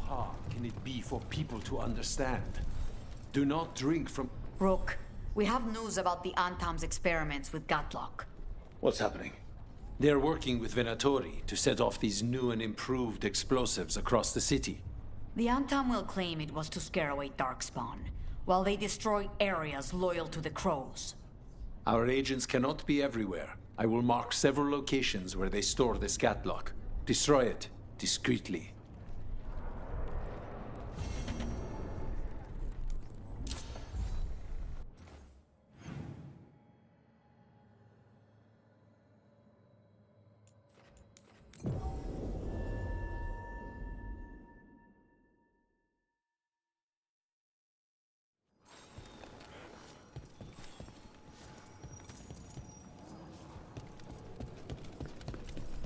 hard can it be for people to understand? Do not drink from... Rook, we have news about the Antam's experiments with Gatlock. What's happening? They're working with Venatori to set off these new and improved explosives across the city. The Antam will claim it was to scare away Darkspawn, while they destroy areas loyal to the Crows. Our agents cannot be everywhere. I will mark several locations where they store this Gatlock. Destroy it, discreetly.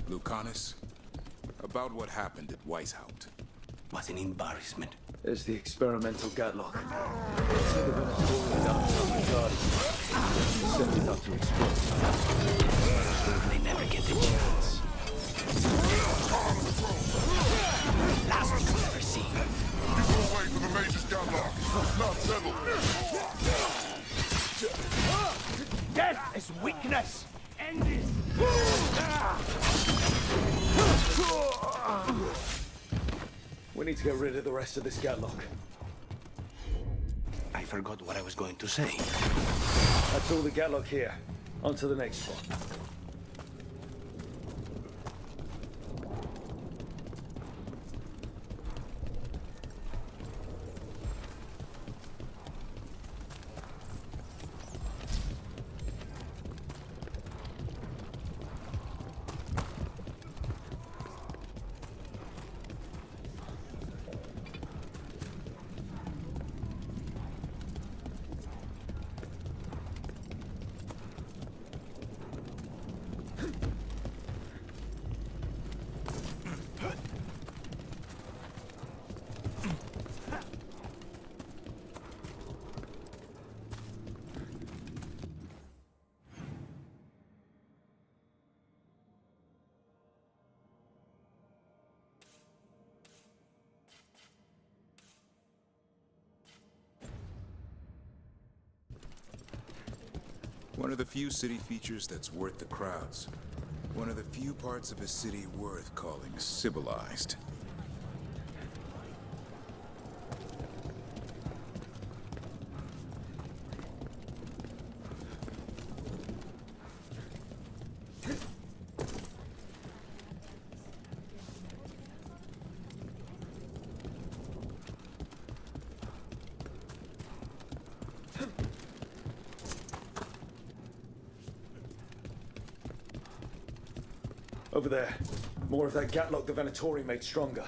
Lucanus, about what happened at Weishaupt. Was an embarrassment. There's the experimental Gatlock. It's in the Venatorian Antam guard. Set it up to explode. They never get the chance. Last we've ever seen. Give away for the Major's Gatlock. Not settled. Death is weakness! End this! We need to get rid of the rest of this Gatlock. I forgot what I was going to say. That's all the Gatlock here. On to the next one. One of the few city features that's worth the crowds. One of the few parts of a city worth calling civilized. Over there. More of that Gatlock the Venatori made stronger.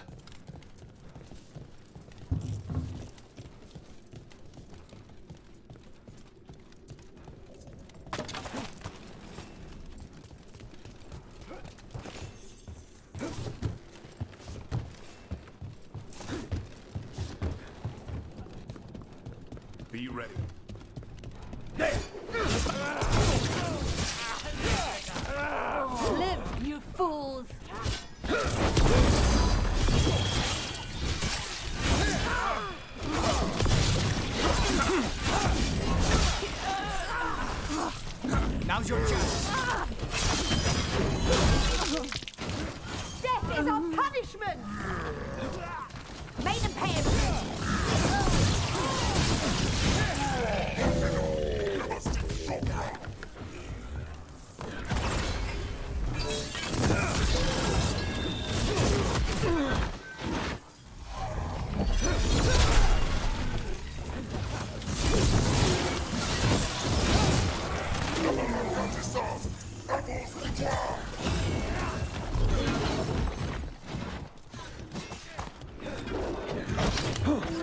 Be ready. Live, you fools! Now's your chance. Death is our punishment! Make them pay it! Apples,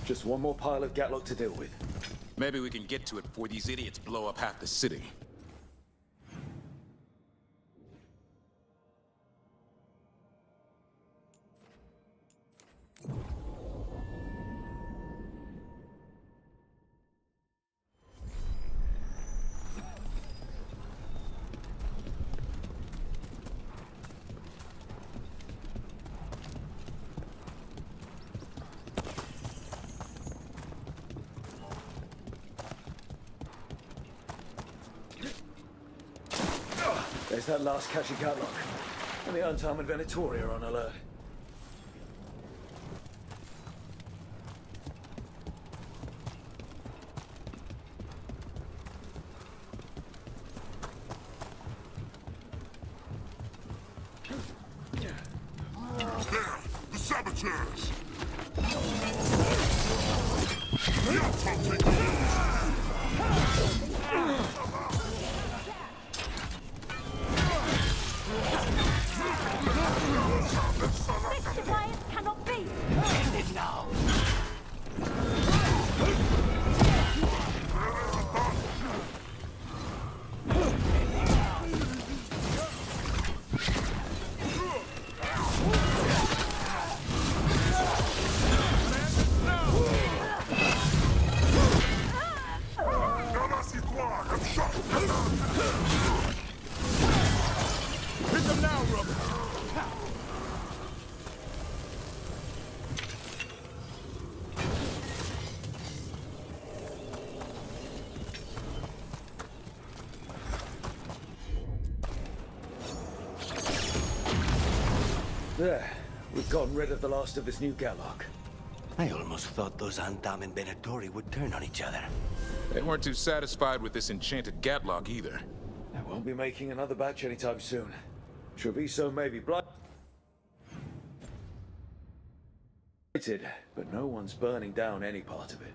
Just one more pile of Gatlock to deal with. Maybe we can get to it before these idiots blow up half the city. There's that last catch of Gatlock. And the unarmed Venatori are on alert. There! The saboteurs! Your top This defiance cannot be! End it now. Hit them now, Rook! There. We've gotten rid of the last of this new Gatlock. I almost thought those Andam and Venatori would turn on each other. They weren't too satisfied with this enchanted Gatlock either. I won't be making another batch anytime soon. Treviso may be blighted, but no one's burning down any part of it.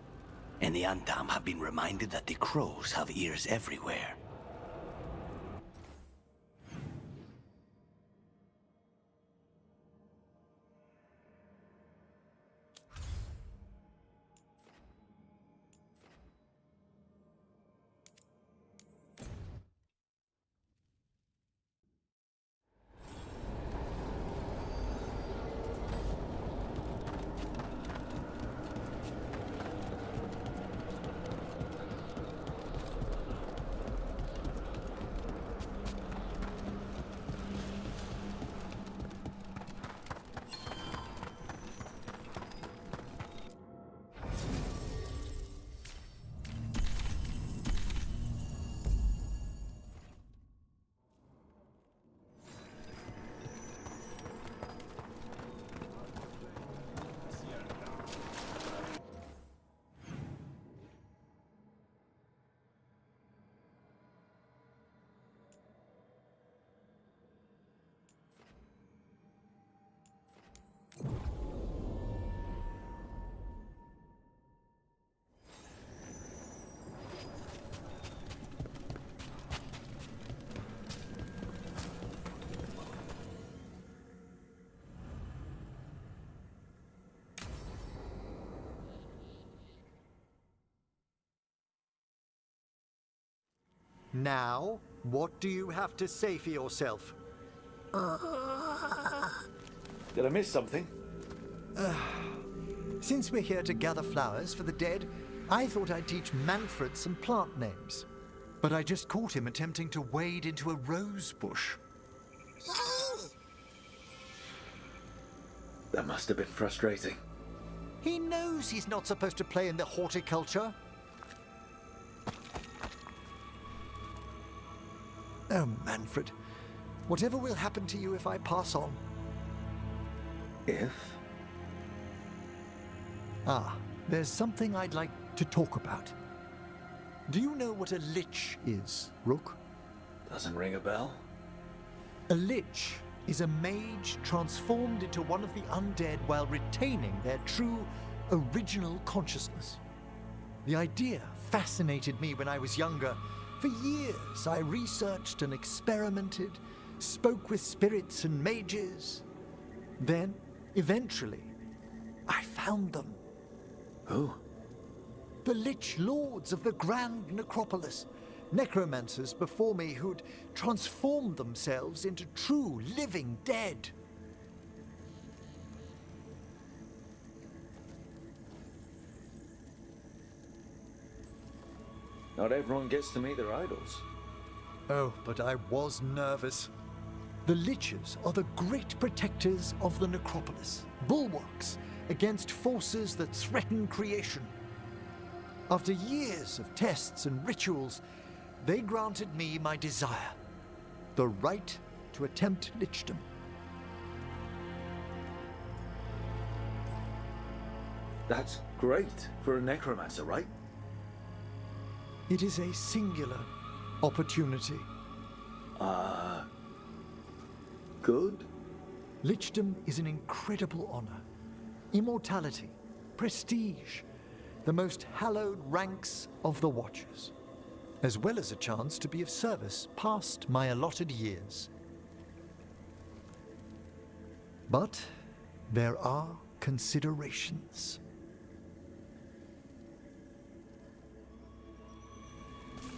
And the Andam have been reminded that the crows have ears everywhere. Now, what do you have to say for yourself? Did I miss something? Since we're here to gather flowers for the dead, I thought I'd teach Manfred some plant names. But I just caught him attempting to wade into a rose bush. That must have been frustrating. He knows he's not supposed to play in the horticulture. Oh, Manfred, whatever will happen to you if I pass on? If? Ah, there's something I'd like to talk about. Do you know what a lich is, Rook? Doesn't ring a bell? A lich is a mage transformed into one of the undead while retaining their true, original consciousness. The idea fascinated me when I was younger. For years, I researched and experimented, spoke with spirits and mages. Then, eventually, I found them. Who? The Lich Lords of the Grand Necropolis. Necromancers before me who'd transformed themselves into true living dead. Not everyone gets to meet their idols. Oh, but I was nervous. The Liches are the great protectors of the necropolis, bulwarks against forces that threaten creation. After years of tests and rituals, they granted me my desire, the right to attempt lichdom. That's great for a necromancer, right? It is a singular opportunity. Good? Lichdom is an incredible honor. Immortality, prestige, the most hallowed ranks of the Watchers, as well as a chance to be of service past my allotted years. But there are considerations.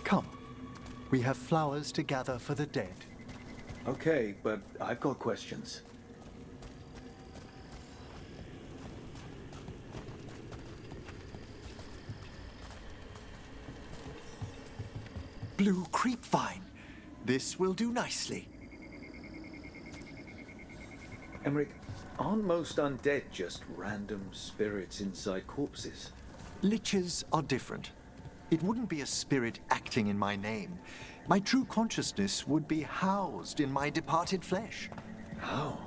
Come, we have flowers to gather for the dead. Okay, but I've got questions. Blue creepvine. This will do nicely. Emmerich, aren't most undead just random spirits inside corpses? Liches are different. It wouldn't be a spirit acting in my name. My true consciousness would be housed in my departed flesh. How?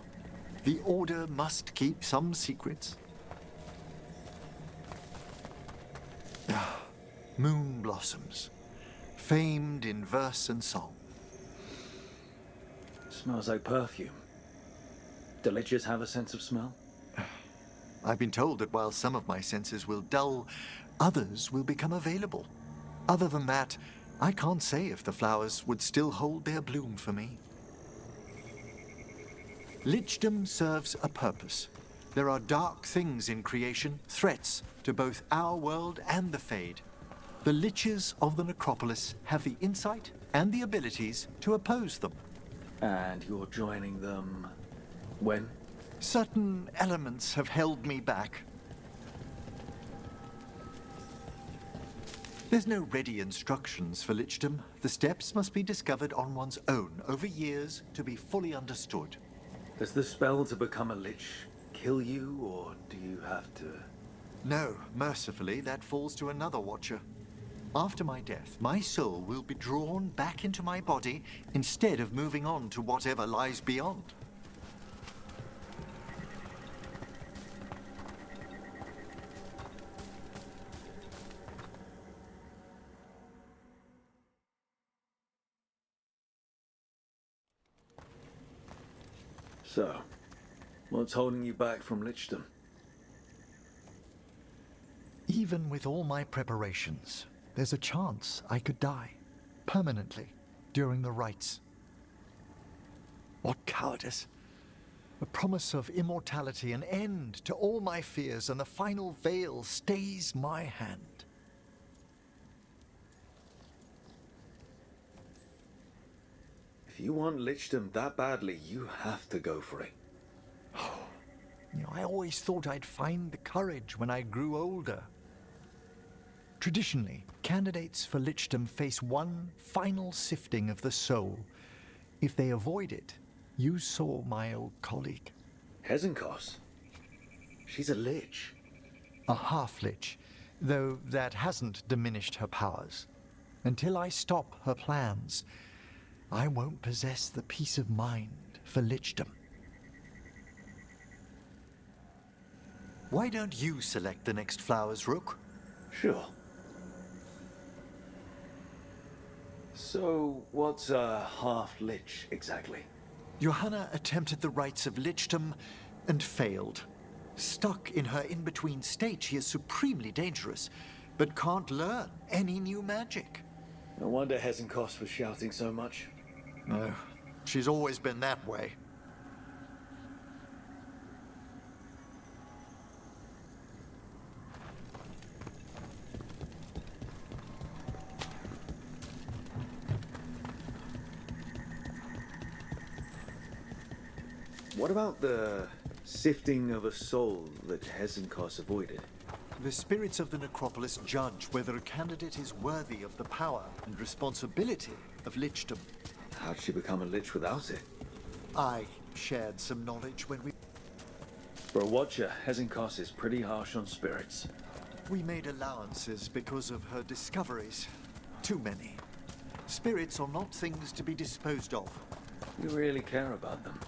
The Order must keep some secrets. Moon blossoms, famed in verse and song. Smells like perfume. Do liches have a sense of smell? I've been told that while some of my senses will dull, others will become available. Other than that, I can't say if the flowers would still hold their bloom for me. Lichdom serves a purpose. There are dark things in creation, threats to both our world and the Fade. The Liches of the Necropolis have the insight and the abilities to oppose them. And you're joining them when? Certain elements have held me back. There's no ready instructions for lichdom. The steps must be discovered on one's own over years to be fully understood. Does the spell to become a lich kill you, or do you have to? No, mercifully, that falls to another watcher. After my death, my soul will be drawn back into my body instead of moving on to whatever lies beyond. So, what's holding you back from lichdom? Even with all my preparations, there's a chance I could die permanently during the rites. What cowardice! A promise of immortality, an end to all my fears, and the final veil stays my hand. If you want lichdom that badly, you have to go for it. I always thought I'd find the courage when I grew older. Traditionally, candidates for lichdom face one final sifting of the soul. If they avoid it, you saw my old colleague. Hezenkos? She's a lich. A half-lich, though that hasn't diminished her powers. Until I stop her plans, I won't possess the peace of mind for lichdom. Why don't you select the next flowers, Rook? Sure. So, what's a half-lich exactly? Johanna attempted the rites of lichdom and failed. Stuck in her in-between state, she is supremely dangerous, but can't learn any new magic. No wonder Hezenkos was shouting so much. No, she's always been that way. What about the sifting of a soul that Hesenkos avoided? The spirits of the necropolis judge whether a candidate is worthy of the power and responsibility of lichdom. How'd she become a lich without it? I shared some knowledge when For a watcher, Hesenkos is pretty harsh on spirits. we made allowances because of her discoveries. Too many. Spirits are not things to be disposed of. You really care about them.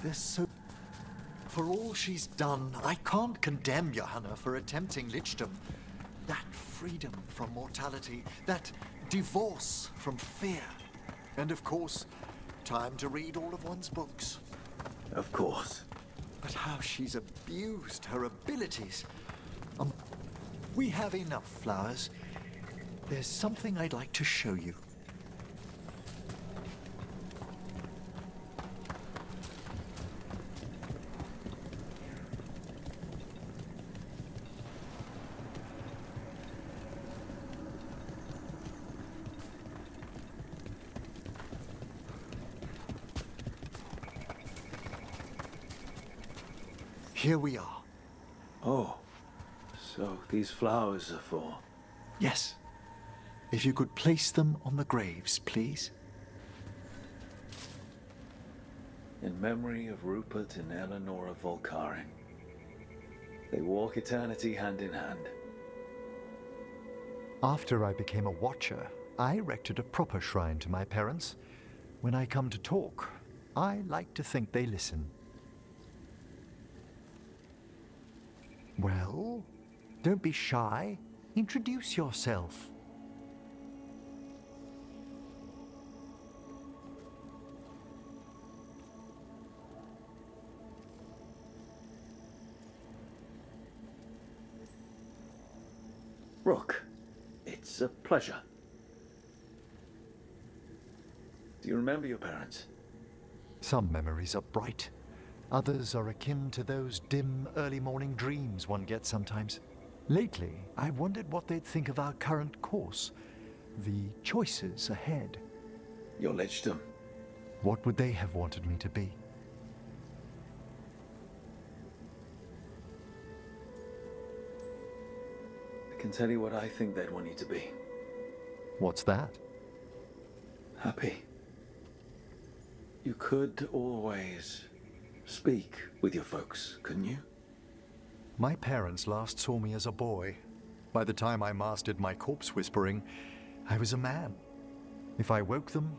They're so... For all she's done, I can't condemn Johanna for attempting lichdom. That freedom from mortality, that divorce from fear. And of course, time to read all of one's books. Of course. But how she's abused her abilities. We have enough flowers. There's something I'd like to show you. Here we are. Oh, so these flowers are for... Yes. If you could place them on the graves, please. In memory of Rupert and Eleanor of Volkaren. They walk eternity hand in hand. After I became a watcher, I erected a proper shrine to my parents. When I come to talk, I like to think they listen. Well, don't be shy. Introduce yourself. Rook, it's a pleasure. Do you remember your parents? Some memories are bright. Others are akin to those dim, early morning dreams one gets sometimes. Lately, I wondered what they'd think of our current course, the choices ahead. Your lichdom. What would they have wanted me to be? I can tell you what I think they'd want you to be. What's that? Happy. You could always speak with your folks, couldn't you? My parents last saw me as a boy. By the time I mastered my corpse whispering, I was a man. If I woke them,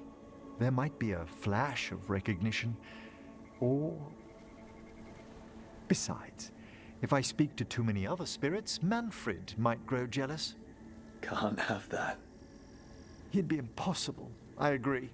there might be a flash of recognition, or... Besides, if I speak to too many other spirits, Manfred might grow jealous. Can't have that. He'd be impossible, I agree.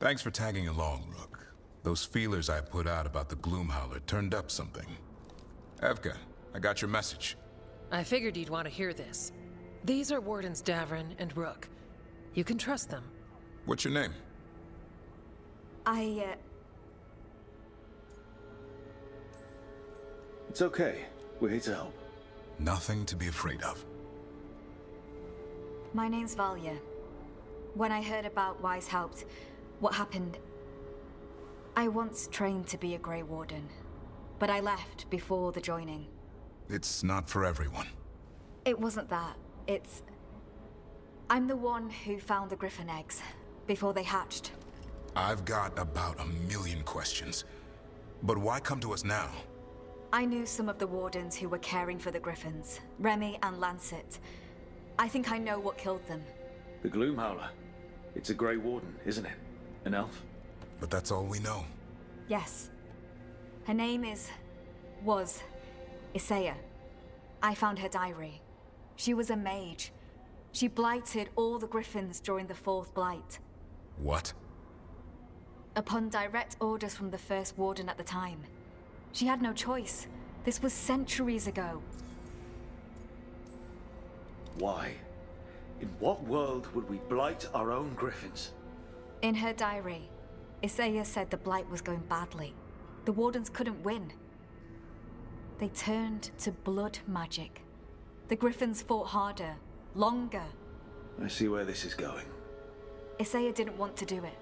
Thanks for tagging along, Rook. Those feelers I put out about the Gloomhowler turned up something. Evka, I got your message. I figured you'd want to hear this. These are Wardens Davrin and Rook. You can trust them. What's your name? It's okay. We're here to help. Nothing to be afraid of. My name's Valia. When I heard about Weishaupt, what happened, I once trained to be a Grey Warden, but I left before the joining. It's not for everyone. It wasn't that. I'm the one who found the Griffin eggs before they hatched. I've got about 1,000,000 questions. But why come to us now? I knew some of the Wardens who were caring for the Griffins, Remy and Lancet. I think I know what killed them. The Gloomhowler. It's a Grey Warden, isn't it? An elf? But that's all we know. Yes. Her name was Isaiah. I found her diary. She was a mage. She blighted all the Griffins during the Fourth Blight. What? Upon direct orders from the First Warden at the time. She had no choice. This was centuries ago. Why? In what world would we blight our own Griffins? In her diary, Isaiah said the Blight was going badly. The Wardens couldn't win. They turned to blood magic. The Griffins fought harder, longer. I see where this is going. Isaiah didn't want to do it,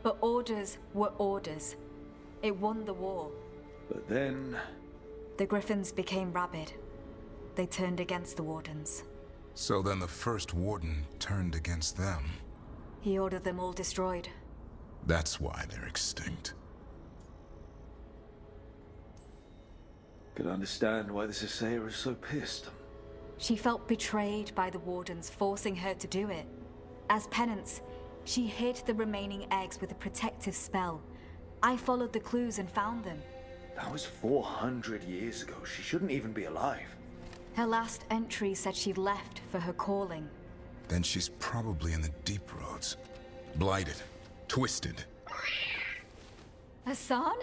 but orders were orders. It won the war. But then... The Griffins became rabid. They turned against the Wardens. So then the First Warden turned against them. He ordered them all destroyed. That's why they're extinct. Could understand why this Isaiah is so pissed. She felt betrayed by the Wardens, forcing her to do it. As penance, she hid the remaining eggs with a protective spell. I followed the clues and found them. That was 400 years ago. She shouldn't even be alive. Her last entry said she left for her calling. Then she's probably in the deep roads. Blighted. Twisted. Hassan?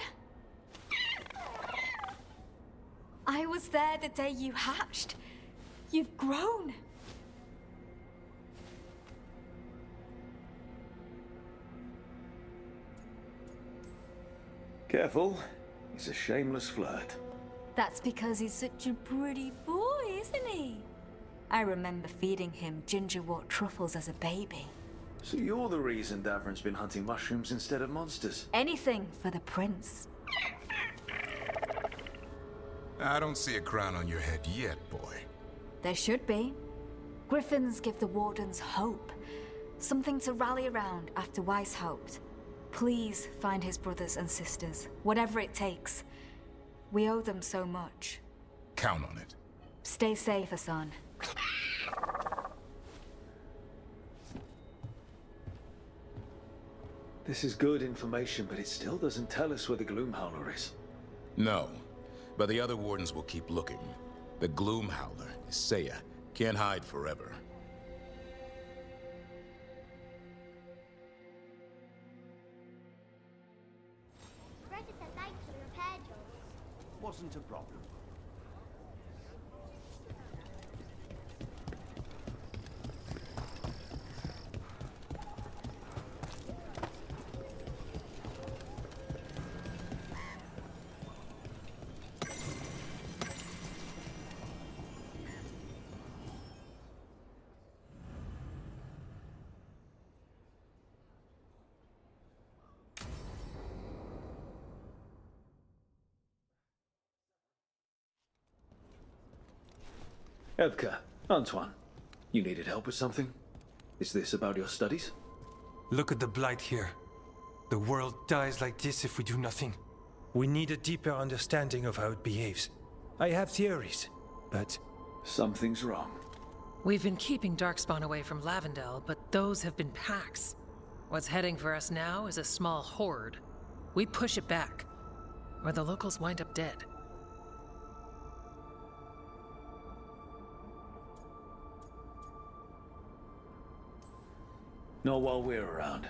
I was there the day you hatched. You've grown. Careful. He's a shameless flirt. That's because he's such a pretty boy, isn't he? I remember feeding him gingerwort truffles as a baby. So you're the reason Davron's been hunting mushrooms instead of monsters? Anything for the prince. I don't see a crown on your head yet, boy. There should be. Griffins give the Wardens hope. Something to rally around after Weishaupt. Please find his brothers and sisters, whatever it takes. We owe them so much. Count on it. Stay safe, Hassan. This is good information, but it still doesn't tell us where the Gloomhowler is. No, but the other Wardens will keep looking. The Gloomhowler, Isaiah, can't hide forever. Register thank you repaired yours. Wasn't a problem. Evka, Antoine, you needed help with something? Is this about your studies? Look at the blight here. The world dies like this if we do nothing. We need a deeper understanding of how it behaves. I have theories, but... Something's wrong. We've been keeping Darkspawn away from Lavendel, but those have been packs. What's heading for us now is a small horde. We push it back, or the locals wind up dead. Not while we're around.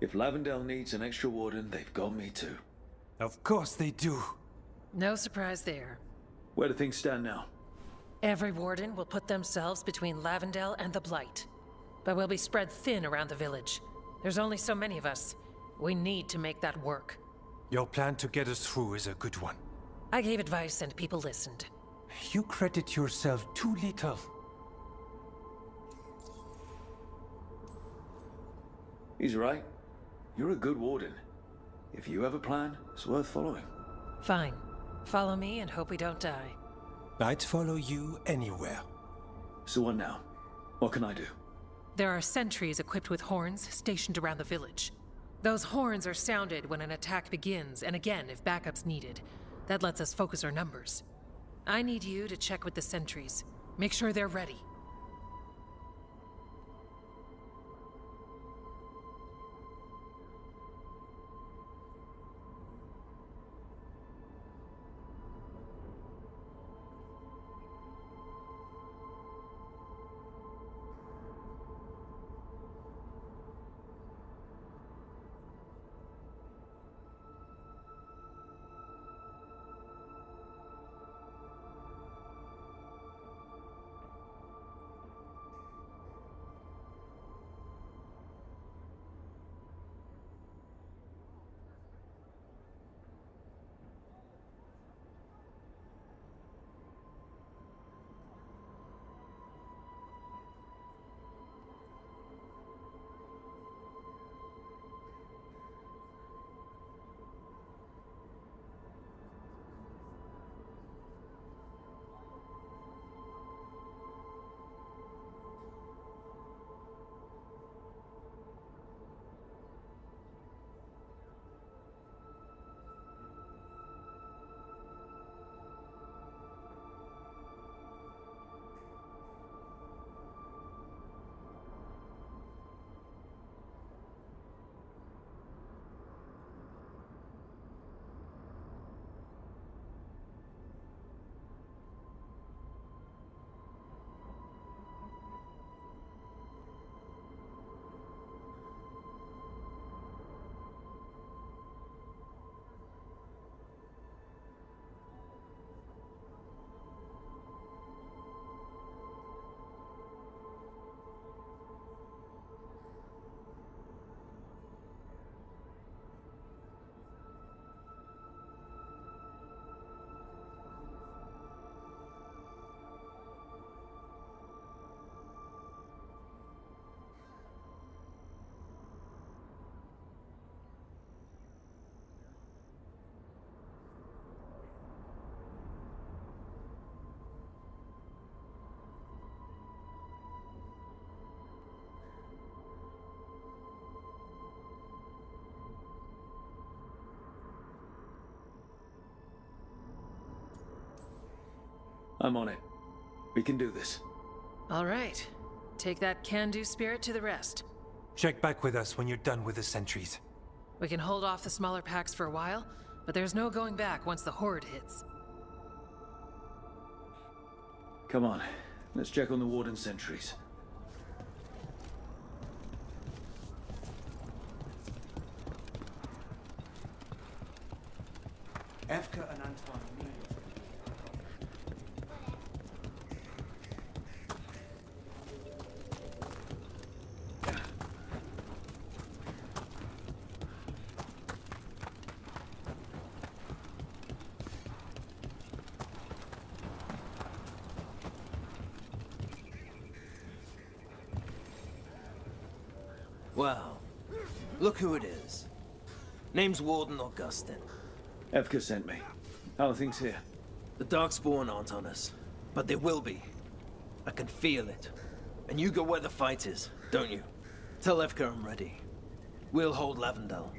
If Lavendel needs an extra warden, they've got me too. Of course they do. No surprise there. Where do things stand now? Every warden will put themselves between Lavendel and the Blight. But we'll be spread thin around the village. There's only so many of us. We need to make that work. Your plan to get us through is a good one. I gave advice and people listened. You credit yourself too little. He's right. You're a good warden. If you have a plan, it's worth following. Fine. Follow me and hope we don't die. I'd follow you anywhere. So what now? What can I do? There are sentries equipped with horns stationed around the village. Those horns are sounded when an attack begins, and again if backup's needed. That lets us focus our numbers. I need you to check with the sentries. Make sure they're ready. I'm on it. We can do this. All right. Take that can-do spirit to the rest. Check back with us when you're done with the sentries. We can hold off the smaller packs for a while, but there's no going back once the horde hits. Come on. Let's check on the warden sentries. Evka and Anton immediately. Well, look who it is. Name's Warden Augustin. Evka sent me. How are things here? The Darkspawn aren't on us, but they will be. I can feel it. And you go where the fight is, don't you? Tell Evka I'm ready. We'll hold Lavendel.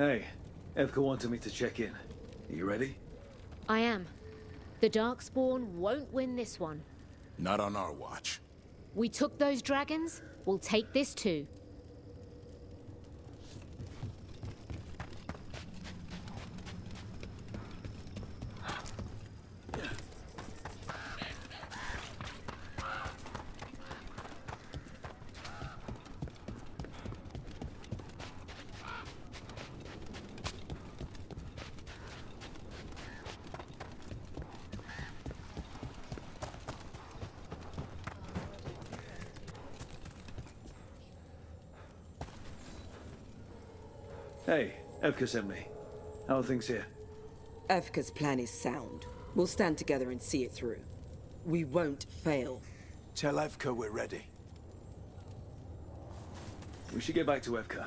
Hey, Evka wanted me to check in. Are you ready? I am. The Darkspawn won't win this one. Not on our watch. We took those dragons, we'll take this too. Hey, Evka sent me. How are things here? Evka's plan is sound. We'll stand together and see it through. We won't fail. Tell Evka we're ready. We should get back to Evka.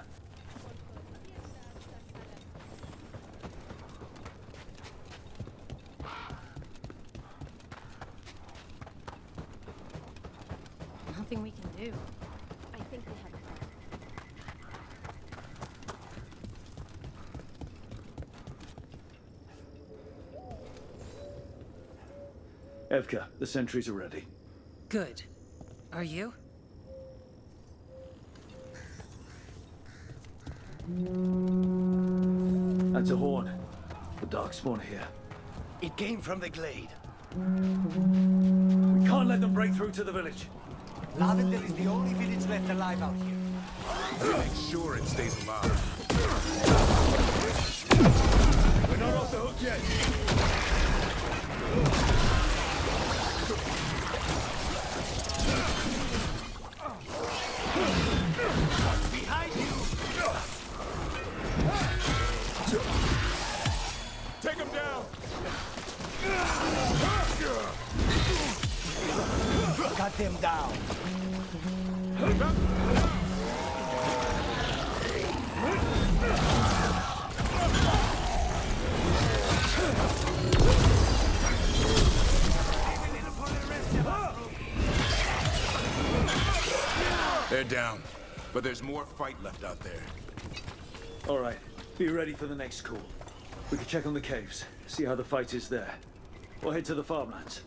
Nothing we can do. I think we have a plan. Evka, the sentries are ready. Good. Are you? That's a horn. The Darkspawn are here. It came from the glade. We can't let them break through to the village. Lavendel is the only village left alive out here. Make sure it stays alive. We're not off the hook yet. Behind you! Take him down! Cut them down. They're down, but there's more fight left out there. All right, be ready for the next call. We can check on the caves, see how the fight is there. We'll head to the farmlands.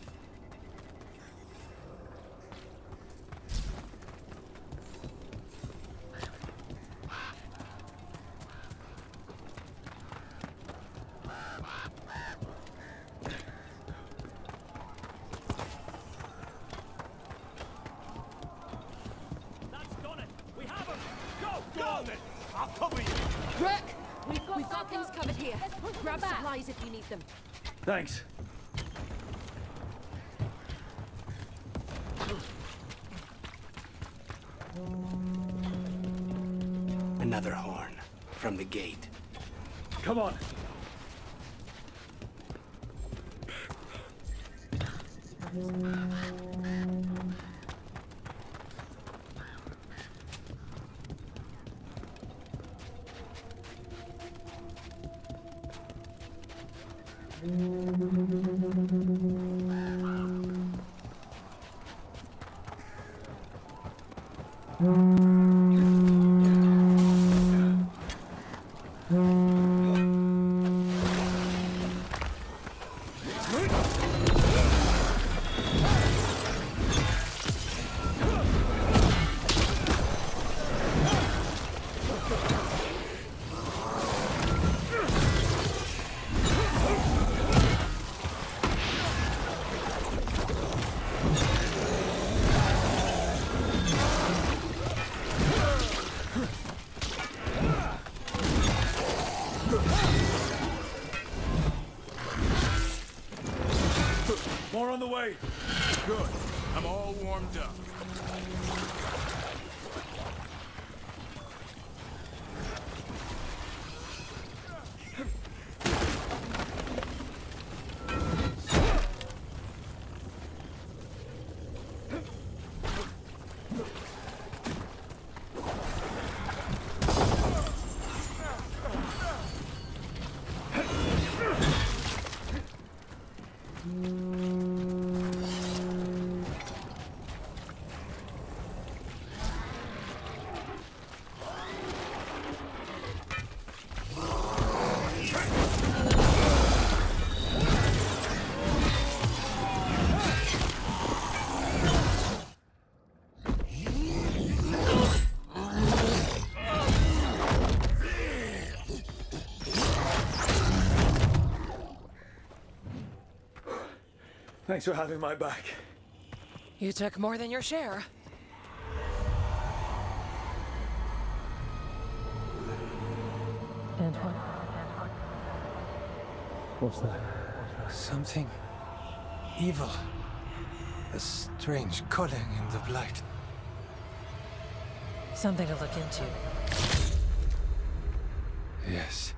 I'll cover you! Rook! We've got things covered here. Grab supplies if you need them. Thanks. Another horn from the gate. Come on. More on the way. Good. I'm all warmed up. Thanks for having my back. You took more than your share. Antoine? What's that? Something evil. A strange calling in the blight. Something to look into. Yes.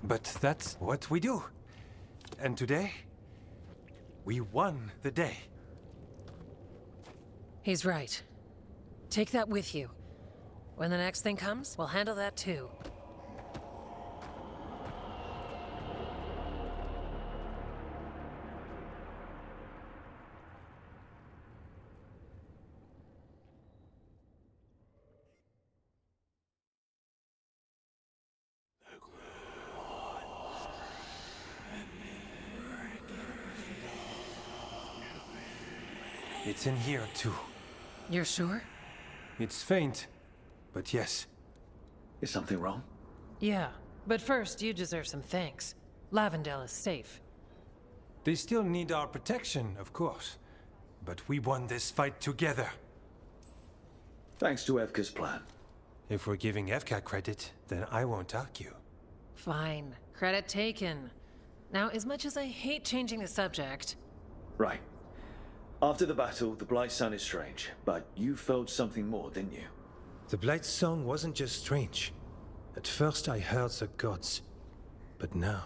But that's what we do. And today, we won the day. He's right. Take that with you. When the next thing comes, we'll handle that too. It's in here, too. You're sure? It's faint, but yes. Is something wrong? Yeah, but first, you deserve some thanks. Lavendale is safe. They still need our protection, of course. But we won this fight together. Thanks to Evka's plan. If we're giving Evka credit, then I won't argue. Fine. Credit taken. Now, as much as I hate changing the subject... Right. After the battle, the Blight sounded strange, but you felt something more, didn't you? The Blight song wasn't just strange. At first I heard the gods, but now...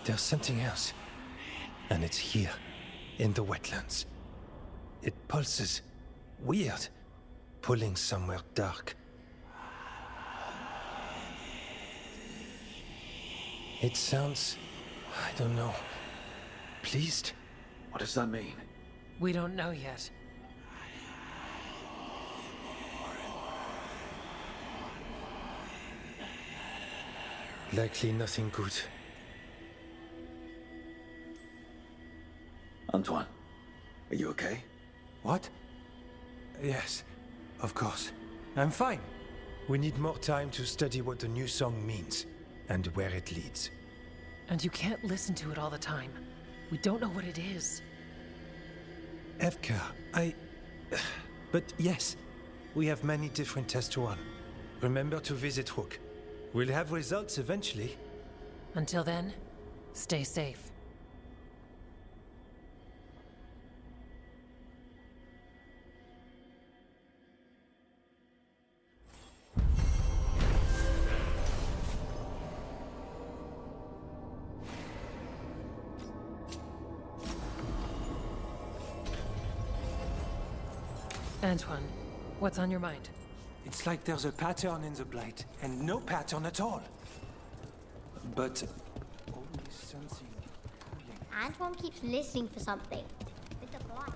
there's something else. And it's here, in the wetlands. It pulses. Weird. Pulling somewhere dark. It sounds... I don't know. Pleased? What does that mean? We don't know yet. Likely nothing good. Antoine, are you okay? What? Yes, of course. I'm fine. We need more time to study what the new song means, and where it leads. And you can't listen to it all the time. We don't know what it is. Evka, But yes, we have many different tests to run. Remember to visit Rook. We'll have results eventually. Until then, stay safe. Antoine, what's on your mind? It's like there's a pattern in the Blight, and no pattern at all. But... always something... Antoine keeps listening for something. With the blight.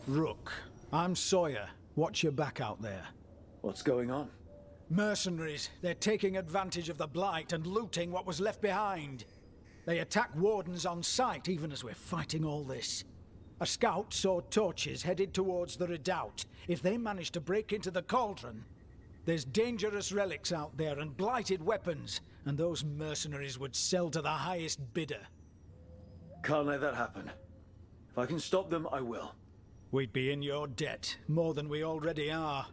Rook, I'm Sawyer. Watch your back out there. What's going on? Mercenaries. They're taking advantage of the Blight and looting what was left behind. They attack wardens on sight, even as we're fighting all this. A scout saw torches headed towards the redoubt. If they manage to break into the cauldron, there's dangerous relics out there and blighted weapons, and those mercenaries would sell to the highest bidder. Can't let that happen. If I can stop them, I will. We'd be in your debt, more than we already are.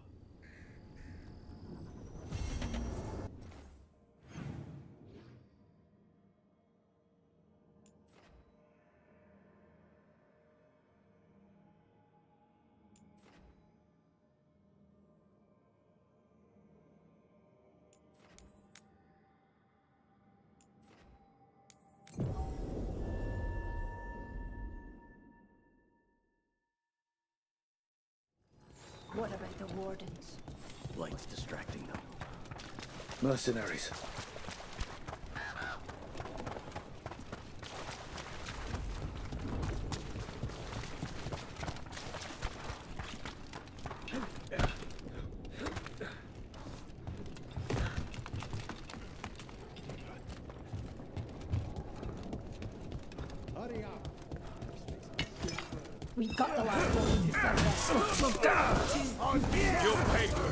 What about the wardens? Light's distracting them. Mercenaries. We got the last one before that. Your paper.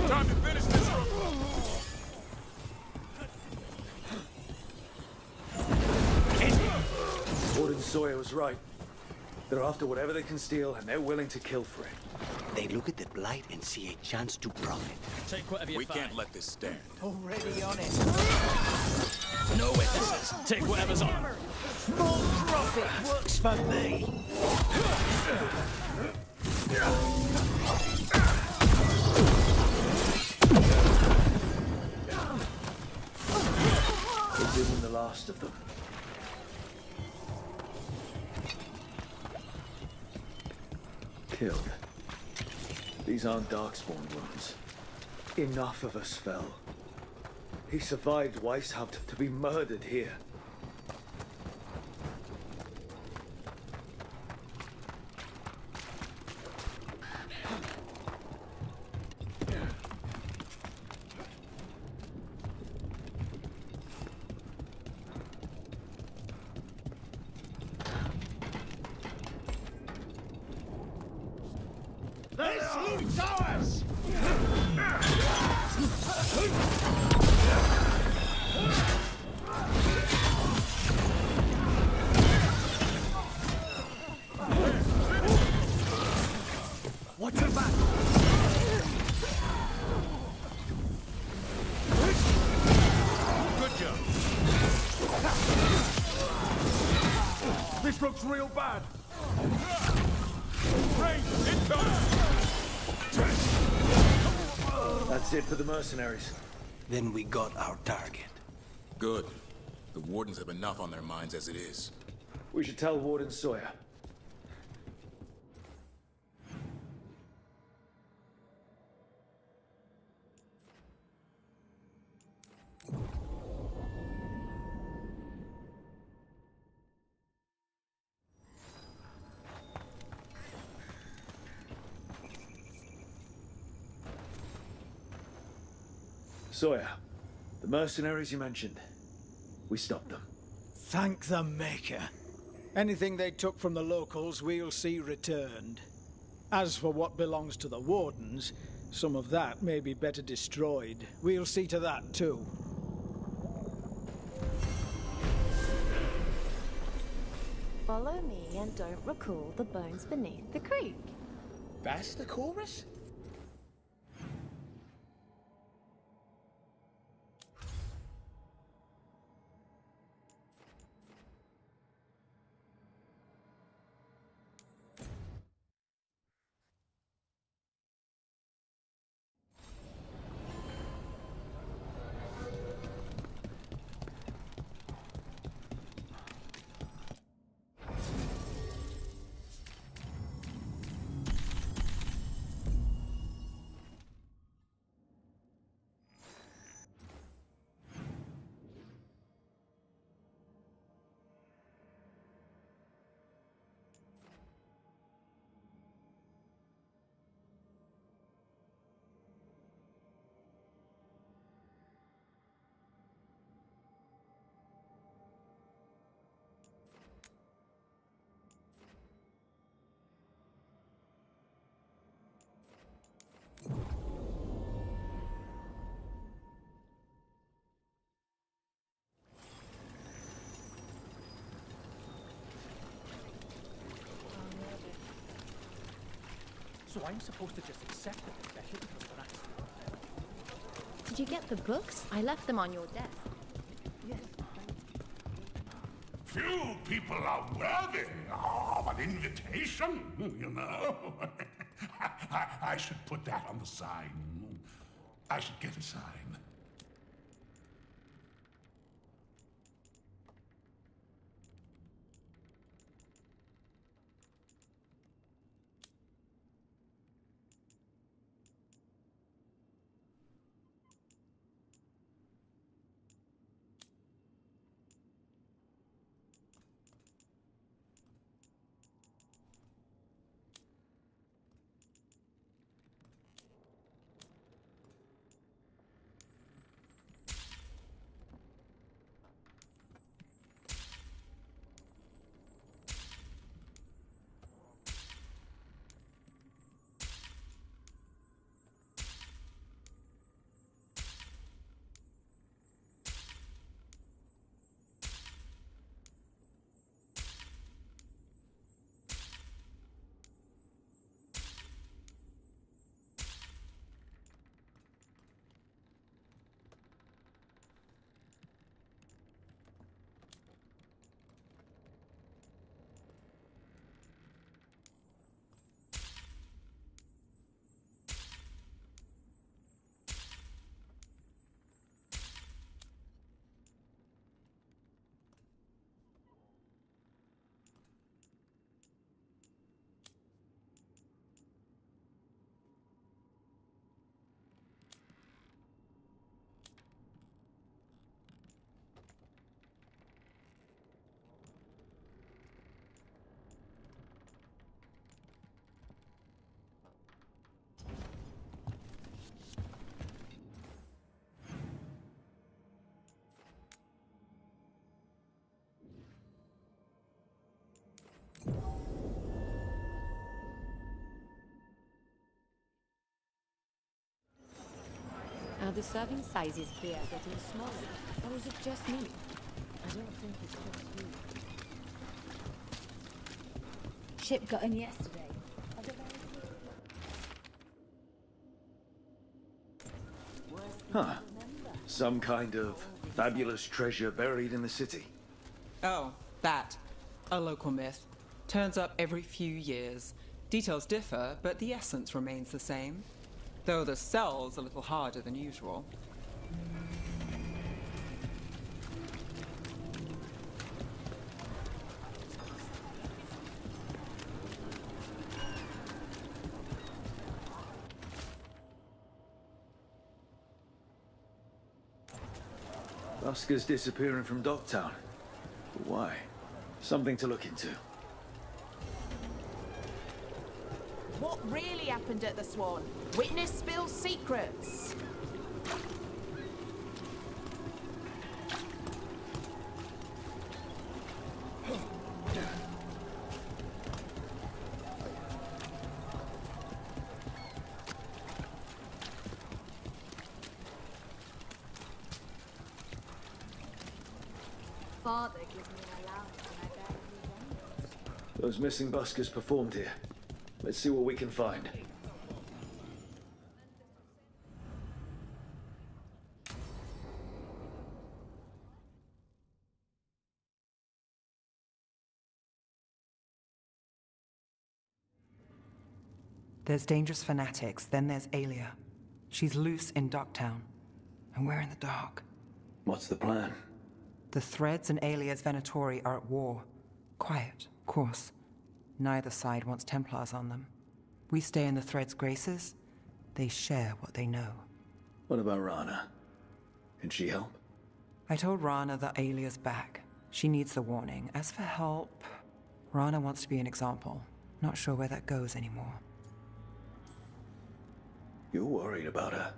Time to finish this room. Warden Sawyer was right. They're after whatever they can steal, and they're willing to kill for it. They look at the blight and see a chance to profit. Take whatever you find. We can't let this stand. Already on it. No witnesses. Take whatever's on them. More profit works for me. This isn't the last of them. Killed. These aren't Darkspawn wounds. Enough of us fell. He survived Weishaupt to be murdered here. This loot's ours! Watch your back. Good job. This looks real bad. That's it for the mercenaries. Then we got our target. Good. The Wardens have enough on their minds as it is. We should tell Warden Sawyer. Sawyer, the mercenaries you mentioned, we stopped them. Thank the Maker. Anything they took from the locals, we'll see returned. As for what belongs to the Wardens, some of that may be better destroyed. We'll see to that, too. Follow me and don't recall the bones beneath the creek. That's the chorus? So I'm supposed to just accept the confession because we're actually... Did you get the books? I left them on your desk. Yes. Few people are worthy of an invitation, you know. I should put that on the sign. I should get a sign. Are the serving sizes here getting smaller, or is it just me? I don't think it's just you. Ship got in yesterday. Huh. Some kind of fabulous treasure buried in the city. Oh, that. A local myth. Turns up every few years. Details differ, but the essence remains the same. Though the sell's a little harder than usual. Busker's disappearing from Docktown. But why? Something to look into. What really happened at the Swan? Witness spills secrets. Father gives me an allowance when I barely remember. Those missing buskers performed here. Let's see what we can find. There's dangerous fanatics, then there's Alia. She's loose in Docktown, and we're in the dark. What's the plan? The Threads and Alia's Venatori are at war. Quiet, of course. Neither side wants Templars on them. We stay in the Threads' graces. They share what they know. What about Rana? Can she help? I told Rana that Alia's back. She needs the warning. As for help, Rana wants to be an example. Not sure where that goes anymore. You're worried about her.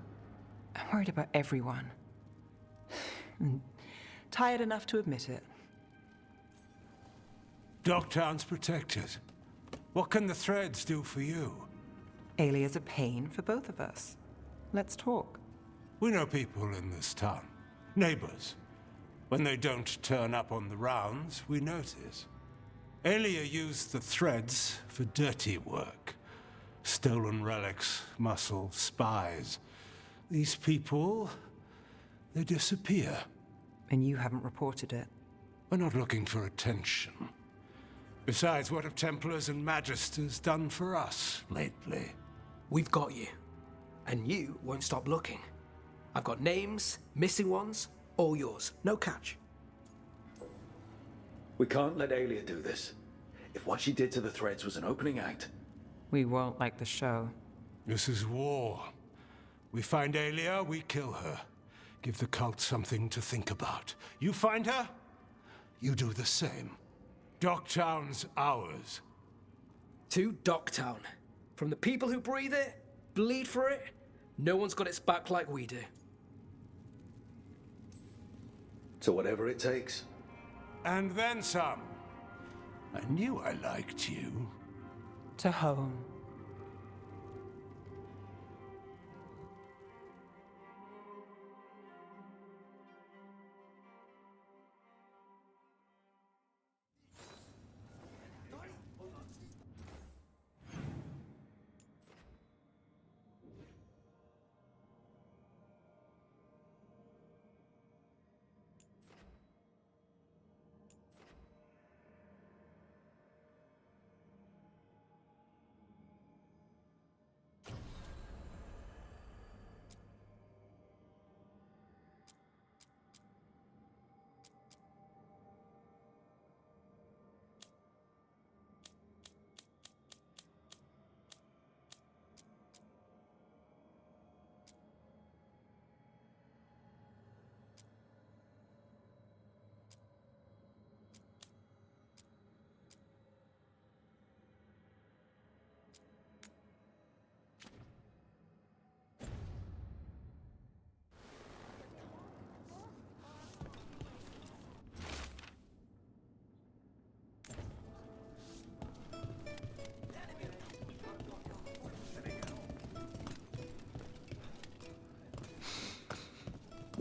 I'm worried about everyone. Tired enough to admit it. Docktown's protected. What can the Threads do for you? Alia's a pain for both of us. Let's talk. We know people in this town. Neighbors. When they don't turn up on the rounds, we notice. Alia used the Threads for dirty work. Stolen relics, muscle, spies. These people, they disappear. And you haven't reported it. We're not looking for attention. Besides, what have Templars and Magisters done for us lately? We've got you. And you won't stop looking. I've got names, missing ones, all yours. No catch. We can't let Alia do this. If what she did to the Threads was an opening act... We won't like the show. This is war. We find Alia, we kill her. Give the cult something to think about. You find her, you do the same. Docktown's ours. To Docktown. From the people who breathe it, bleed for it, no one's got its back like we do. So whatever it takes. And then some. I knew I liked you. To home.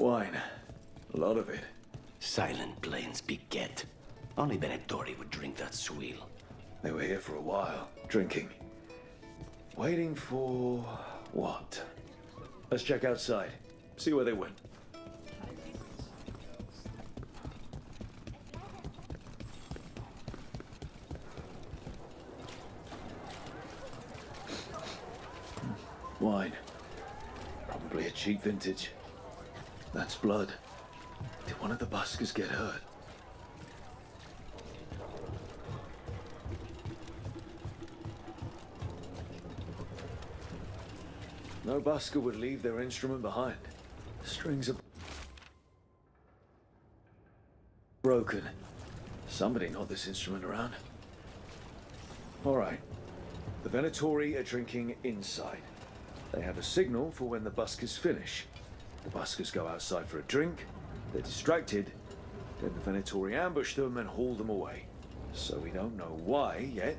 Wine. A lot of it. Silent plains beget. Only Venatori would drink that swill. They were here for a while, drinking. Waiting for... what? Let's check outside. See where they went. Wine. Probably a cheap vintage. That's blood. Did one of the buskers get hurt? No busker would leave their instrument behind. The strings are broken. Somebody knocked this instrument around. All right. The Venatori are drinking inside. They have a signal for when the buskers finish. The buskers go outside for a drink, they're distracted, then the Venatori ambush them and haul them away. So we don't know why yet,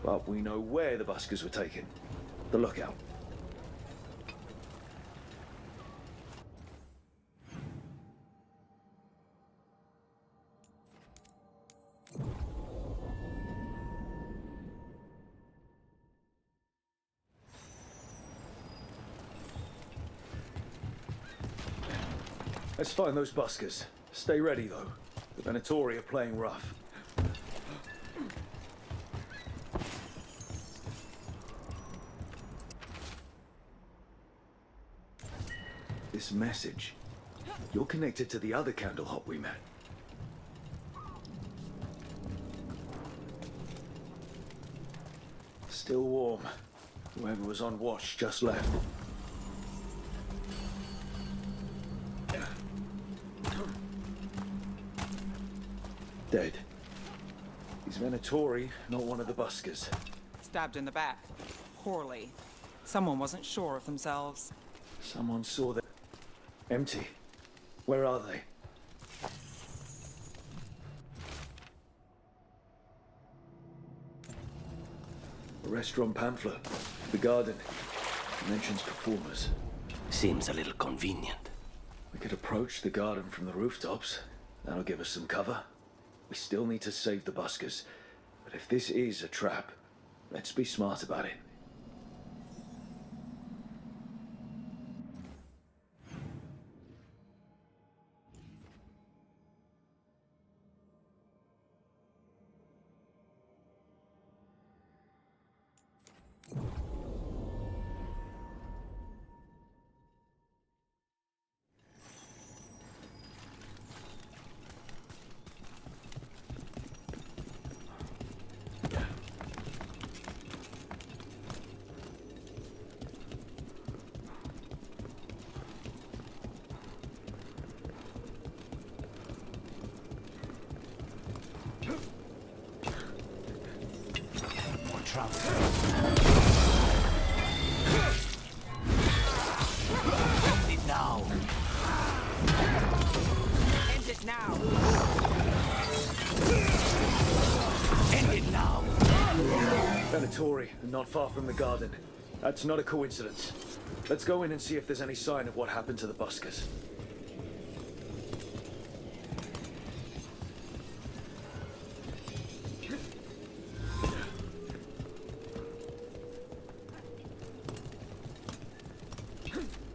but we know where the buskers were taken. The lookout. Let's find those buskers. Stay ready, though. The Venatori are playing rough. This message. You're connected to the other Candlehop we met. Still warm. Whoever was on watch just left. Dead. He's Venatori, not one of the buskers. Stabbed in the back. Poorly. Someone wasn't sure of themselves. Someone saw them. Empty. Where are they? A restaurant pamphlet. The garden. Mentions performers. Seems a little convenient. We could approach the garden from the rooftops. That'll give us some cover. We still need to save the buskers. But if this is a trap, let's be smart about it. End it now. End it now. End it now. Venatori, not far from the garden. That's not a coincidence. Let's go in and see if there's any sign of what happened to the buskers.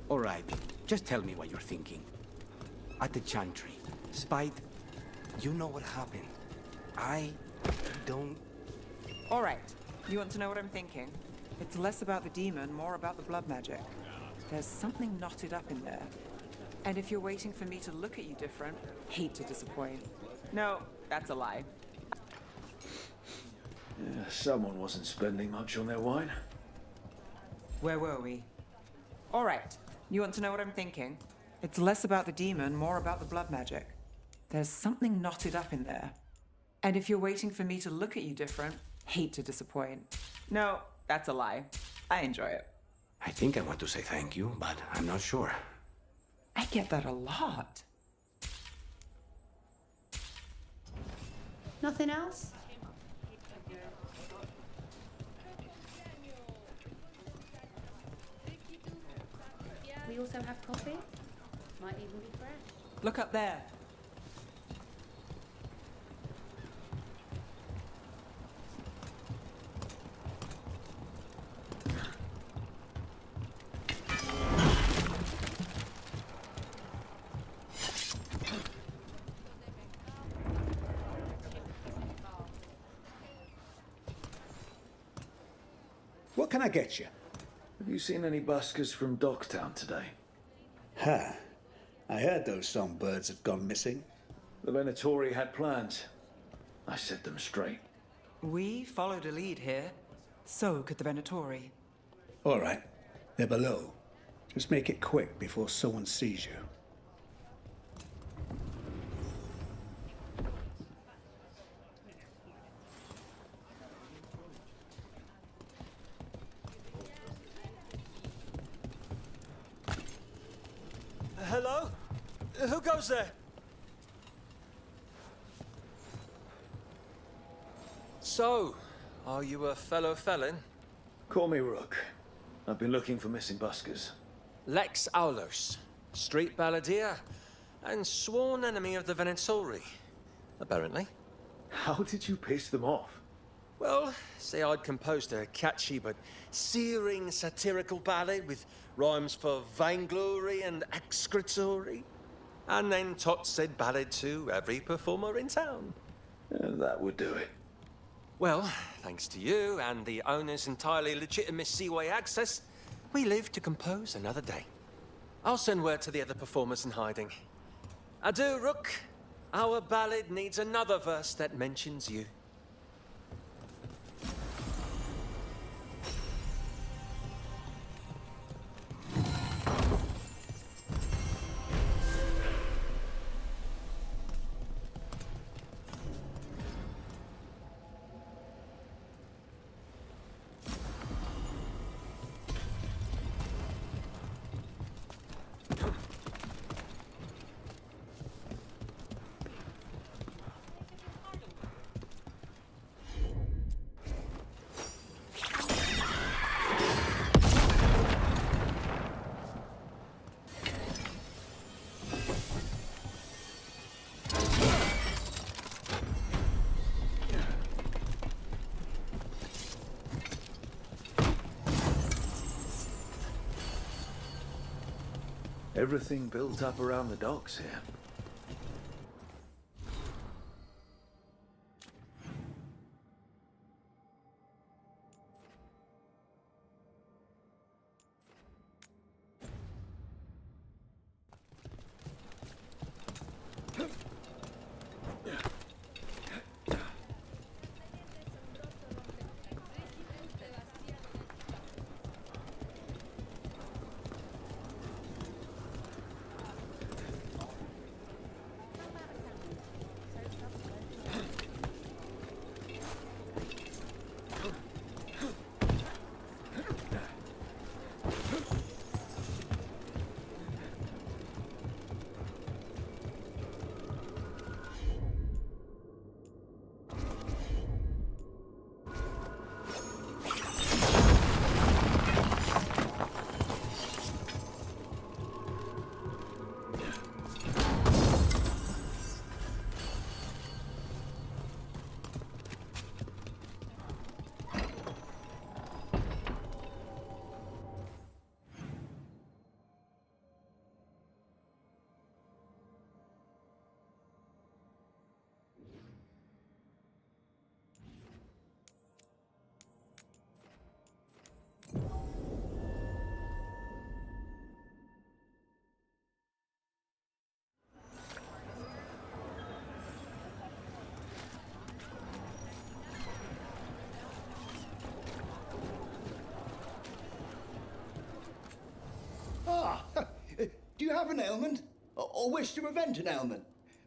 All right, just tell me what you're thinking. At the Chantry, Spite, you know what happened. I don't... All right. You want to know what I'm thinking? It's less about the demon, more about the blood magic. There's something knotted up in there. And if you're waiting for me to look at you different, hate to disappoint. No, that's a lie. Yeah, someone wasn't spending much on their wine. Where were we? All right. You want to know what I'm thinking? It's less about the demon, more about the blood magic. There's something knotted up in there. And if you're waiting for me to look at you different, hate to disappoint. No, that's a lie. I enjoy it. I think I want to say thank you, but I'm not sure. I get that a lot. Nothing else? We also have coffee? Might even be fresh. Look up there. What can I get you? Have you seen any buskers from Docktown today? Ha. I heard those songbirds had gone missing. The Venatori had plans. I set them straight. We followed a lead here. So could the Venatori. All right. They're below. Just make it quick before someone sees you. Hello? Who goes there? So, are you a fellow felon? Call me Rook. I've been looking for missing buskers. Lex Aulos, street balladeer, and sworn enemy of the Venatori, apparently. How did you piss them off? Well, say I'd composed a catchy but searing satirical ballad with rhymes for vainglory and excretory. And then Tot said ballad to every performer in town. That would do it. Well, thanks to you and the owner's entirely legitimate seaway access, we live to compose another day. I'll send word to the other performers in hiding. Adieu, Rook. Our ballad needs another verse that mentions you. Everything built up around the docks here. Do you have an ailment? Or wish to prevent an ailment?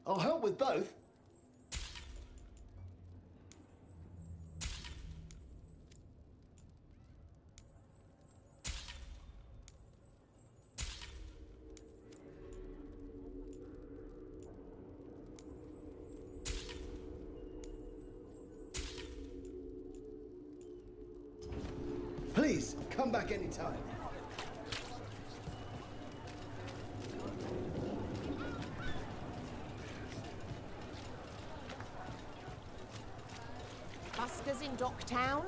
I'll help with both. Please, come back anytime. buskers in Docktown?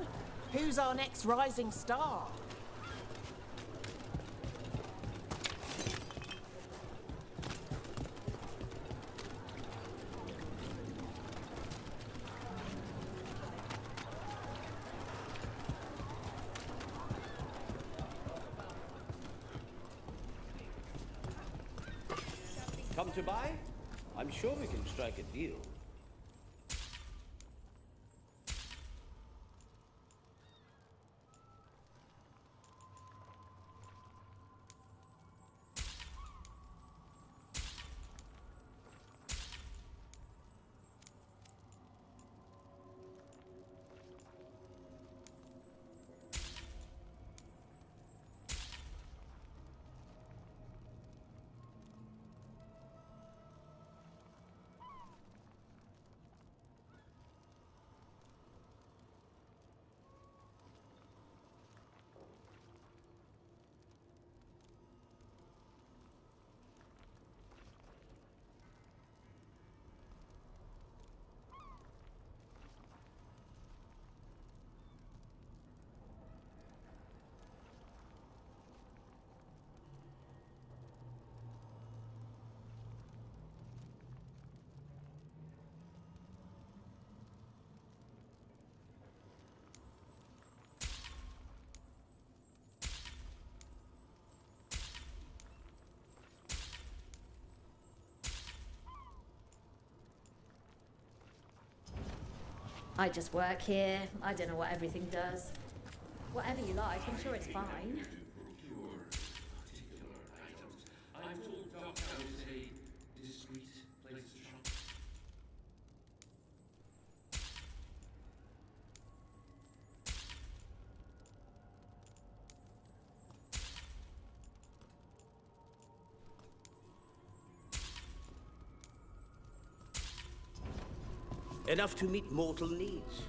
Who's our next rising star? Come to buy? I'm sure we can strike a deal. I just work here. I don't know what everything does. Whatever you like, I'm sure it's fine. I'm told Docktown is a discreet place to shop. Enough to meet mortal needs.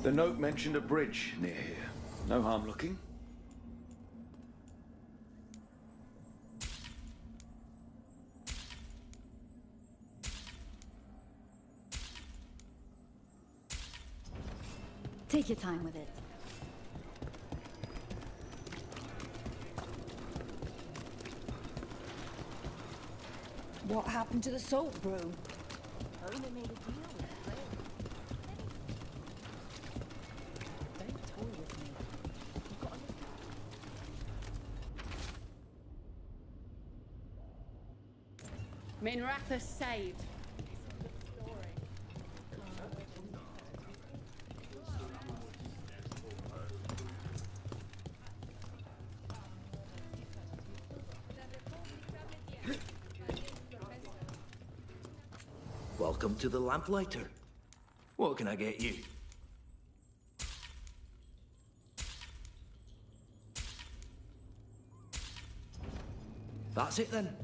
The note mentioned a bridge near here. No harm looking. Take your time with it. What happened to the salt brew? Only made a deal with it. Don't toy with me. You've got to Minratha saved. Welcome to the Lamplighter. What can I get you? That's it then.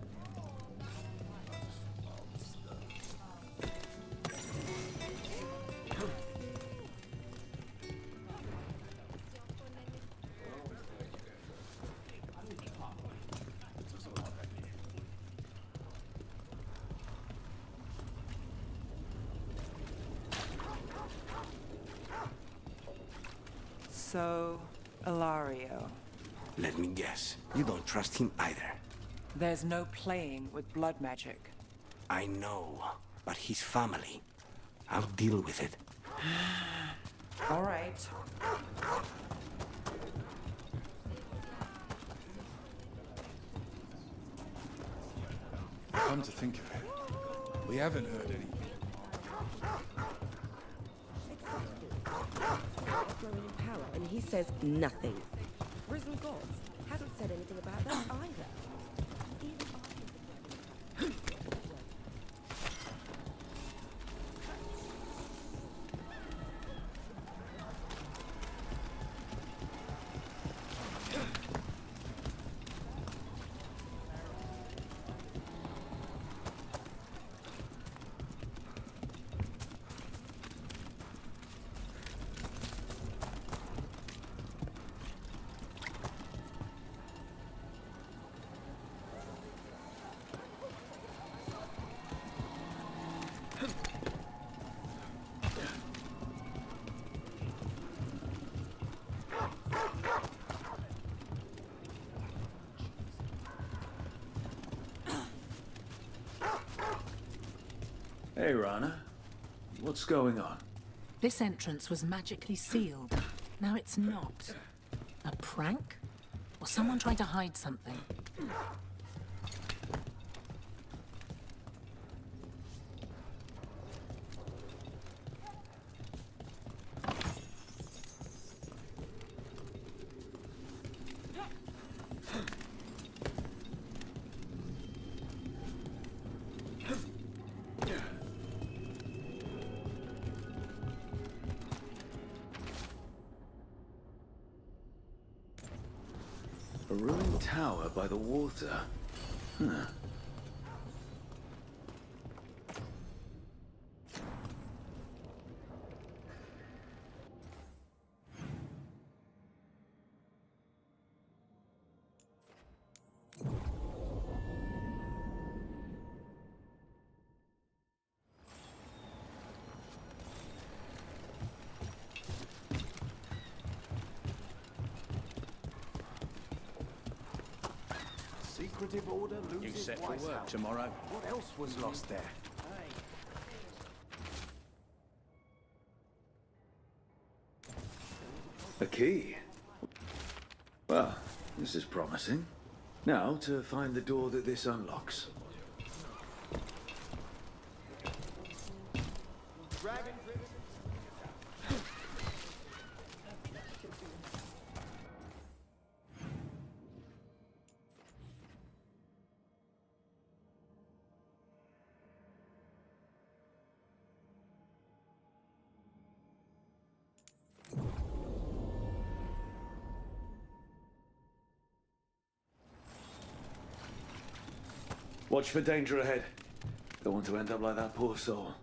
So, Ilario. Let me guess. You don't trust him either. There's no playing with blood magic. I know, but his family. I'll deal with it. All right. Come to think of it, we haven't heard anything. Growing in power, and he says nothing. Risen Gods hasn't said anything about that either. Hey, Rana. What's going on? This entrance was magically sealed. Now it's not. A prank? Or someone trying to hide something? A ruined tower by the water. Huh. Secretive order loses You set for White work House. tomorrow? What else was lost there? A key? Well, this is promising. Now to find the door that this unlocks. Watch for danger ahead. Don't want to end up like that poor soul.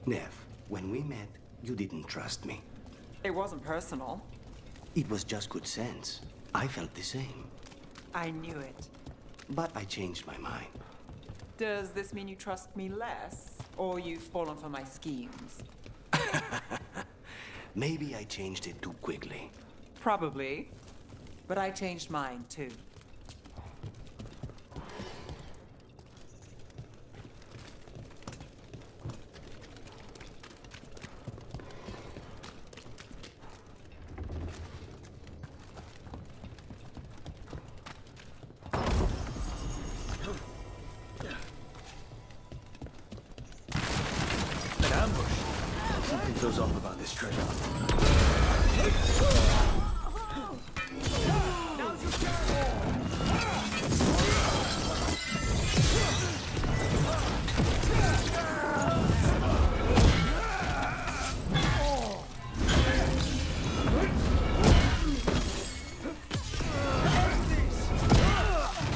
Nev, when we met, you didn't trust me. It wasn't personal. It was just good sense. I felt the same. I knew it. But I changed my mind. Does this mean you trust me less? Or you've fallen for my schemes? Maybe I changed it too quickly. Probably. But I changed mine, too. An ambush. Something goes off about this treasure.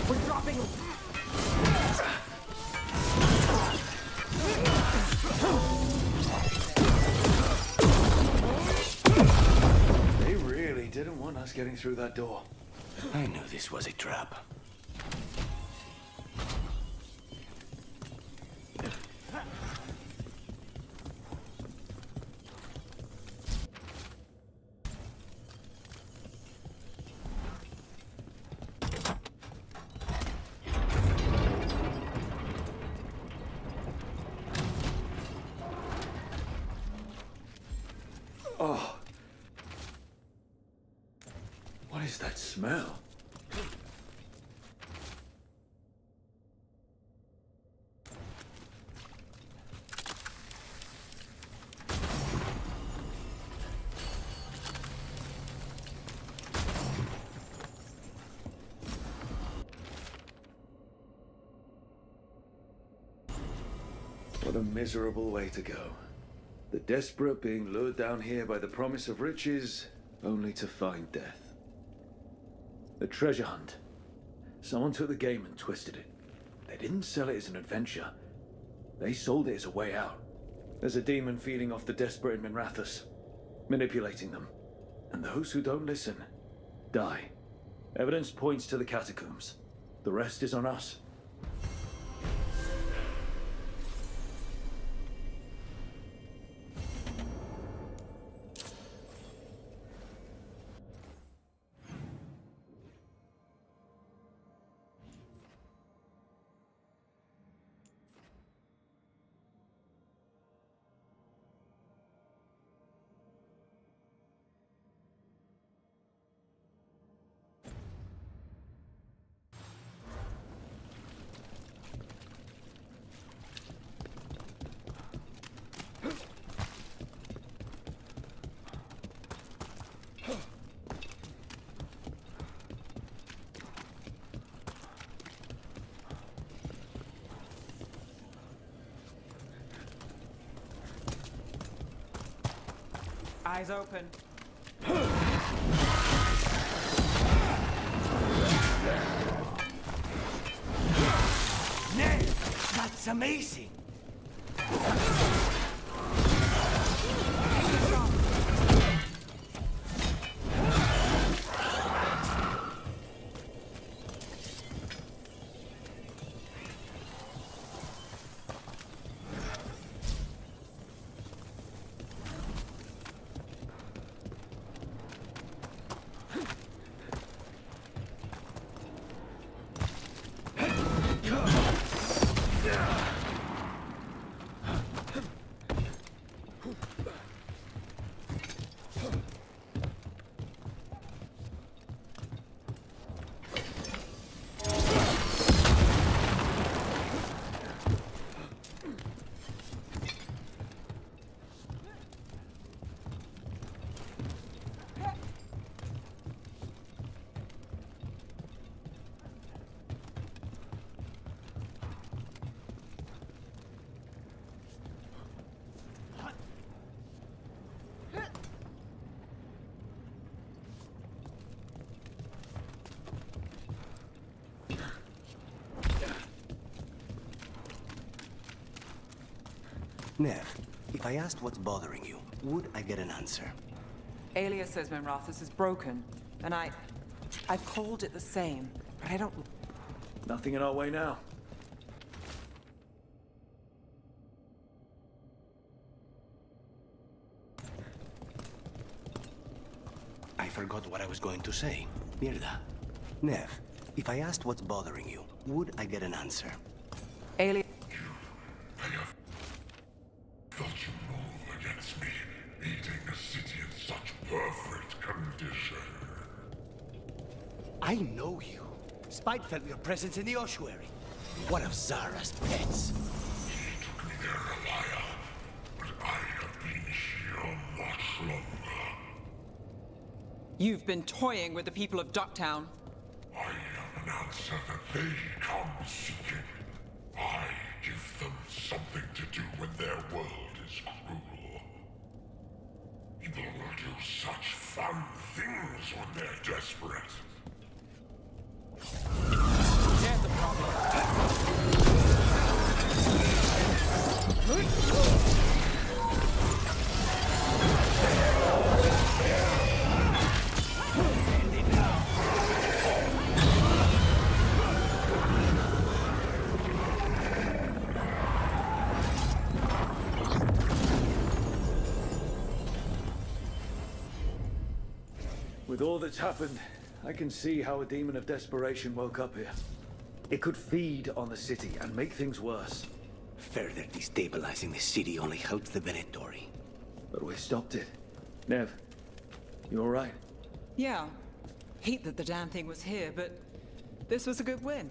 We're dropping. They really didn't want us getting through that door. I knew this was a trap. Oh. What is that smell? What a miserable way to go. The desperate being lured down here by the promise of riches, only to find death. A treasure hunt. Someone took the game and twisted it. They didn't sell it as an adventure. They sold it as a way out. There's a demon feeding off the desperate in Minrathous, manipulating them. And those who don't listen, die. Evidence points to the catacombs. The rest is on us. Eyes open. Ned, that's amazing. Nev, if I asked what's bothering you, would I get an answer? Aelia says Minrathous is broken, and I've called it the same, but I don't... Nothing in our way now. I forgot what I was going to say. Mirda, Nev, if I asked what's bothering you, would I get an answer? Alien. Felt you move against me, eating a city in such perfect condition. I know you. Spite felt your presence in the ossuary. One of Zara's pets. He took me there, Elia, but I have been here much longer. You've been toying with the people of Ducktown. I am an answer that they come seeking. I give them something to do when their world is cruel. People will do such fun things when they're desperate. There's a problem. With all that's happened, I can see how a demon of desperation woke up here. It could feed on the city and make things worse. Further destabilizing the city only helps the Venatori. But we stopped it. Nev, you all right? Yeah. Hate that the damn thing was here, but this was a good win.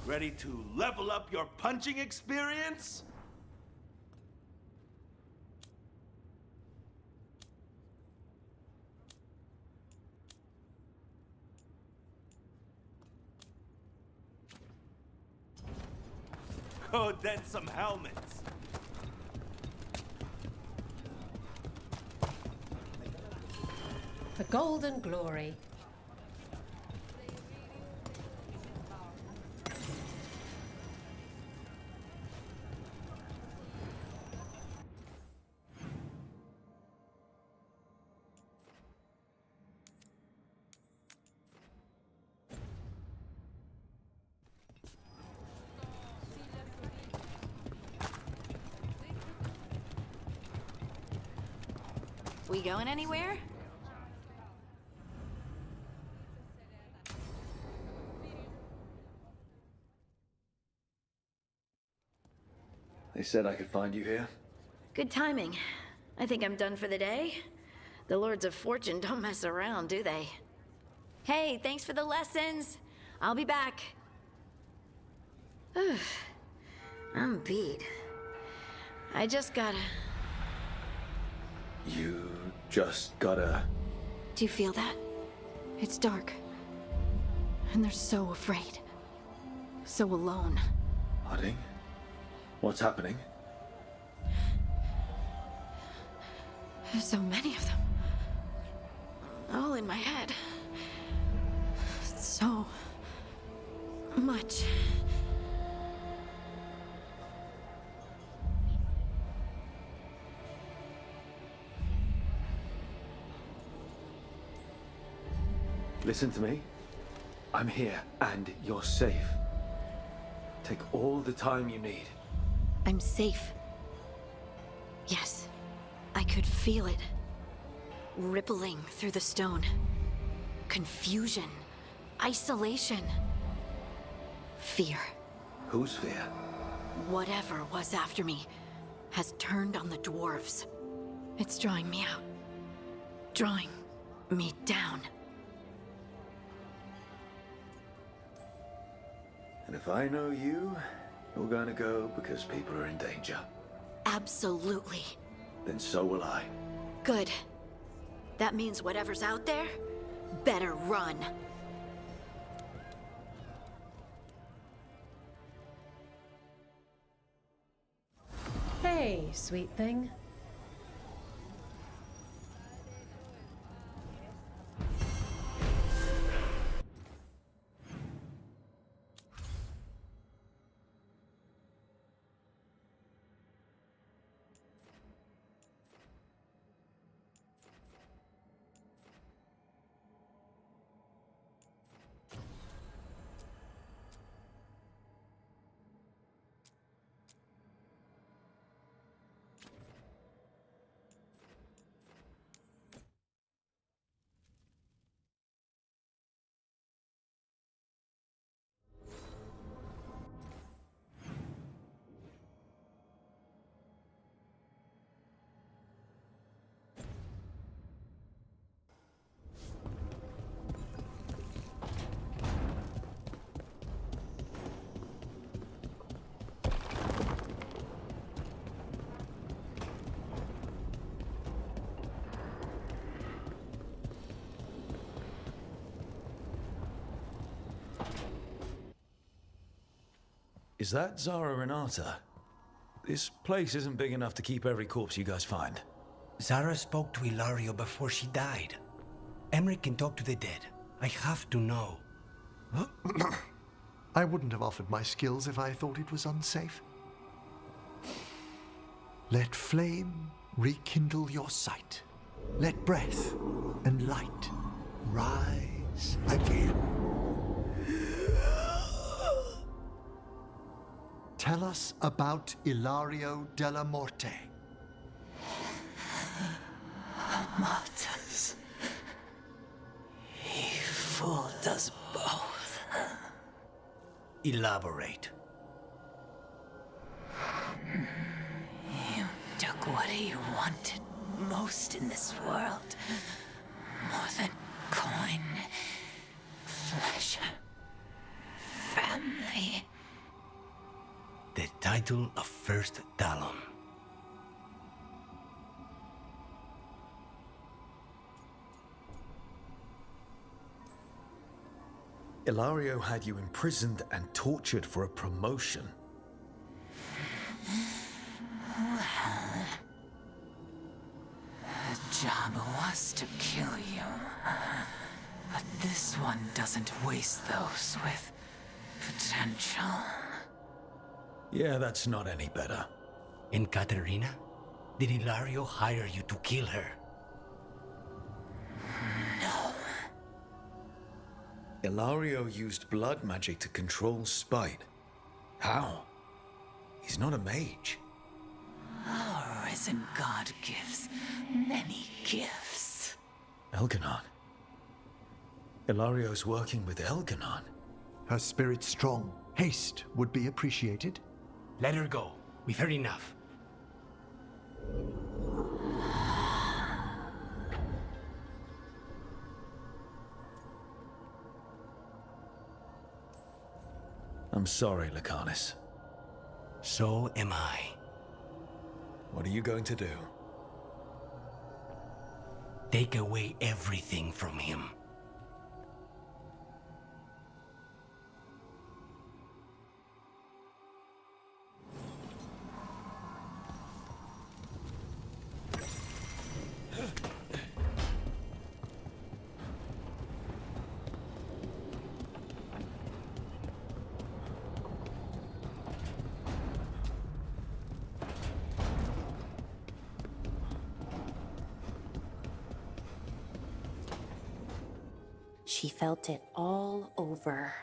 Ready to level up your punching experience? Oh, then some helmets. For golden glory. We going anywhere? They said I could find you here. Good timing. I think I'm done for the day. The Lords of Fortune don't mess around, do they? Hey, thanks for the lessons. I'll be back. I'm beat. I just gotta... You just gotta... Do you feel that? It's dark. And they're so afraid. So alone. Harding? What's happening? There's so many of them. All in my head. So much. Listen to me. I'm here, and you're safe. Take all the time you need. I'm safe. Yes, I could feel it. Rippling through the stone. Confusion. Isolation. Fear. Whose fear? Whatever was after me has turned on the dwarves. It's drawing me out. Drawing me down. And if I know you, you're gonna go because people are in danger. Absolutely. Then so will I. Good. That means whatever's out there better run. Hey, sweet thing. Is that Zara Renata? This place isn't big enough to keep every corpse you guys find. Zara spoke to Ilario before she died. Emmerich can talk to the dead. I have to know. I wouldn't have offered my skills if I thought it was unsafe. Let flame rekindle your sight. Let breath and light rise again. Tell us about Ilario della Morte. Martyrs. He fooled us both. Elaborate. You took what he wanted most in this world. More than coin, pleasure, family. The title of First Talon. Ilario had you imprisoned and tortured for a promotion. Well, the job was to kill you. But this one doesn't waste those with potential. Yeah, that's not any better. And Katerina? Did Ilario hire you to kill her? No. Ilario used blood magic to control Spite. How? He's not a mage. Our risen god gives many gifts. Elganon. Ilario's working with Elganon. Her spirit strong. Haste would be appreciated. Let her go. We've heard enough. I'm sorry, Lucanus. So am I. What are you going to do? Take away everything from him. She felt it all over.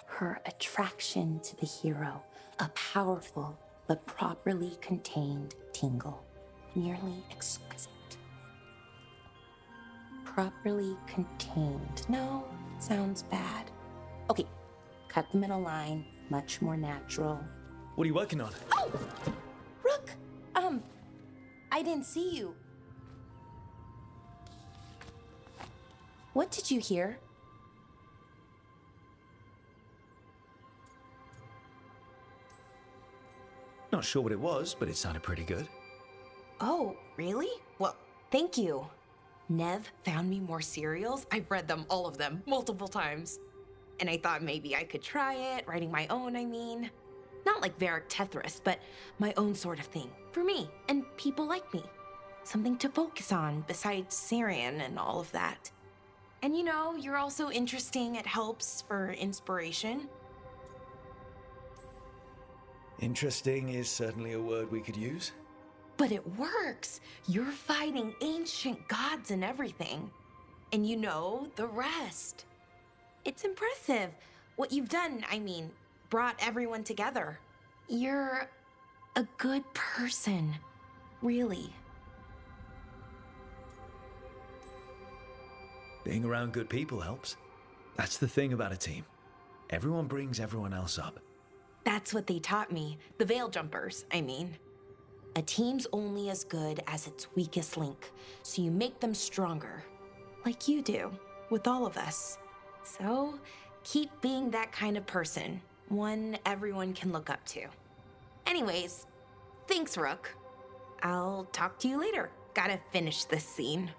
Her attraction to the hero, a powerful but properly contained tingle, nearly exquisite. Properly contained. No, sounds bad. Okay, cut the middle line, much more natural. What are you working on? Oh! Rook! I didn't see you. What did you hear? Not sure what it was, but it sounded pretty good. Oh, really? Well, thank you. Nev found me more serials. I've read them, all of them, multiple times. And I thought maybe I could try it, writing my own, I mean. Not like Varric Tethris, but my own sort of thing. For me, and people like me. Something to focus on besides Syrian and all of that. And you know, you're also interesting. It helps for inspiration. Interesting is certainly a word we could use. But it works. You're fighting ancient gods and everything. And you know the rest. It's impressive. What you've done, I mean, brought everyone together. You're a good person. Really. Being around good people helps. That's the thing about a team. Everyone brings everyone else up. That's what they taught me. The Veil Jumpers, I mean. A team's only as good as its weakest link, so you make them stronger. Like you do, with all of us. So, keep being that kind of person. One everyone can look up to. Anyways, thanks, Rook. I'll talk to you later. Gotta finish this scene.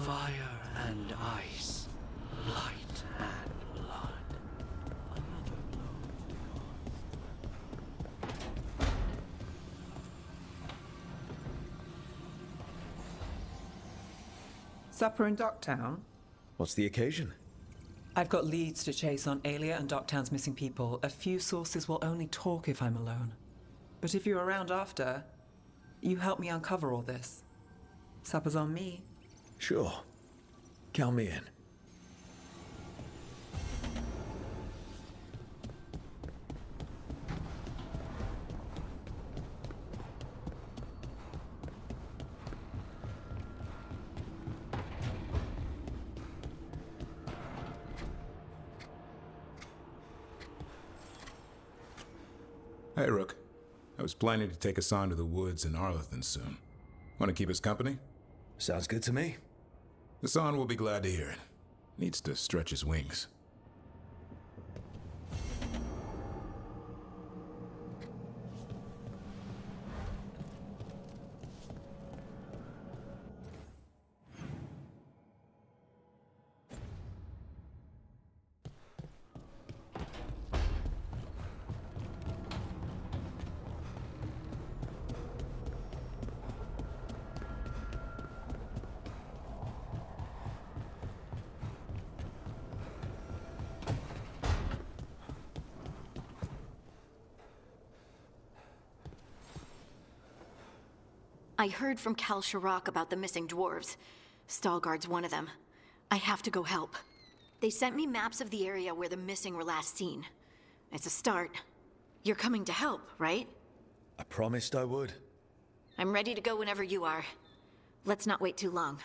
Fire and ice, light and blood. Another blow to the gods. Supper in Docktown? What's the occasion? I've got leads to chase on Aelia and Docktown's missing people. A few sources will only talk if I'm alone. But if you're around after, you help me uncover all this. Supper's on me. Sure. Count me in. Hey, Rook. I was planning to take us on to the woods in Arlethan soon. Want to keep us company? Sounds good to me. Hassan will be glad to hear it. Needs to stretch his wings. I heard from Kal Shirak about the missing dwarves. Stalgard's one of them. I have to go help. They sent me maps of the area where the missing were last seen. It's a start. You're coming to help, right? I promised I would. I'm ready to go whenever you are. Let's not wait too long.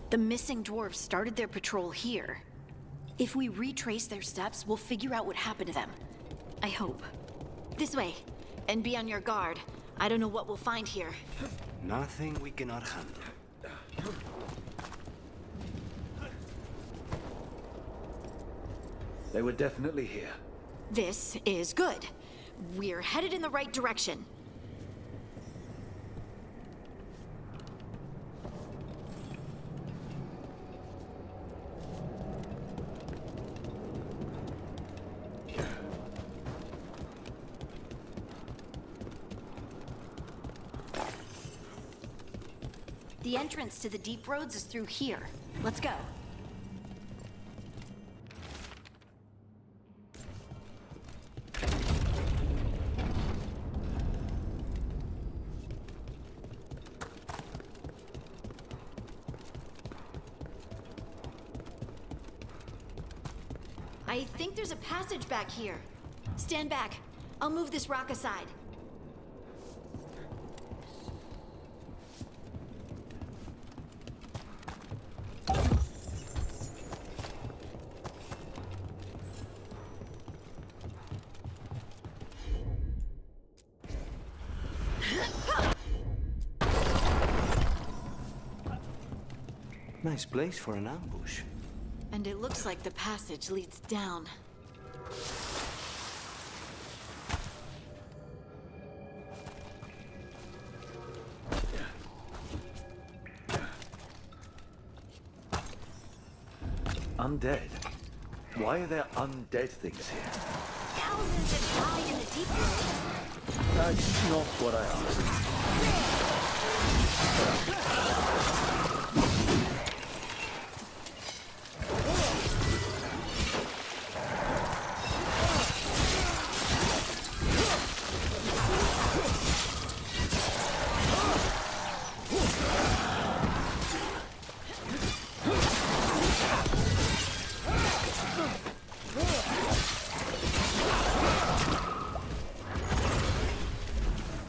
The missing dwarves started their patrol here. If we retrace their steps, we'll figure out what happened to them. I hope. This way, and be on your guard. I don't know what we'll find here. Nothing we cannot handle. They were definitely here. This is good. We're headed in the right direction. The entrance to the deep roads is through here. Let's go. I think there's a passage back here. Stand back. I'll move this rock aside. Nice place for an ambush. And it looks like the passage leads down. Undead? Why are there undead things here? Thousands have died in the deep roads. That's not what I asked.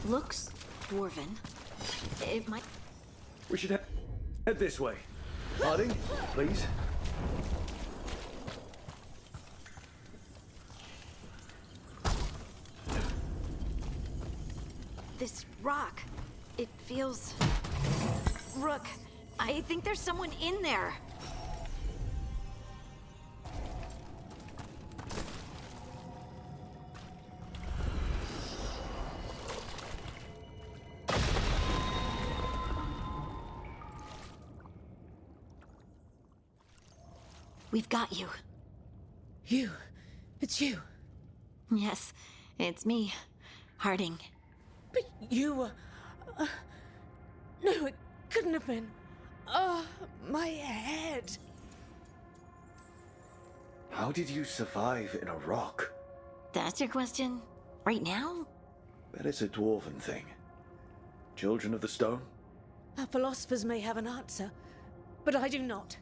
Looks dwarven. It might... We should head this way. Harding, please. This rock, it feels... Rook, I think there's someone in there. We've got you. You? It's you? Yes, it's me, Harding. But you were... no, it couldn't have been. Oh, my head. How did you survive in a rock? That's your question? Right now? Bet it's a dwarven thing. Children of the Stone? Our philosophers may have an answer, but I do not.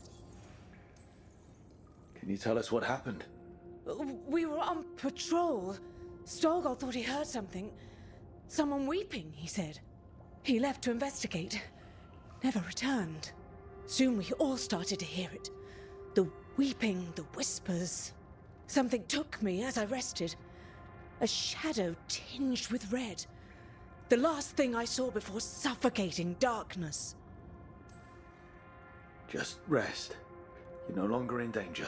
Can you tell us what happened? We were on patrol. Stolgol thought he heard something. Someone weeping, he said. He left to investigate. Never returned. Soon we all started to hear it. The weeping, the whispers. Something took me as I rested. A shadow tinged with red. The last thing I saw before suffocating darkness. Just rest. You're no longer in danger.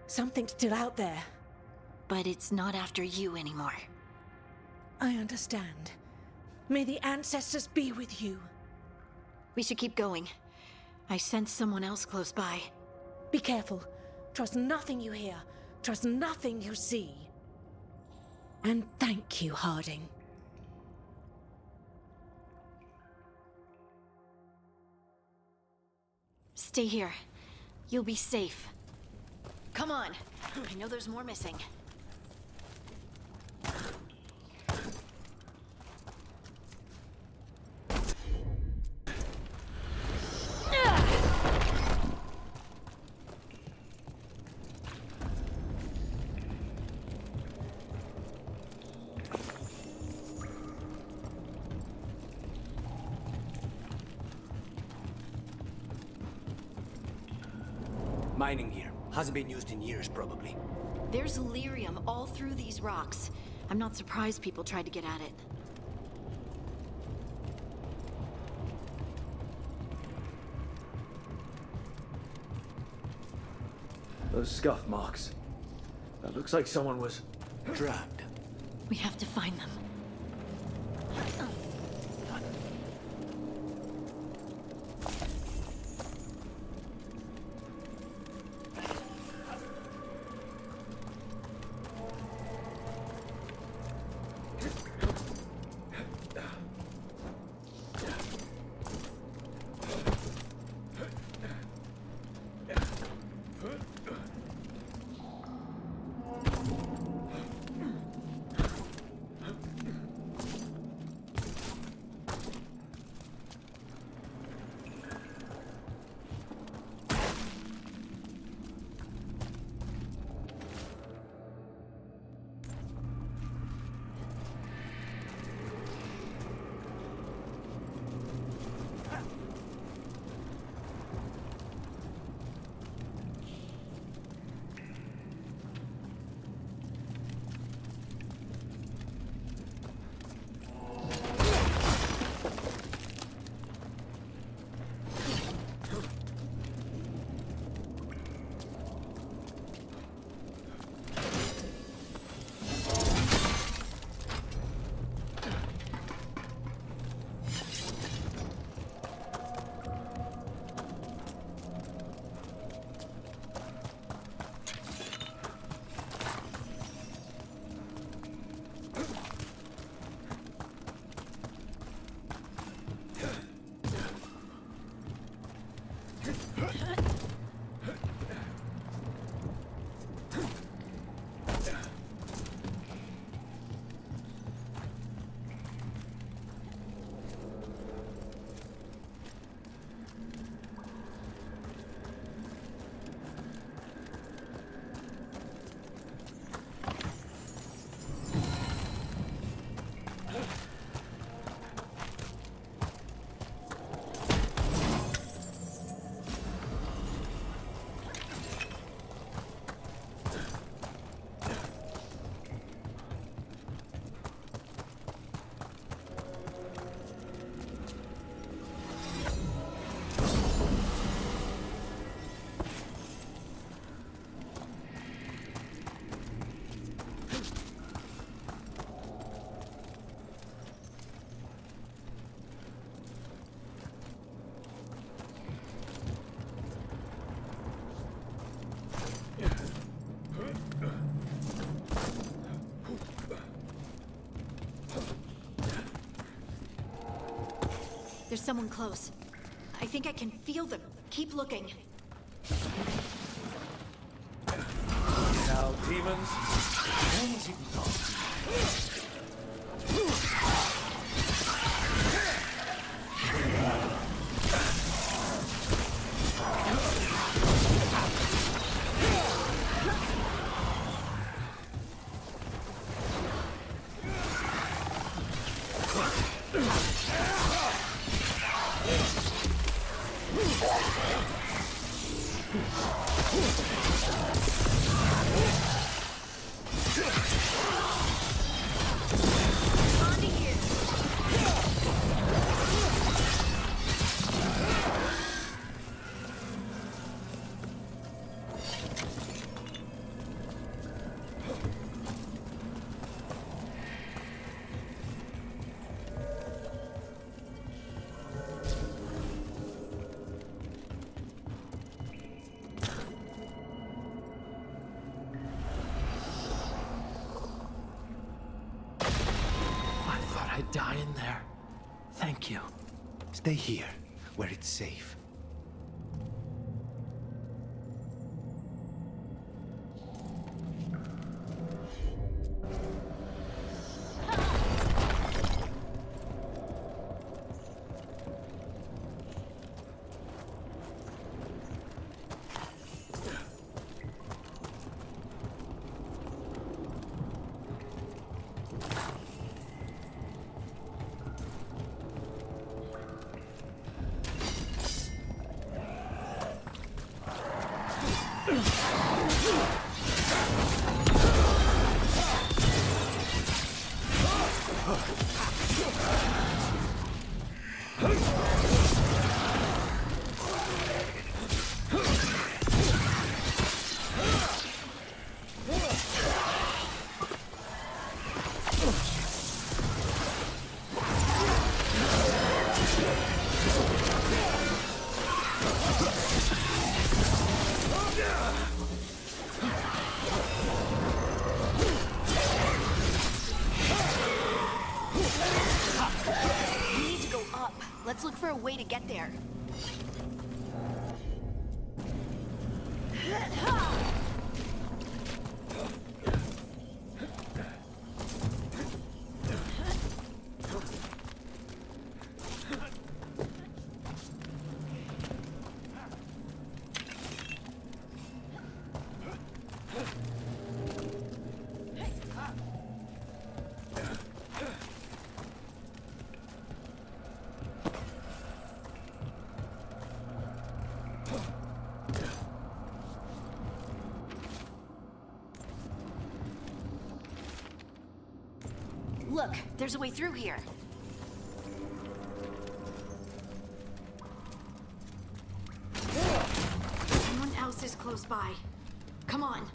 Something's still out there. But it's not after you anymore. I understand. May the ancestors be with you. We should keep going. I sense someone else close by. Be careful. Trust nothing you hear. Trust nothing you see. And thank you, Harding. Stay here. You'll be safe. Come on. I know there's more missing. Mining gear. Hasn't been used in years, probably. There's lyrium all through these rocks. I'm not surprised people tried to get at it. Those scuff marks. That looks like someone was dragged. We have to find them. There's someone close. I think I can feel them. Keep looking. Now, demons. When was it not? I'd die in there. Thank you. Stay here, where it's safe. Let's look for a way to get there. Look, there's a way through here. Someone else is close by. Come on.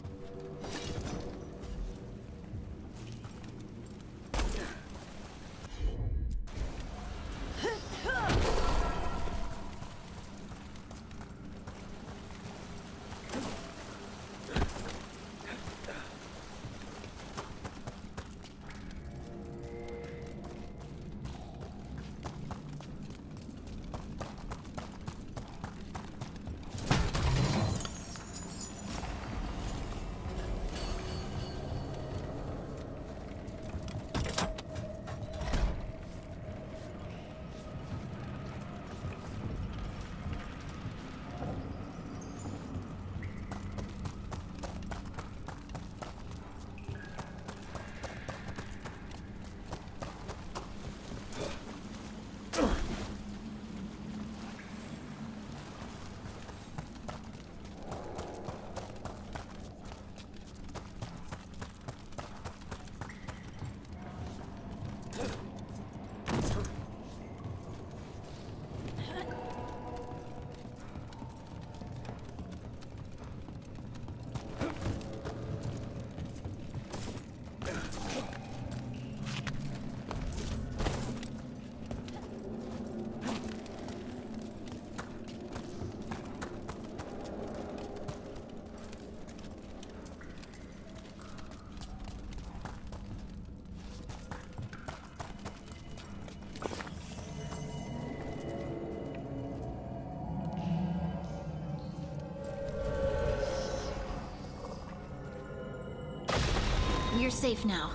You're safe now.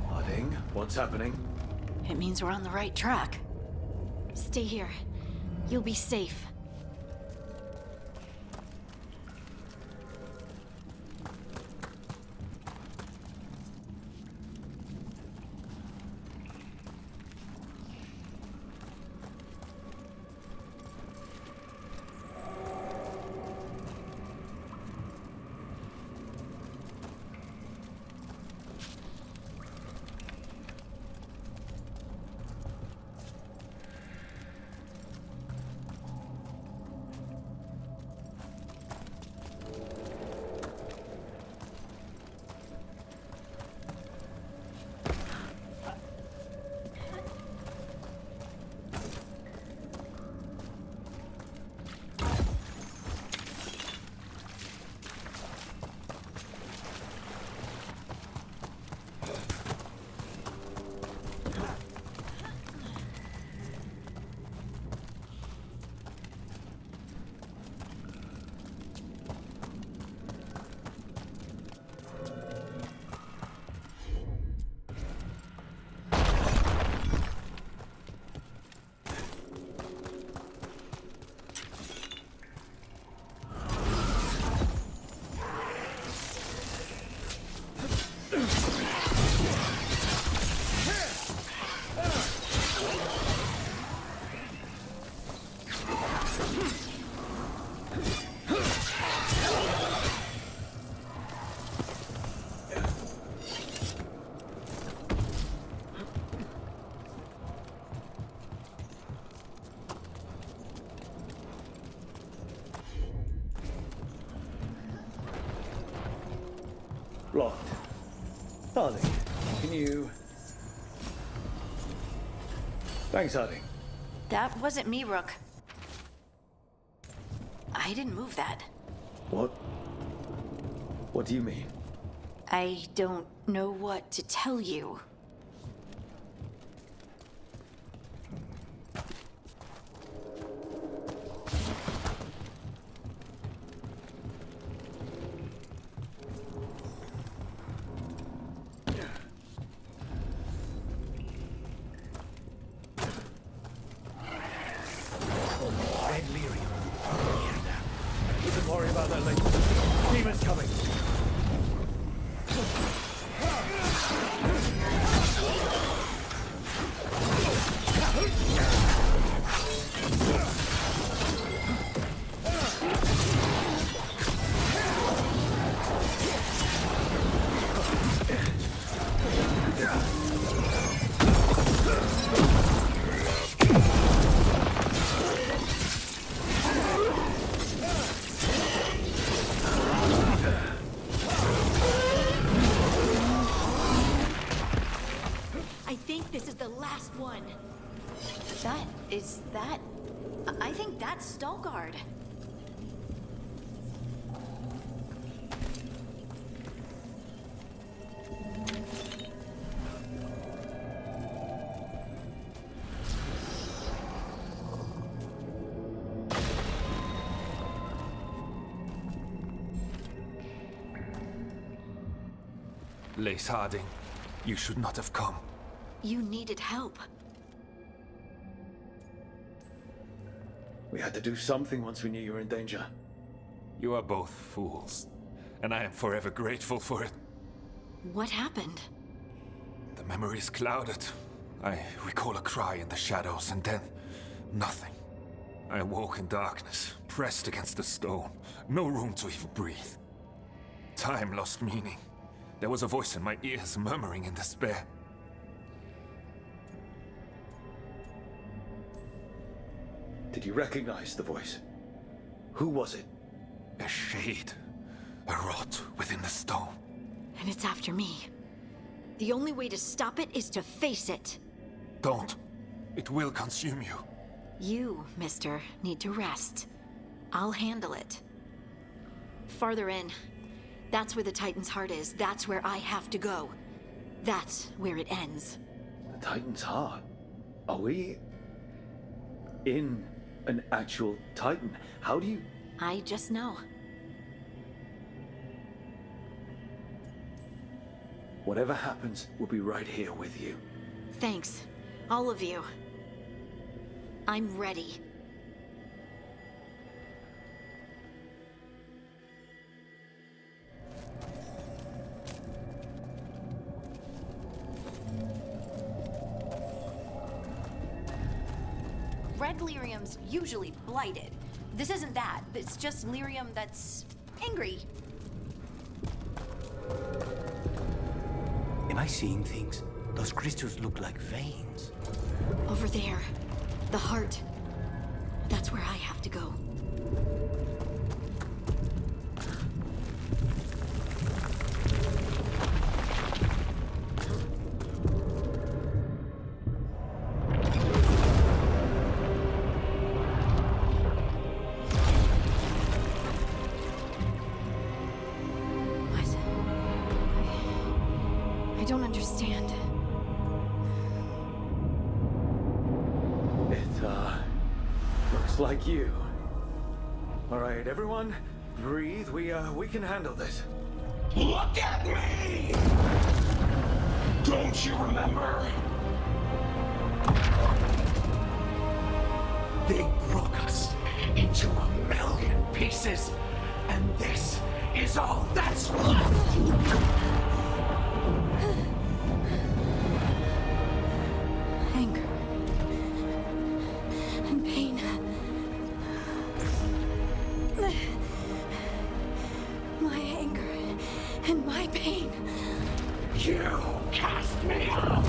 Harding, what's happening? It means we're on the right track. Stay here. You'll be safe. Locked. Harding, can you... Thanks, Harding. That wasn't me, Rook. I didn't move that. What? What do you mean? I don't know what to tell you. about that later. Demons coming. I think this is the last one. I think that's Stalgard. Lace Harding, you should not have come. You needed help. We had to do something once we knew you were in danger. You are both fools, and I am forever grateful for it. What happened? The memory is clouded. I recall a cry in the shadows, and then nothing. I awoke in darkness, pressed against the stone. No room to even breathe. Time lost meaning. There was a voice in my ears murmuring in despair. Did you recognize the voice? Who was it? A shade. A rot within the stone. And it's after me. The only way to stop it is to face it. Don't. It will consume you. You, mister, need to rest. I'll handle it. Farther in. That's where the Titan's heart is. That's where I have to go. That's where it ends. The Titan's heart? Are we in an actual Titan? How do you... I just know. Whatever happens, we'll be right here with you. Thanks. All of you. I'm ready. Red lyrium's usually blighted. This isn't that. It's just lyrium that's angry. Am I seeing things? Those crystals look like veins. Over there. The heart. That's where I have to go. I don't understand. It, looks like you. All right, everyone, breathe. We can handle this. Look at me! Don't you remember? They broke us into 1,000,000 pieces, and this is all that's left! Anger. And pain. My anger and my pain. You cast me out!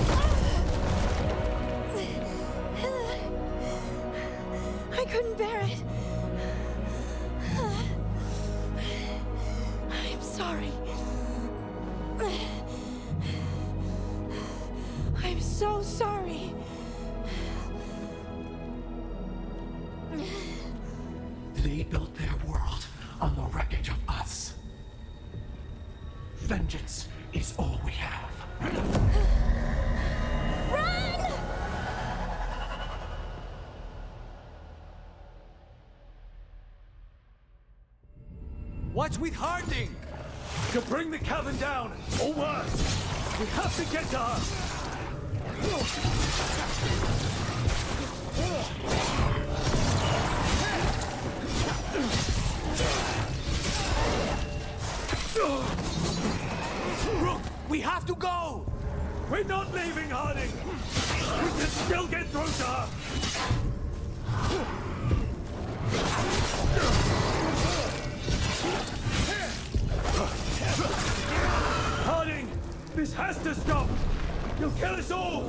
I couldn't bear it. I'm sorry. I'm so sorry. They built their world on the wreckage of us. Vengeance is all we have. Run! What's with Harding? To bring the cavern down, or worse. We have to get to her. Rook, we have to go! We're not leaving, Harding! We can still get through to her! Harding! This has to stop! You'll kill us all!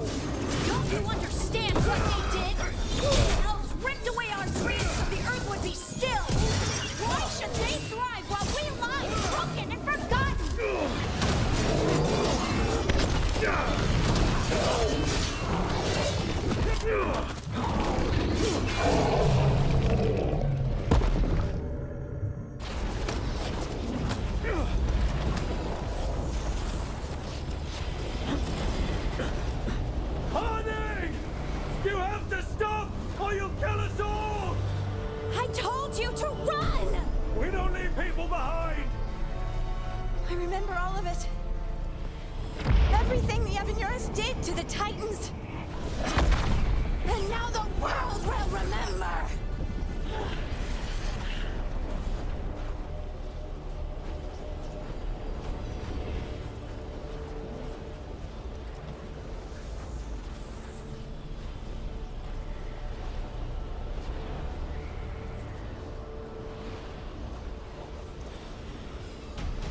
Don't you understand what they did? The elves ripped away our dreams so the earth would be still! Why should they thrive while we lie broken and forgotten? Harding! You have to stop, or you'll kill us all! I told you to run! We don't leave people behind! I remember all of it. Everything the Evanurus did to the Titans. And now the world will remember!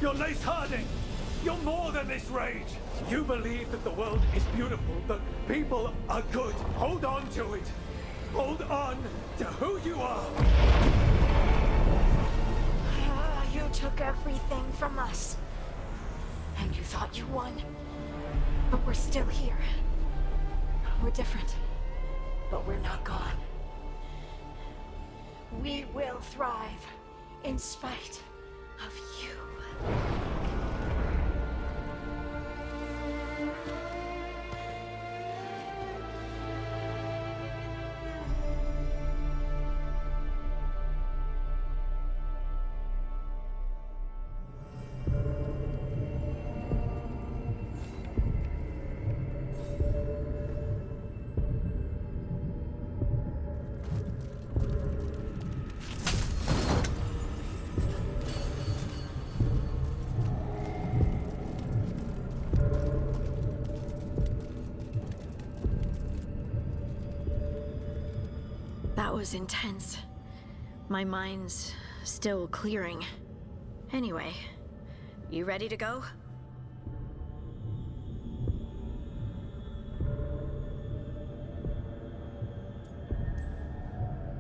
You're Lace Harding! You're more than this rage! You believe that the world is beautiful, that people are good. Hold on to it! Hold on to who you are! You took everything from us. And you thought you won. But we're still here. We're different. But we're not gone. We will thrive in spite of you. That was intense. My mind's still clearing. Anyway, you ready to go?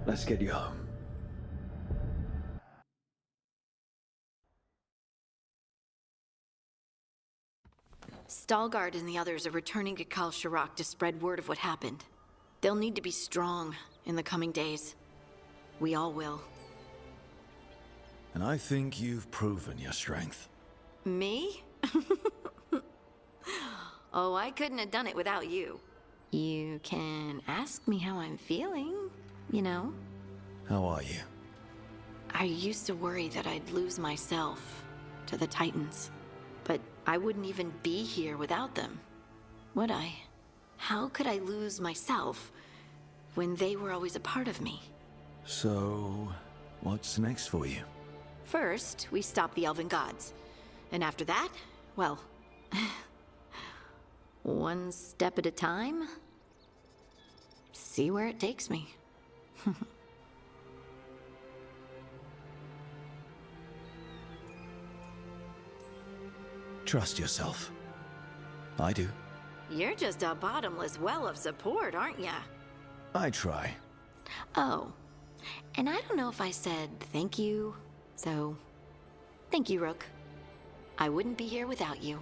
Let's get you home. Stalgard and the others are returning to Kal Shirak to spread word of what happened. They'll need to be strong in the coming days. We all will. And I think you've proven your strength. Me? Oh, I couldn't have done it without you. You can ask me how I'm feeling, you know? How are you? I used to worry that I'd lose myself to the Titans. But I wouldn't even be here without them, would I? How could I lose myself when they were always a part of me? So, what's next for you? First, we stop the Elven Gods. And after that, well, one step at a time. See where it takes me. Trust yourself. I do. You're just a bottomless well of support, aren't ya? I try. Oh, and I don't know if I said thank you, so thank you, Rook. I wouldn't be here without you.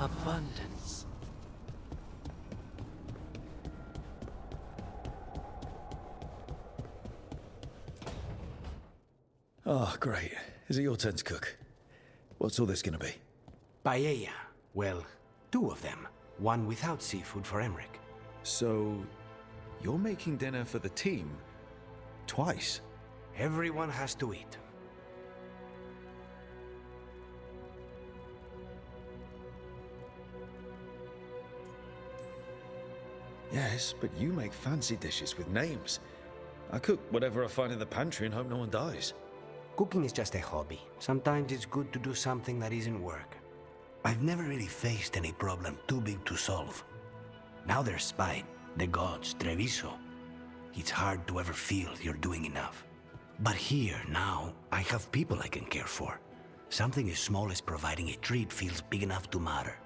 Abundance. Oh, great. Is it your turn to cook? What's all this gonna be? Paella. Well, 2 of them. One without seafood for Emmerich. So, you're making dinner for the team twice? Everyone has to eat. Yes, but you make fancy dishes with names. I cook whatever I find in the pantry and hope no one dies. Cooking is just a hobby. Sometimes it's good to do something that isn't work. I've never really faced any problem too big to solve. Now there's Spite, the gods, Treviso. It's hard to ever feel you're doing enough. But here, now, I have people I can care for. Something as small as providing a treat feels big enough to matter.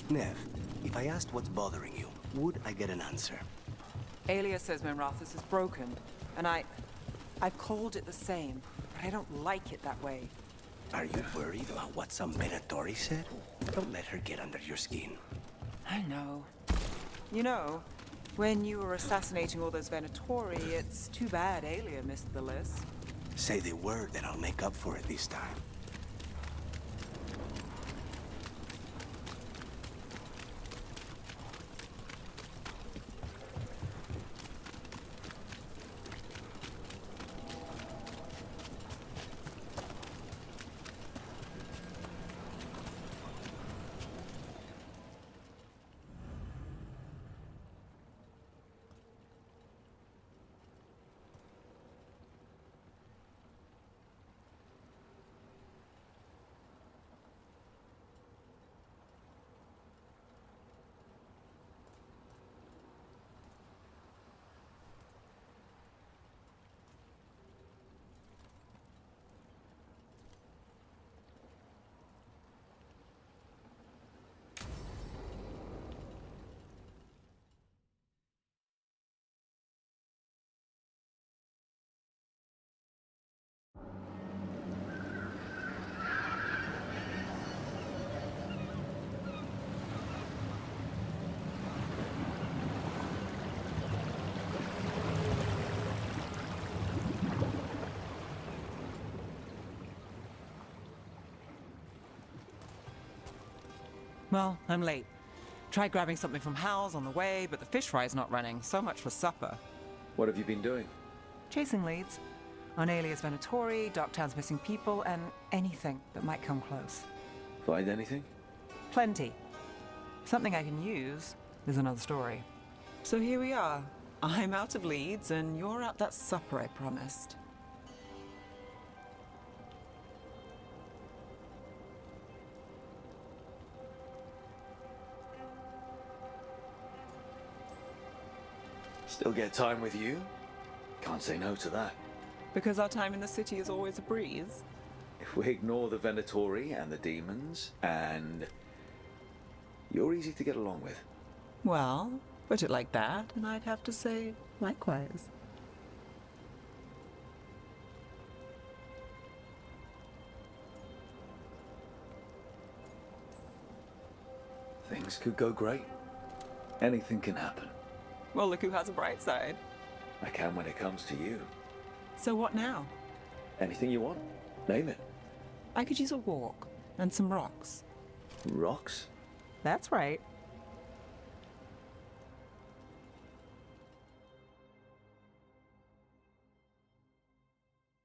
Nev, if I asked what's bothering you, would I get an answer? Aelia says Minrathus is broken, and I've called it the same, but I don't like it that way. Are you worried about what some Venatori said? Don't let her get under your skin. I know. You know, when you were assassinating all those Venatori, it's too bad Aelia missed the list. Say the word and I'll make up for it this time. Well, I'm late. Tried grabbing something from Hal's on the way, but the fish fry's not running. So much for supper. What have you been doing? Chasing leads. On Alias Venatori, Darktown's missing people, and anything that might come close. Find anything? Plenty. Something I can use is another story. So here we are. I'm out of leads, and you're at that supper I promised. Still get time with you? Can't say no to that. Because our time in the city is always a breeze. If we ignore the Venatori and the demons, and you're easy to get along with. Well, put it like that, and I'd have to say likewise. Things could go great. Anything can happen. Well, look who has a bright side. I can when it comes to you. So what now? Anything you want. Name it. I could use a walk and some rocks. Rocks? That's right.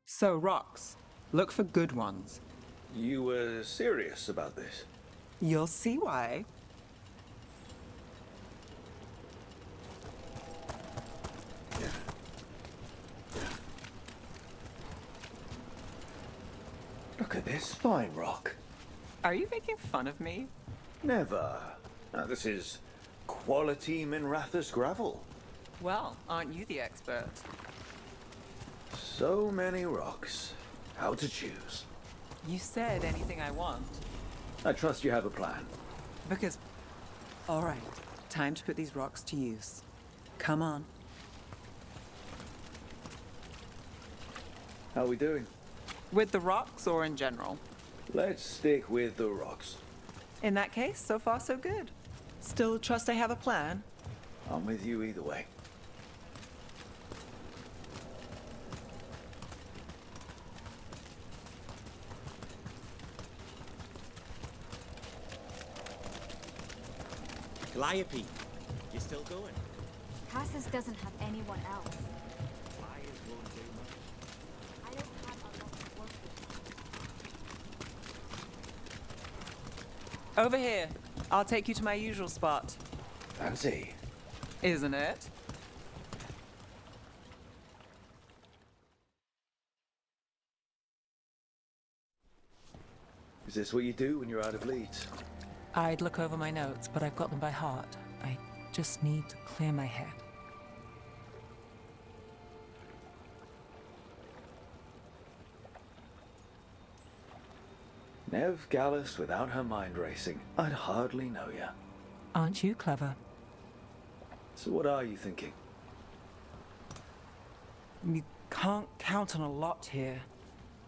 So, rocks. Look for good ones. You were serious about this? You'll see why. Look at this fine rock. Are you making fun of me? Never. Now, this is quality Minrathous gravel. Well, aren't you the expert? So many rocks. How to choose? You said anything I want. I trust you have a plan. Because... All right, time to put these rocks to use. Come on. How are we doing? With the rocks or in general? Let's stick with the rocks. In that case, so far so good. Still trust I have a plan? I'm with you either way. Calliope, you still going? Cassis doesn't have anyone else. Flyers won't do much. I don't have a lot of work with. Over here. I'll take you to my usual spot. Fancy. Isn't it? Is this what you do when you're out of leads? I'd look over my notes, but I've got them by heart. I just need to clear my head. Nev Gallus without her mind racing. I'd hardly know ya. Aren't you clever? So what are you thinking? You can't count on a lot here.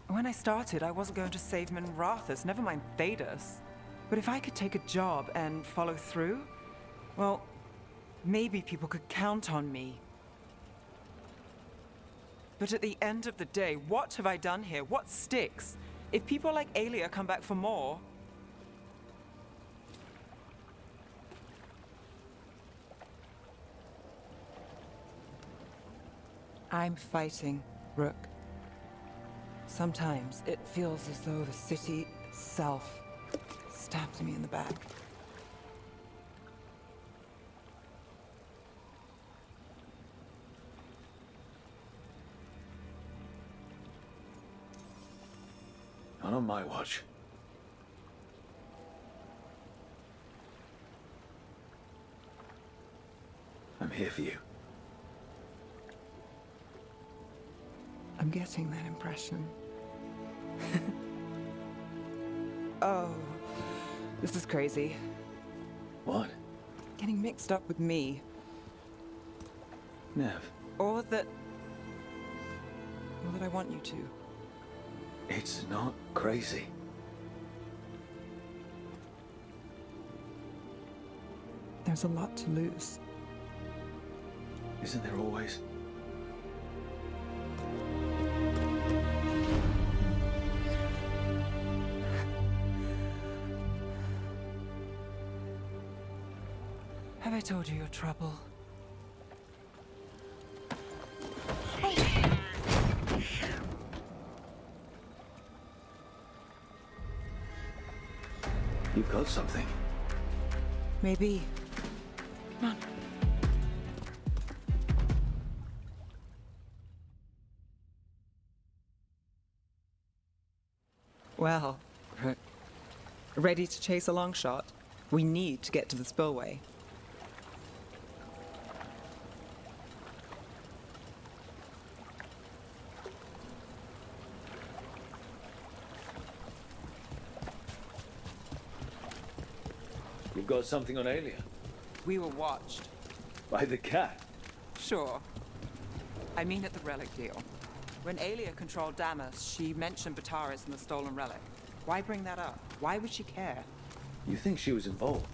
When I started, I wasn't going to save Minrathous, never mind Thedas. But if I could take a job and follow through, well, maybe people could count on me. But at the end of the day, what have I done here? What sticks? If people like Aelia come back for more... I'm fighting, Rook. Sometimes it feels as though the city itself stabs me in the back. Not on my watch. I'm here for you. I'm getting that impression. Oh, this is crazy. What? Getting mixed up with me. Nev. Or that I want you to. It's not crazy. There's a lot to lose. Isn't there always? I told you your trouble? You've got something. Maybe. Come on. Well, ready to chase a long shot? We need to get to the spillway. You've got something on Aelia? We were watched. By the cat? Sure. I mean at the relic deal. When Aelia controlled Damas, she mentioned Bataris and the stolen relic. Why bring that up? Why would she care? You think she was involved?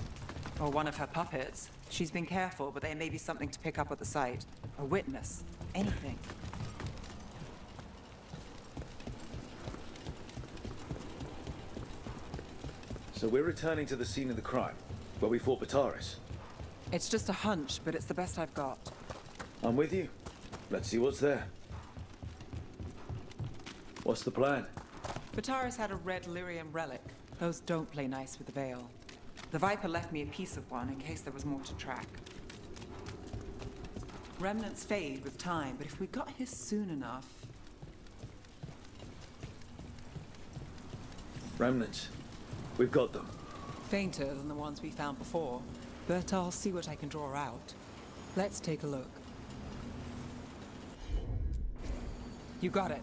Or one of her puppets. She's been careful, but there may be something to pick up at the site. A witness. Anything. So we're returning to the scene of the crime, where we fought Bataris. It's just a hunch, but it's the best I've got. I'm with you. Let's see what's there. What's the plan? Bataris had a red lyrium relic. Those don't play nice with the Veil. The Viper left me a piece of one in case there was more to track. Remnants fade with time, but if we got here soon enough... Remnants. We've got them. Fainter than the ones we found before, but I'll see what I can draw out. Let's take a look. You got it.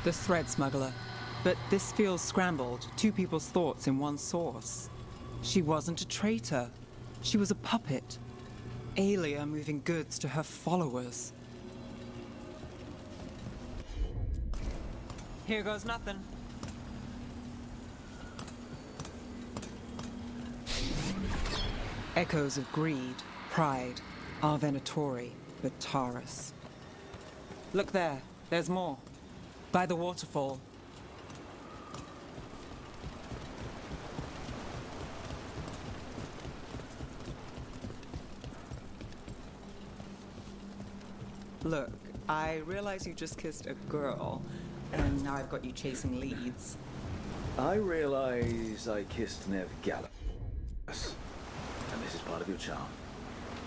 The thread smuggler. But this feels scrambled. Two people's thoughts in one source. She wasn't a traitor. She was a puppet. Aelia moving goods to her followers. Here goes nothing. Echoes of greed, pride, our Venatori, Bataris. Look there. There's more. By the waterfall. Look, I realize you just kissed a girl, and now I've got you chasing leads. I realize I kissed Nev Gallus. And this is part of your charm.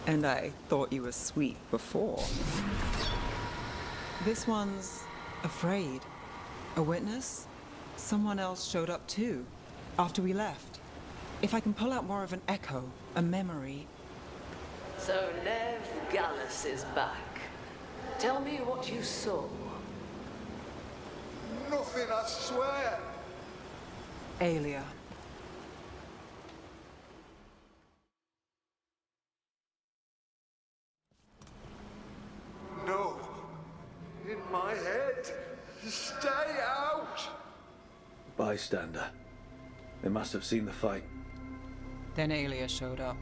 And I thought you were sweet before. This one's afraid. A witness? Someone else showed up too, after we left. If I can pull out more of an echo, a memory... So Nev Gallus is back. Tell me what you saw. Nothing, I swear. Aelia. No. In my head. Stay out. Bystander. They must have seen the fight. Then Aelia showed up.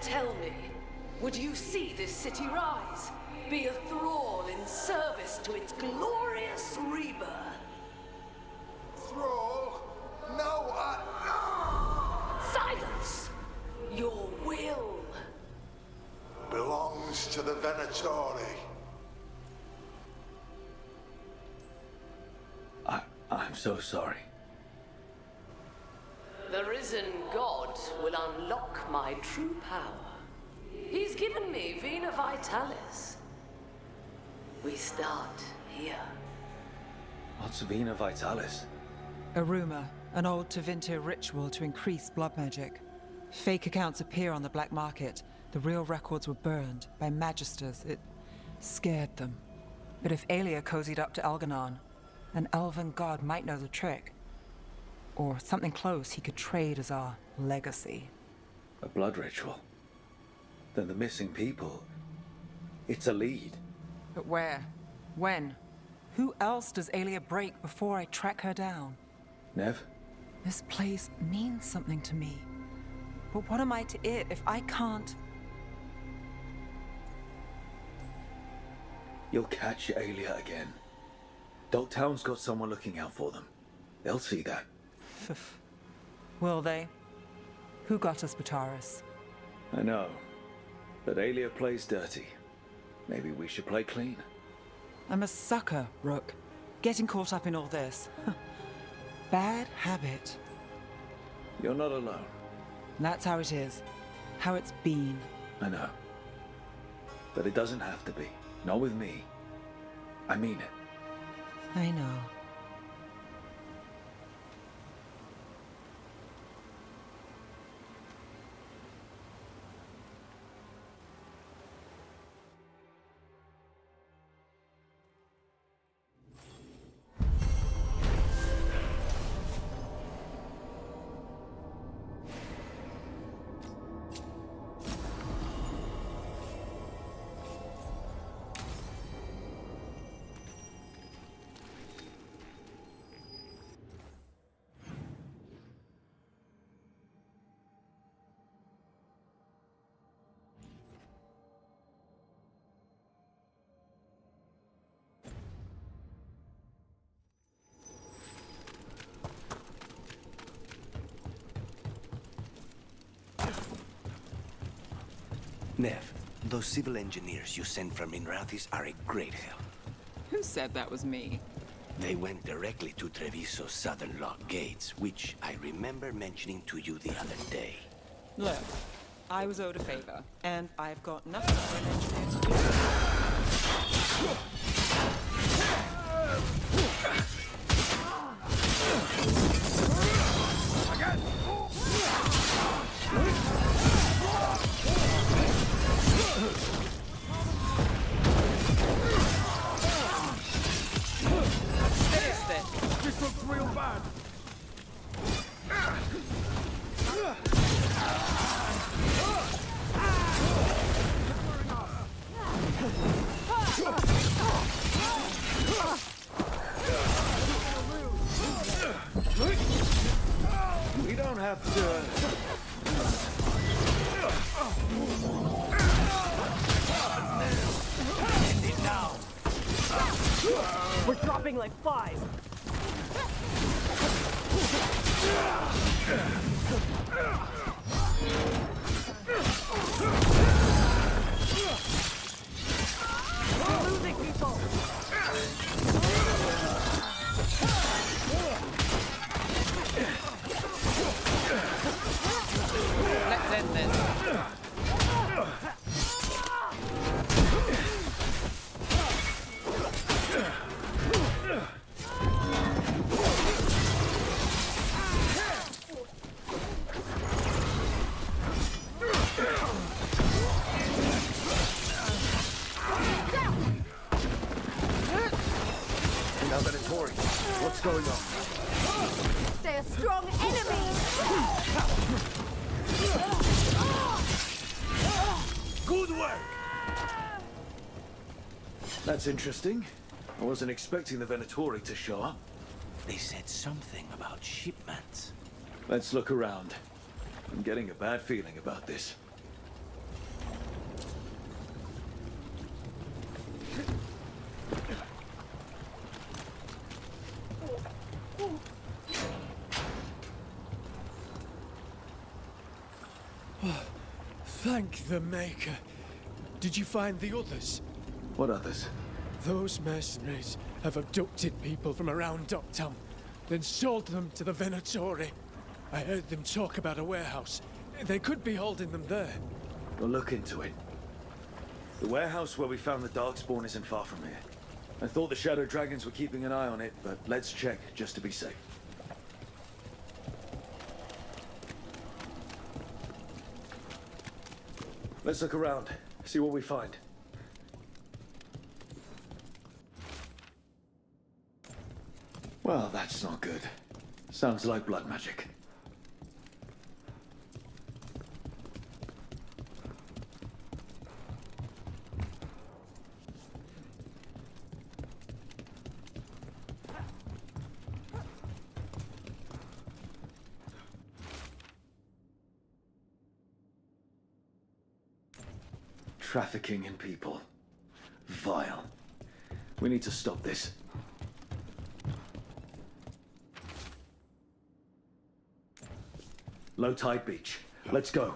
Tell me, would you see this city rise? Be a thrall in service to its glorious rebirth? Thrall? No, Silence! Your will belongs to the Venatori. I'm so sorry. The risen god will unlock my true power. He's given me Vena Vitalis. We start here. What's Vena Vitalis? A rumor, an old Tevinter ritual to increase blood magic. Fake accounts appear on the black market. The real records were burned by magisters. It scared them. But if Aelia cozied up to Algernon, an elven god might know the trick. Or something close he could trade as our legacy. A blood ritual? Then the missing people... It's a lead. But where? When? Who else does Aelia break before I track her down? Nev? This place means something to me. But what am I to it if I can't... You'll catch Aelia again. Dogtown's got someone looking out for them. They'll see that. Will they? Who got us Bataris? I know. But Aelia plays dirty. Maybe we should play clean. I'm a sucker, Rook. Getting caught up in all this. Bad habit. You're not alone. That's how it is. How it's been. I know. But it doesn't have to be. Not with me. I mean it. I know. Nev, those civil engineers you sent from Minrathis are a great help. Who said that was me? They went directly to Treviso's southern lock gates, which I remember mentioning to you the other day. Look, I was owed a favor, and I've got nothing for an engineer to do. This looks real bad. We don't have to... End it now. We're dropping like flies. We're losing people. Let's end this. What's going on? They're strong enemies! Good work! That's interesting. I wasn't expecting the Venatori to show up. They said something about shipments. Let's look around. I'm getting a bad feeling about this. Thank the Maker. Did you find the others? What others? Those mercenaries have abducted people from around Docktown, then sold them to the Venatori. I heard them talk about a warehouse. They could be holding them there. We'll look into it. The warehouse where we found the Darkspawn isn't far from here. I thought the Shadow Dragons were keeping an eye on it, but let's check just to be safe. Let's look around, see what we find. Well, that's not good. Sounds like blood magic. Trafficking in people. Vile. We need to stop this. Low tide beach. Let's go.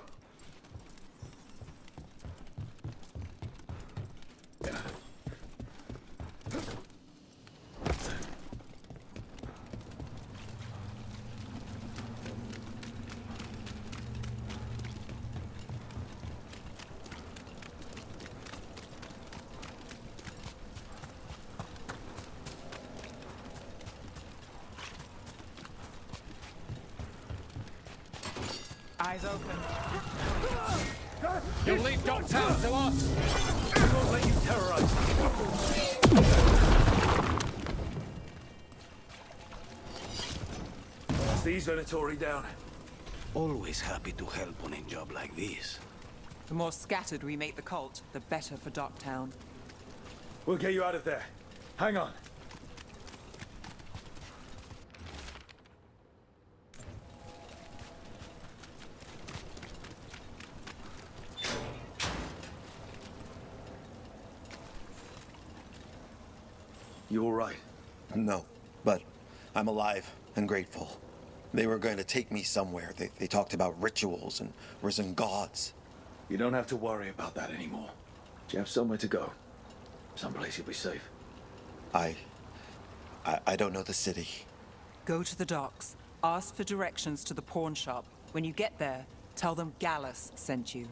Eyes open. You'll leave Docktown to us! We won't let you terrorize Is these Venatori down? Always happy to help on a job like this. The more scattered we make the cult, the better for Docktown. We'll get you out of there. Hang on. You all right? No, but I'm alive and grateful. They were going to take me somewhere. They talked about rituals and risen gods. You don't have to worry about that anymore. You have somewhere to go. Someplace you'll be safe. I don't know the city. Go to the docks. Ask for directions to the pawn shop. When you get there, tell them Gallus sent you.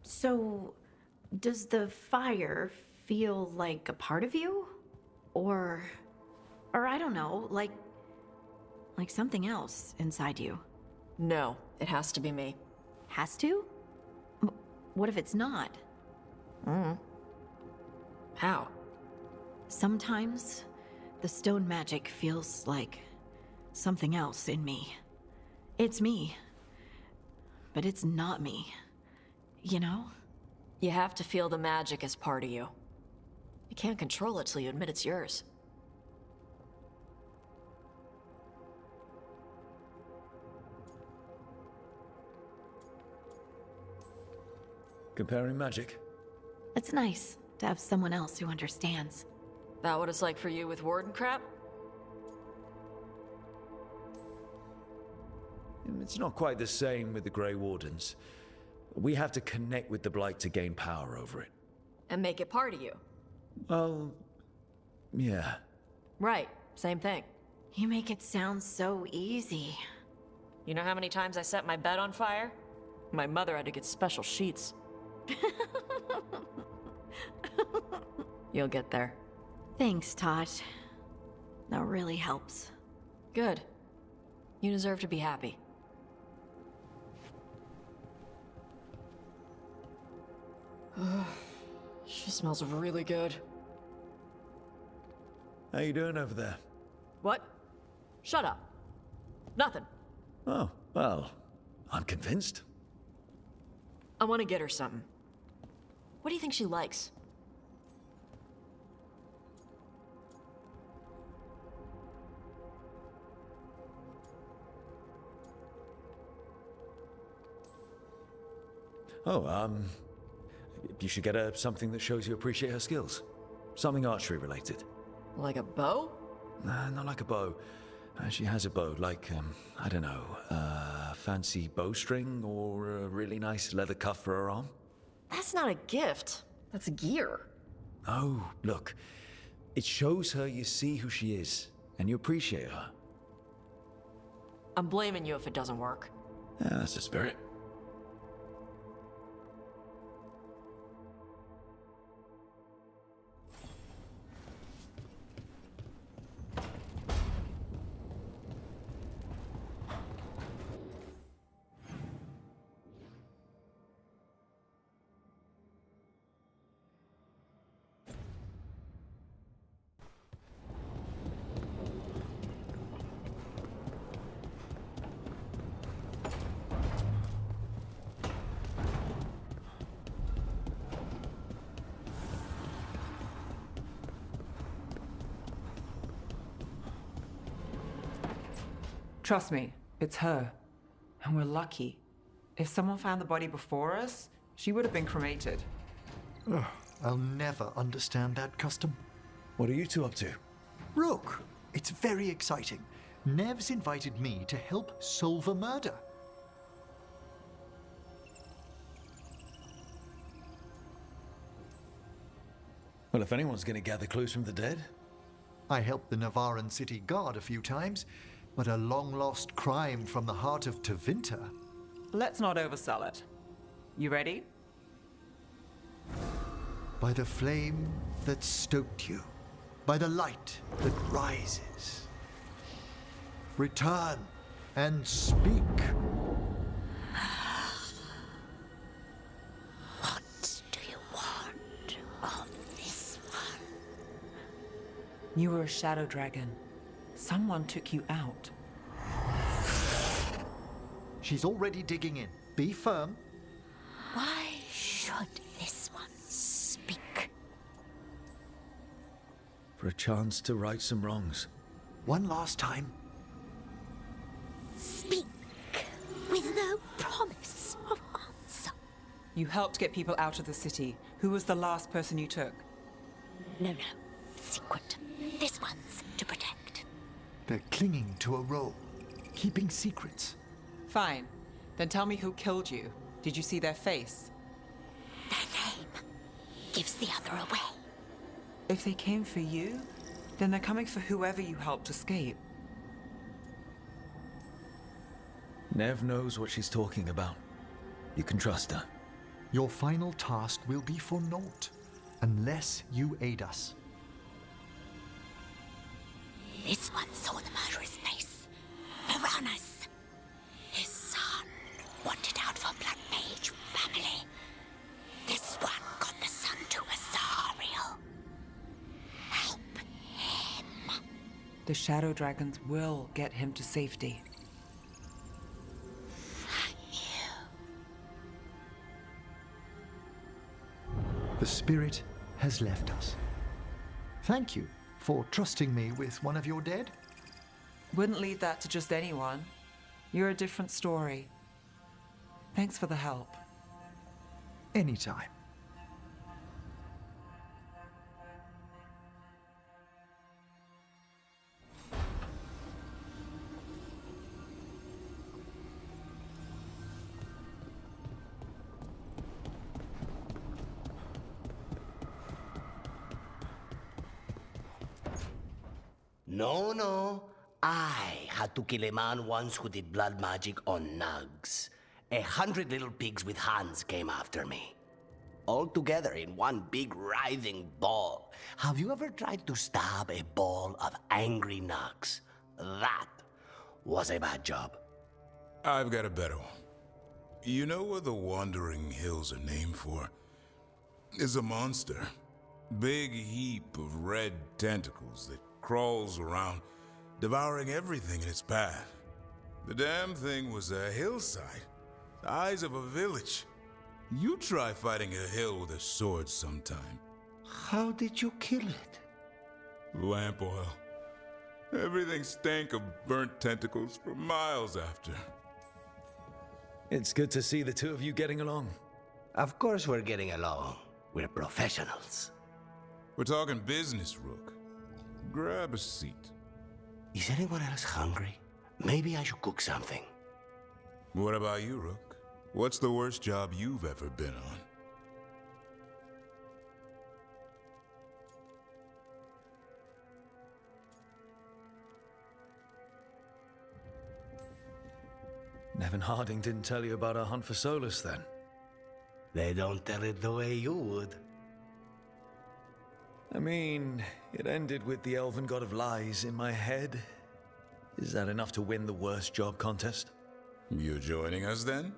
So, does the fire feel like a part of you? Or I don't know, like something else inside you? No, it has to be me. Has to? What if it's not? How? Sometimes the stone magic feels like something else in me. It's me, but it's not me. You know? You have to feel the magic as part of you. You can't control it till you admit it's yours. Comparing magic? It's nice to have someone else who understands. That what it's like for you with Warden crap? It's not quite the same with the Grey Wardens. We have to connect with the Blight to gain power over it. And make it part of you. Well, yeah. Right, same thing. You make it sound so easy. You know how many times I set my bed on fire? My mother had to get special sheets. You'll get there. Thanks, Todd. That really helps. Good. You deserve to be happy. She smells really good. How you doing over there? What? Shut up. Nothing. Oh, well, I'm convinced. I want to get her something. What do you think she likes? Oh, you should get her something that shows you appreciate her skills. Something archery related. Like a bow? Nah, not like a bow. She has a bow, like, I don't know, a fancy bowstring or a really nice leather cuff for her arm? That's not a gift. That's gear. Oh, look. It shows her you see who she is, and you appreciate her. I'm blaming you if it doesn't work. Yeah, that's the spirit. Trust me, it's her. And we're lucky. If someone found the body before us, she would have been cremated. Ugh, I'll never understand that custom. What are you two up to? Rook, it's very exciting. Nev's invited me to help solve a murder. Well, if anyone's going to gather clues from the dead. I helped the Navaran city guard a few times, but a long-lost crime from the heart of Tevinter. Let's not oversell it. You ready? By the flame that stoked you, by the light that rises. Return and speak. What do you want of this one? You were a shadow dragon. Someone took you out. She's already digging in. Be firm. Why should this one speak? For a chance to right some wrongs. One last time. Speak with no promise of answer. You helped get people out of the city. Who was the last person you took? No. Secret. This one's to protect. They're clinging to a role, keeping secrets. Fine. Then tell me who killed you. Did you see their face? Their name gives the other away. If they came for you, then they're coming for whoever you helped escape. Nev knows what she's talking about. You can trust her. Your final task will be for naught, unless you aid us. This one saw the murderer's face. Varanus. His son wanted out for Blood Mage family. This one got the son to Azariel. Help him. The shadow dragons will get him to safety. The spirit has left us. Thank you for trusting me with one of your dead. Wouldn't leave that to just anyone. You're a different story. Thanks for the help. Anytime. No. I had to kill a man once who did blood magic on nugs. 100 little pigs with hands came after me. All together in one big writhing ball. Have you ever tried to stab a ball of angry nugs? That was a bad job. I've got a better one. You know what the Wandering Hills are named for? It's a monster. Big heap of red tentacles that crawls around, devouring everything in its path. The damn thing was a hillside, the size of a village. You try fighting a hill with a sword sometime. How did you kill it? Lamp oil. Everything stank of burnt tentacles for miles after. It's good to see the two of you getting along. Of course we're getting along. We're professionals. We're talking business, Rook. Grab a seat. Is anyone else hungry? Maybe I should cook something. What about you, Rook? What's the worst job you've ever been on? Nevin Harding didn't tell you about our hunt for Solus, then? They don't tell it the way you would. I mean, it ended with the Elven God of Lies in my head. Is that enough to win the worst job contest? You joining us, then?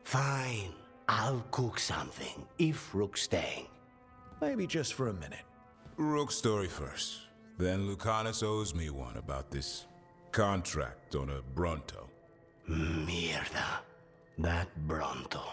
Fine. I'll cook something, if Rook's staying. Maybe just for a minute. Rook's story first. Then Lucanus owes me one about this contract on a Bronto. Mierda. That Bronto.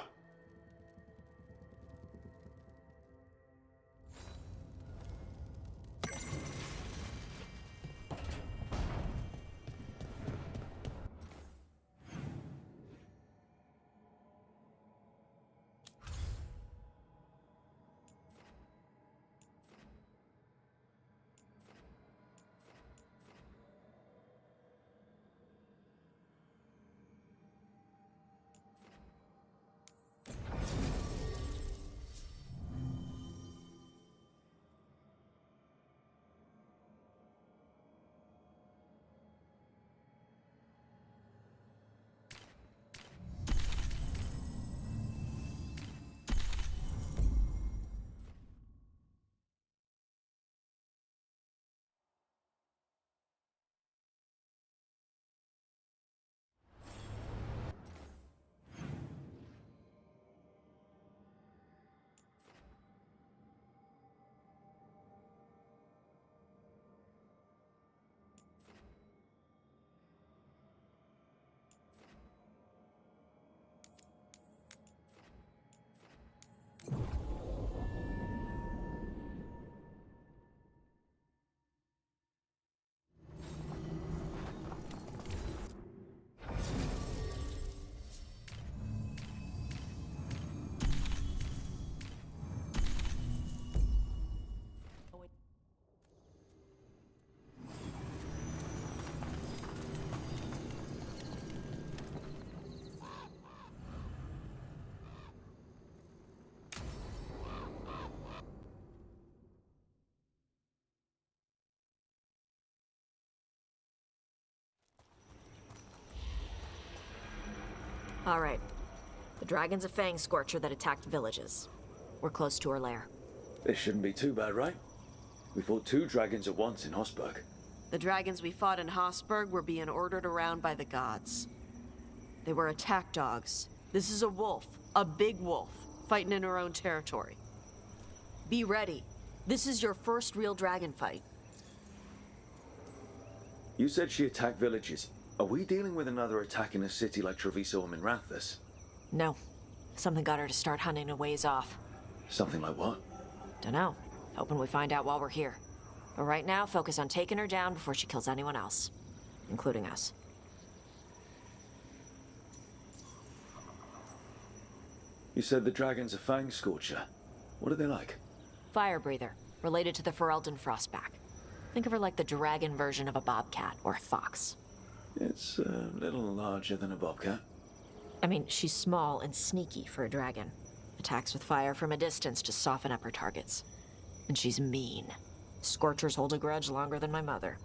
All right. The dragon's a fang scorcher that attacked villages. We're close to her lair. This shouldn't be too bad, right? We fought 2 dragons at once in Hosberg. The dragons we fought in Hosberg were being ordered around by the gods. They were attack dogs. This is a wolf, a big wolf, fighting in her own territory. Be ready. This is your first real dragon fight. You said she attacked villages. Are we dealing with another attack in a city like Treviso or Minrathous? No. Something got her to start hunting a ways off. Something like what? Dunno. Hoping we find out while we're here. But right now, focus on taking her down before she kills anyone else. Including us. You said the dragon's a fang scorcher. What are they like? Fire breather. Related to the Ferelden Frostback. Think of her like the dragon version of a bobcat or a fox. It's a little larger than a bobcat. I mean, she's small and sneaky for a dragon. Attacks with fire from a distance to soften up her targets. And she's mean. Scorchers hold a grudge longer than my mother.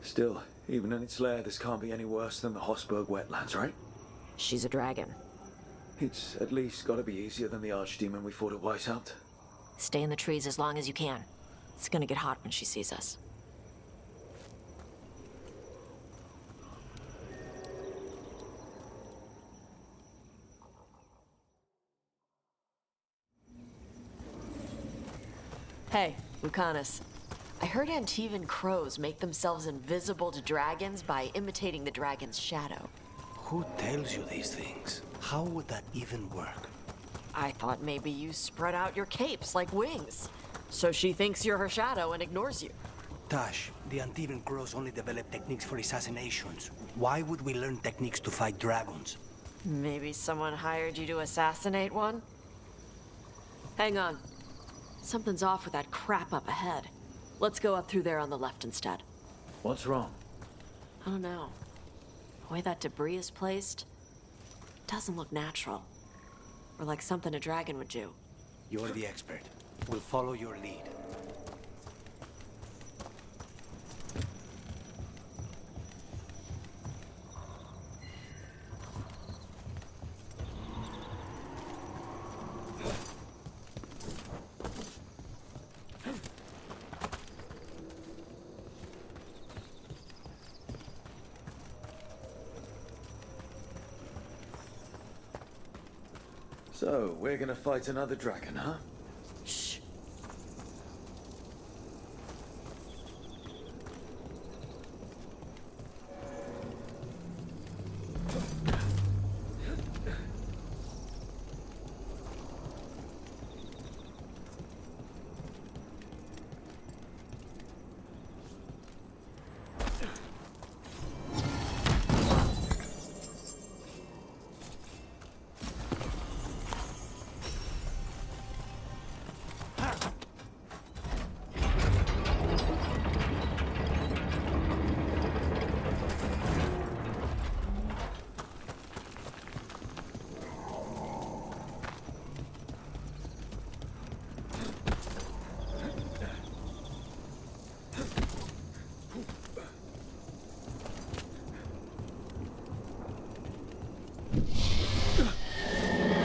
Still, even in its lair, this can't be any worse than the Hosberg wetlands, right? She's a dragon. It's at least gotta be easier than the archdemon we fought at Weishaupt. Stay in the trees as long as you can. It's gonna get hot when she sees us. Hey, Lucanus. I heard Antivan crows make themselves invisible to dragons by imitating the dragon's shadow. Who tells you these things? How would that even work? I thought maybe you spread out your capes like wings. So she thinks you're her shadow and ignores you. Tash, the Antivan crows only develop techniques for assassinations. Why would we learn techniques to fight dragons? Maybe someone hired you to assassinate one? Hang on. Something's off with that crap up ahead. Let's go up through there on the left instead. What's wrong? I don't know. The way that debris is placed doesn't look natural. Or like something a dragon would do. You're the expert. We'll follow your lead. So, we're gonna fight another dragon, huh? Shh.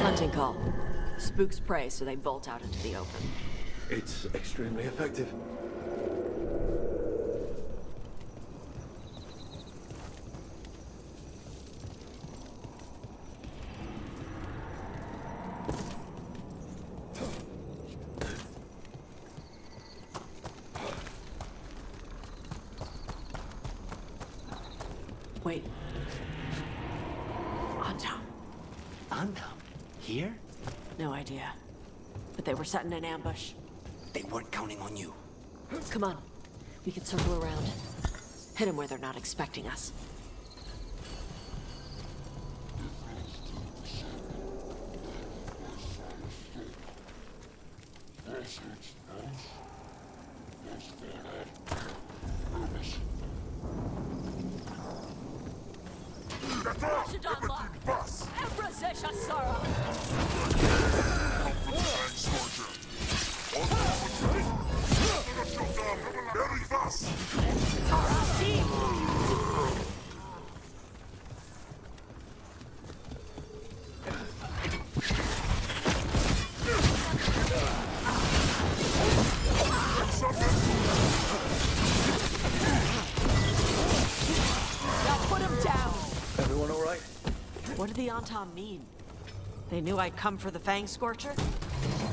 Hunting call. Spooks prey, so they bolt out into the open. It's extremely effective. Wait. Antam. Antam? Here? No idea. But they were setting an ambush. They weren't counting on you. Come on. We can circle around. Hit them where they're not expecting us. What did the Antam mean? They knew I'd come for the Fang Scorcher?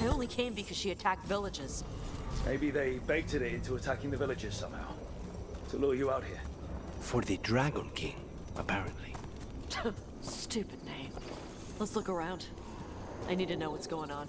They only came because she attacked villages. Maybe they baited it into attacking the villages somehow. To lure you out here. For the Dragon King, apparently. Stupid name. Let's look around. I need to know what's going on.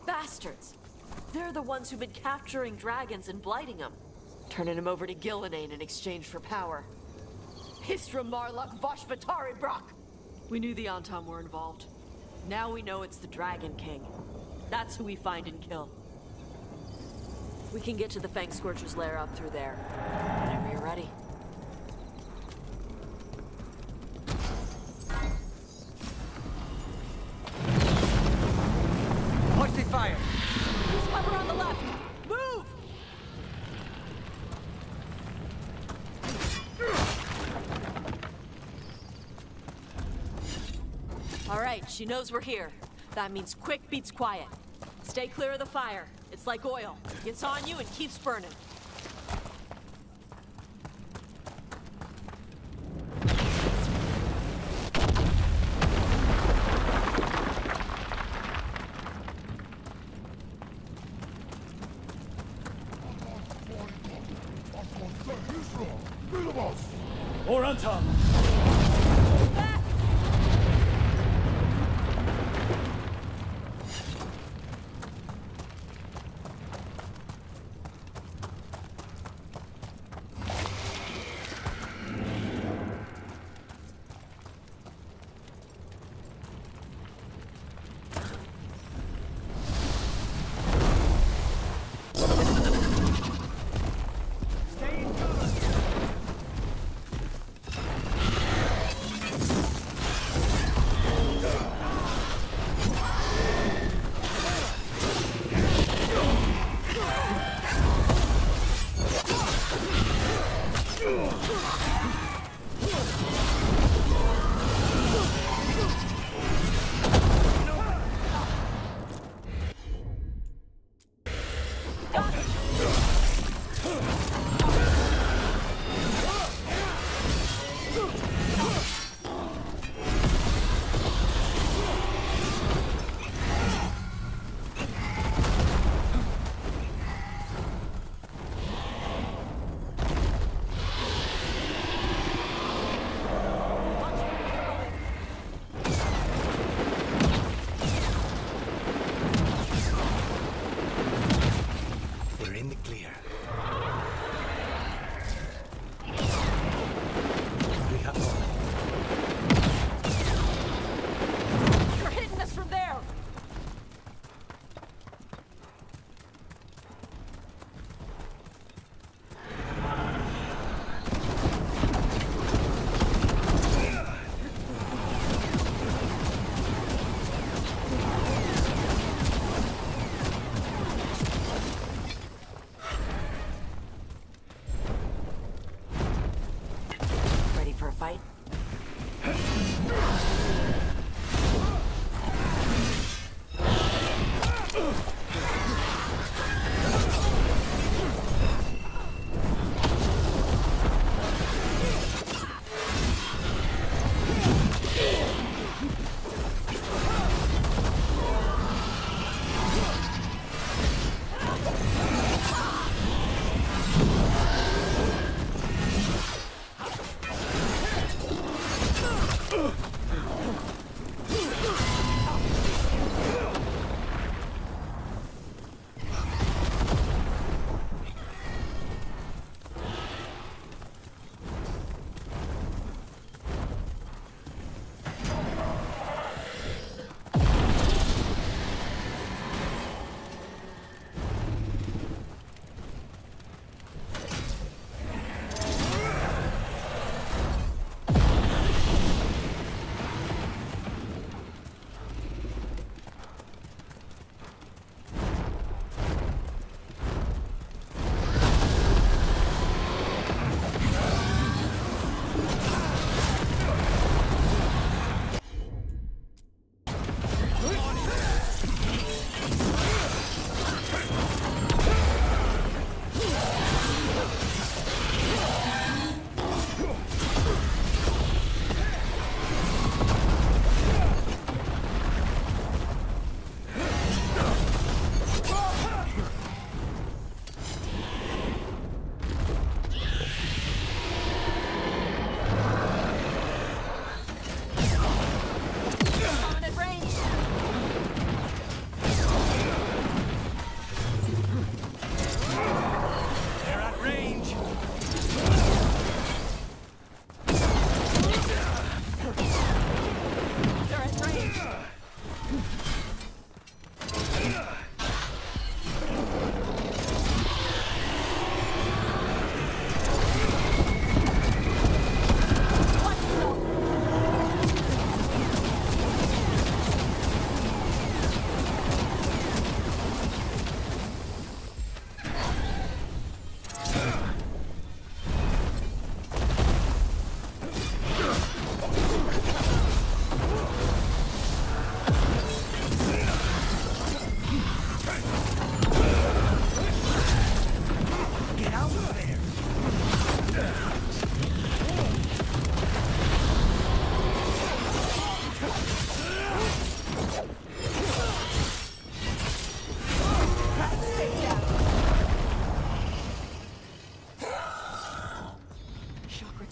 Bastards! They're the ones who've been capturing dragons and blighting them. Turning them over to Gillinane in exchange for power. Histra Marluk Voshvatari Brock! We knew the Antam were involved. Now we know it's the Dragon King. That's who we find and kill. We can get to the Fang Scorcher's lair up through there. Whenever you're ready. Hoisting fire! Who's cover on the left? Move! All right, she knows we're here. That means quick beats quiet. Stay clear of the fire. It's like oil. Gets on you and keeps burning. boss! Or unarmed!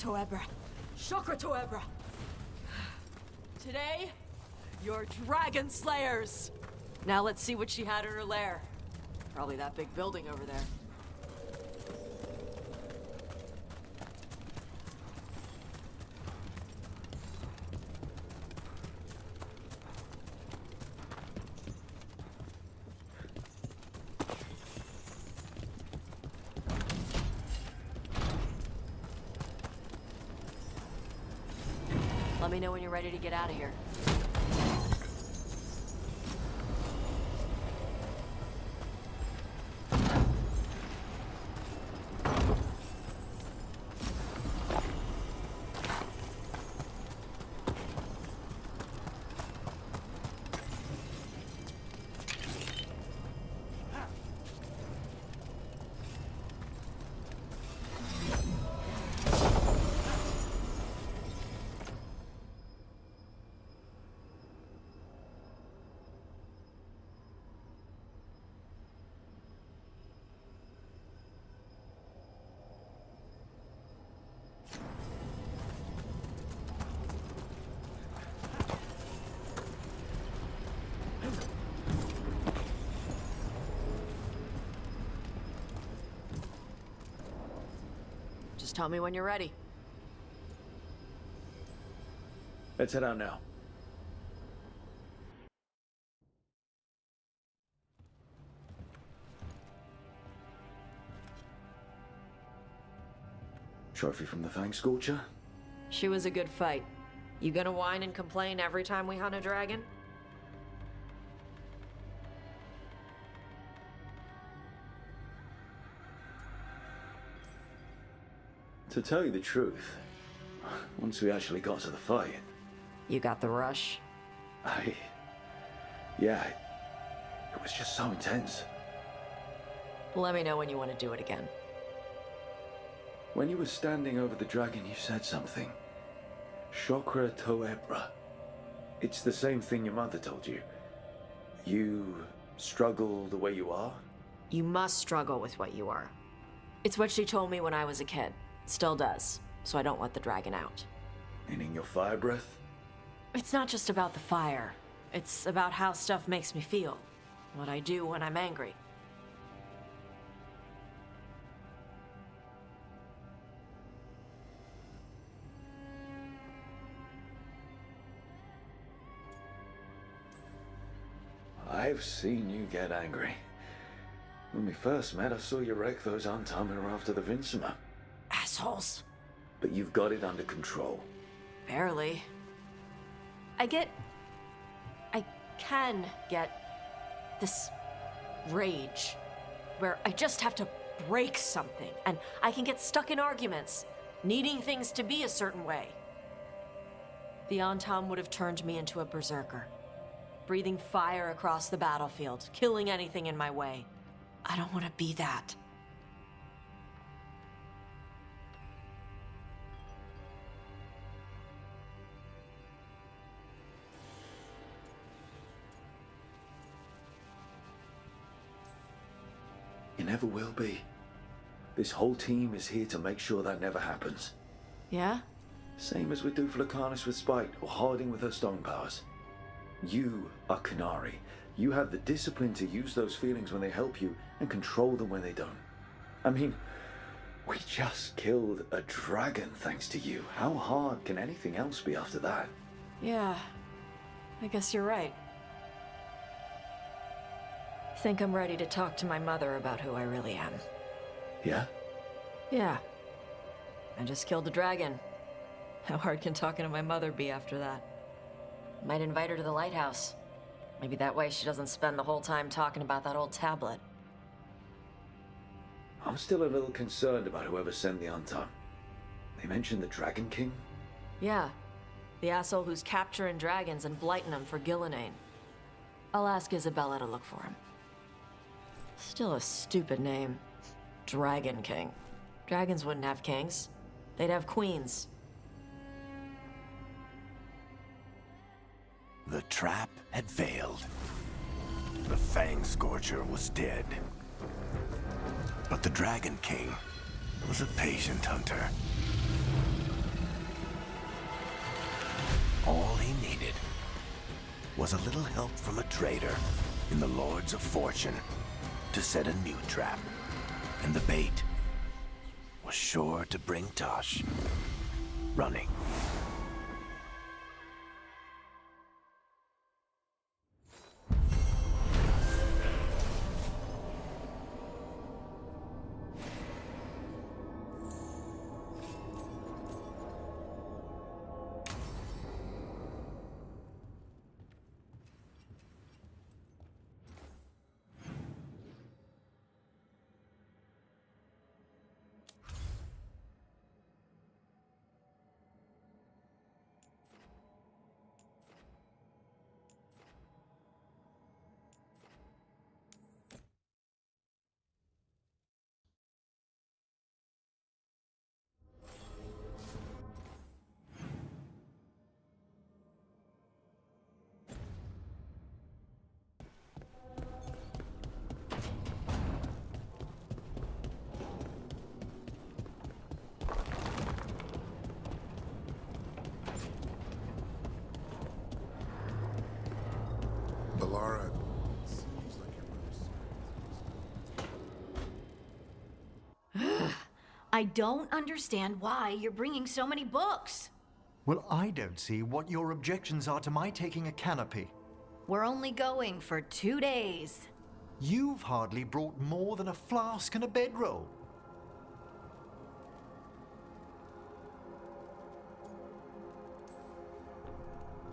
Toebra. Shokra Toebra. Today, you're dragon slayers. Now let's see what she had in her lair. Probably that big building over there. Let me know when you're ready to get out of here. Just tell me when you're ready. Let's head out now. Trophy from the Fang Scorcher? She was a good fight. You gonna whine and complain every time we hunt a dragon? To tell you the truth, once we actually got to the fight... You got the rush? Yeah, it was just so intense. Let me know when you want to do it again. When you were standing over the dragon, you said something. Shokra Toebra. It's the same thing your mother told you. You struggle the way you are? You must struggle with what you are. It's what she told me when I was a kid. Still does, so I don't let the dragon out. Meaning your fire breath? It's not just about the fire. It's about how stuff makes me feel. What I do when I'm angry. I've seen you get angry. When we first met, I saw you wreck those Antamir after the Vinsima. Assholes. But you've got it under control. Barely. I can get this rage where I just have to break something and I can get stuck in arguments, needing things to be a certain way. The Antam would have turned me into a berserker, breathing fire across the battlefield, killing anything in my way. I don't want to be that. You never will be. This whole team is here to make sure that never happens. Yeah? Same as we do for Lucanus with Spite, or Harding with her stone powers. You are Canary. You have the discipline to use those feelings when they help you, and control them when they don't. I mean, we just killed a dragon thanks to you. How hard can anything else be after that? Yeah, I guess you're right. Think I'm ready to talk to my mother about who I really am. Yeah? Yeah. I just killed a dragon. How hard can talking to my mother be after that? Might invite her to the lighthouse. Maybe that way she doesn't spend the whole time talking about that old tablet. I'm still a little concerned about whoever sent the Antam. They mentioned the Dragon King? Yeah. The asshole who's capturing dragons and blighting them for Gillinane. I'll ask Isabella to look for him. Still a stupid name. Dragon King. Dragons wouldn't have kings. They'd have queens. The trap had failed. The Fang Scorcher was dead. But the Dragon King was a patient hunter. All he needed was a little help from a trader in the Lords of Fortune to set a new trap. And the bait was sure to bring Tosh running. Balara. I don't understand why you're bringing so many books. Well, I don't see what your objections are to my taking a canopy. We're only going for 2 days. You've hardly brought more than a flask and a bedroll.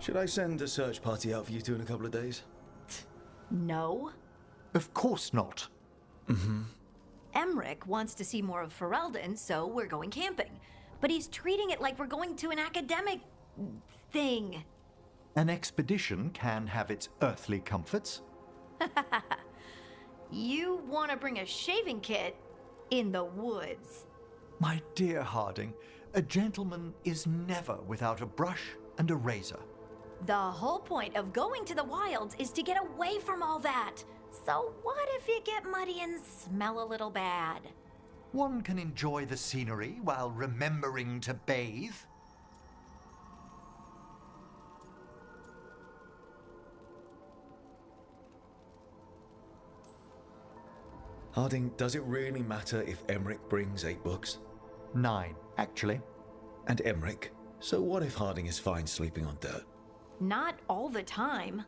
Should I send a search party out for you two in a couple of days? No. Of course not. Mm-hmm. Emmerich wants to see more of Ferelden, so we're going camping. But he's treating it like we're going to an academic thing. An expedition can have its earthly comforts. You want to bring a shaving kit in the woods. My dear Harding, a gentleman is never without a brush and a razor. The whole point of going to the wilds is to get away from all that. So what if you get muddy and smell a little bad? One can enjoy the scenery while remembering to bathe. Harding, does it really matter if Emmerich brings 8 books? 9, actually. And Emmerich? So what if Harding is fine sleeping on dirt? Not all the time.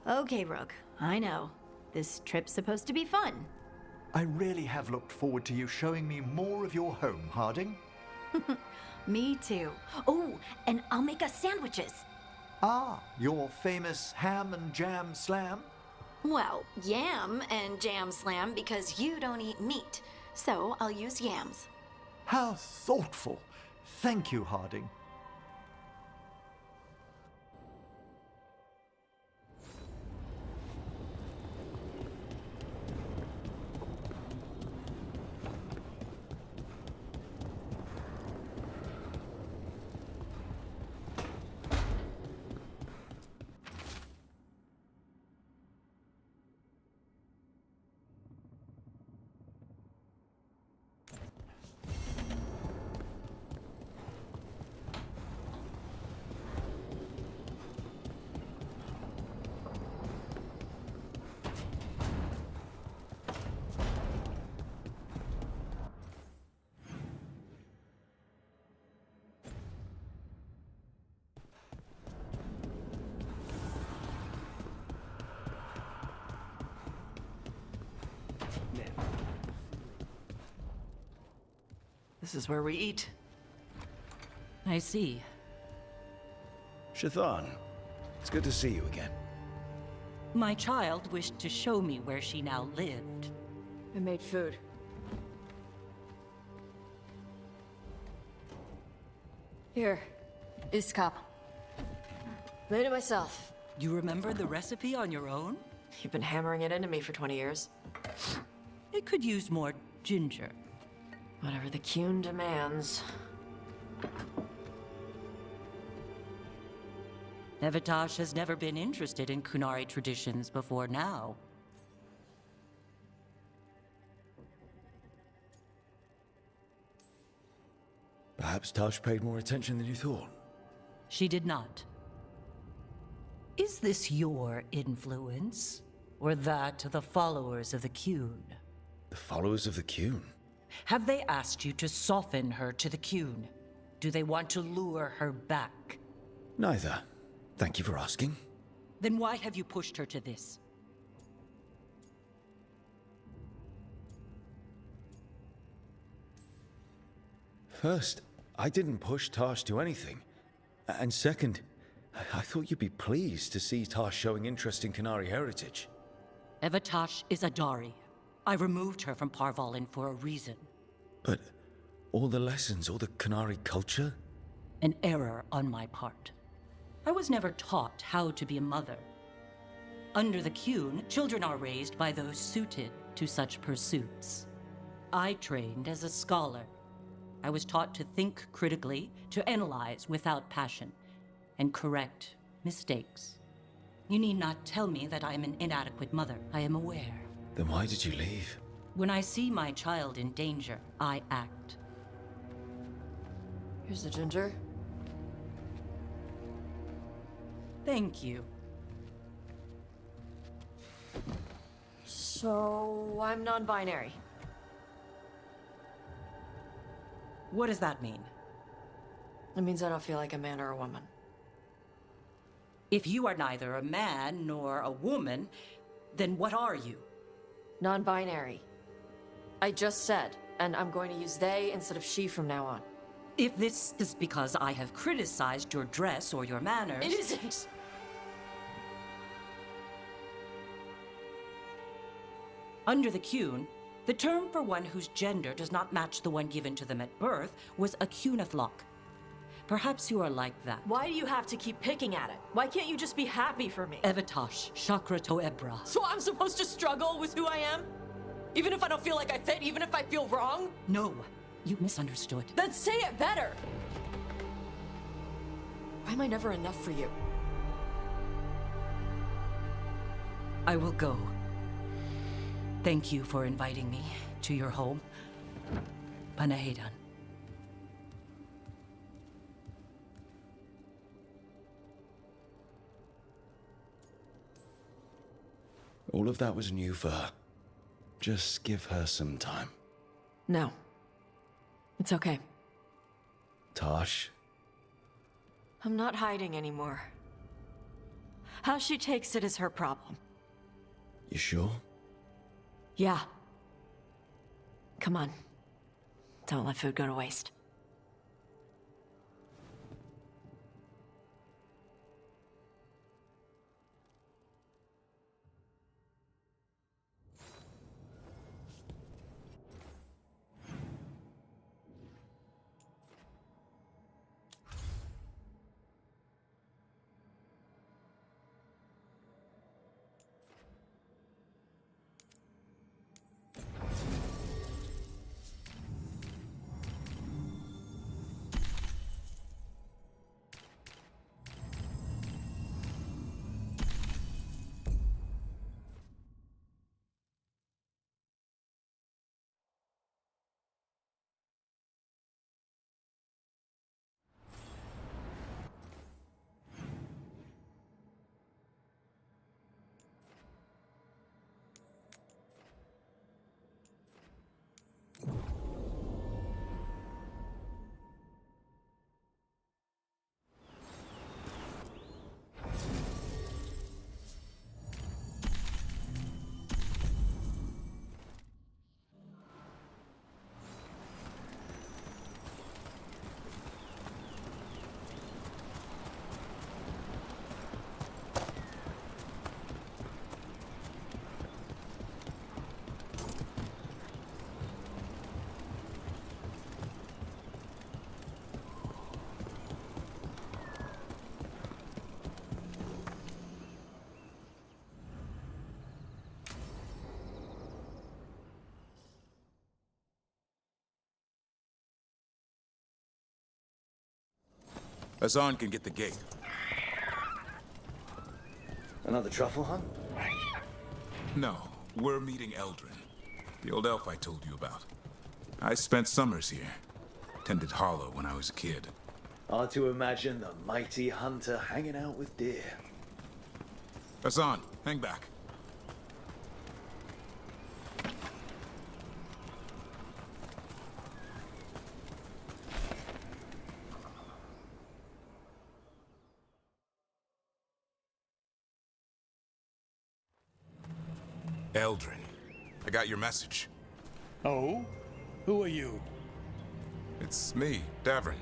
Okay, Rook, I know. This trip's supposed to be fun. I really have looked forward to you showing me more of your home, Harding. Me too. Oh, and I'll make us sandwiches. Ah, your famous ham and jam slam? Well, yam and jam slam because you don't eat meat. So I'll use yams. How thoughtful. Thank you, Harding. This is where we eat. I see. Shathan, it's good to see you again. My child wished to show me where she now lived. I made food. Here, Iskap. Made it myself. You remember the recipe on your own? You've been hammering it into me for 20 years. It could use more ginger. Whatever the Qun demands. Nevitash has never been interested in Kunari traditions before now. Perhaps Tosh paid more attention than you thought. She did not. Is this your influence? Or that of the followers of the Qun? The followers of the Qun? Have they asked you to soften her to the Qun? Do they want to lure her back? Neither. Thank you for asking. Then why have you pushed her to this? First, I didn't push Tosh to anything. And second, I thought you'd be pleased to see Tosh showing interest in Qunari heritage. Evatash is a Dari. I removed her from Parvalin for a reason. But all the lessons, all the Qunari culture? An error on my part. I was never taught how to be a mother. Under the Qun, children are raised by those suited to such pursuits. I trained as a scholar. I was taught to think critically, to analyze without passion, and correct mistakes. You need not tell me that I am an inadequate mother. I am aware. Then why did you leave? When I see my child in danger, I act. Here's the ginger. Thank you. So, I'm non-binary. What does that mean? It means I don't feel like a man or a woman. If you are neither a man nor a woman, then what are you? Non-binary. I just said, and I'm going to use they instead of she from now on. If this is because I have criticized your dress or your manners... It isn't! Under the Qun, the term for one whose gender does not match the one given to them at birth was a Qunathlok. Perhaps you are like that. Why do you have to keep picking at it? Why can't you just be happy for me? Evatash, Chakra to Ebra. So I'm supposed to struggle with who I am? Even if I don't feel like I fit, even if I feel wrong? No, you misunderstood. Then say it better! Why am I never enough for you? I will go. Thank you for inviting me to your home. Panahedan. All of that was new for her. Just give her some time. No. It's okay. Tosh. I'm not hiding anymore. How she takes it is her problem. You sure? Yeah. Come on. Don't let food go to waste. Hassan can get the gate. Another truffle hunt? No, we're meeting Eldrin, the old elf I told you about. I spent summers here. tended Hollow when I was a kid. Hard to imagine the mighty hunter hanging out with deer. Hassan, hang back. Eldrin, I got your message. Oh? Who are you? It's me, Davrin.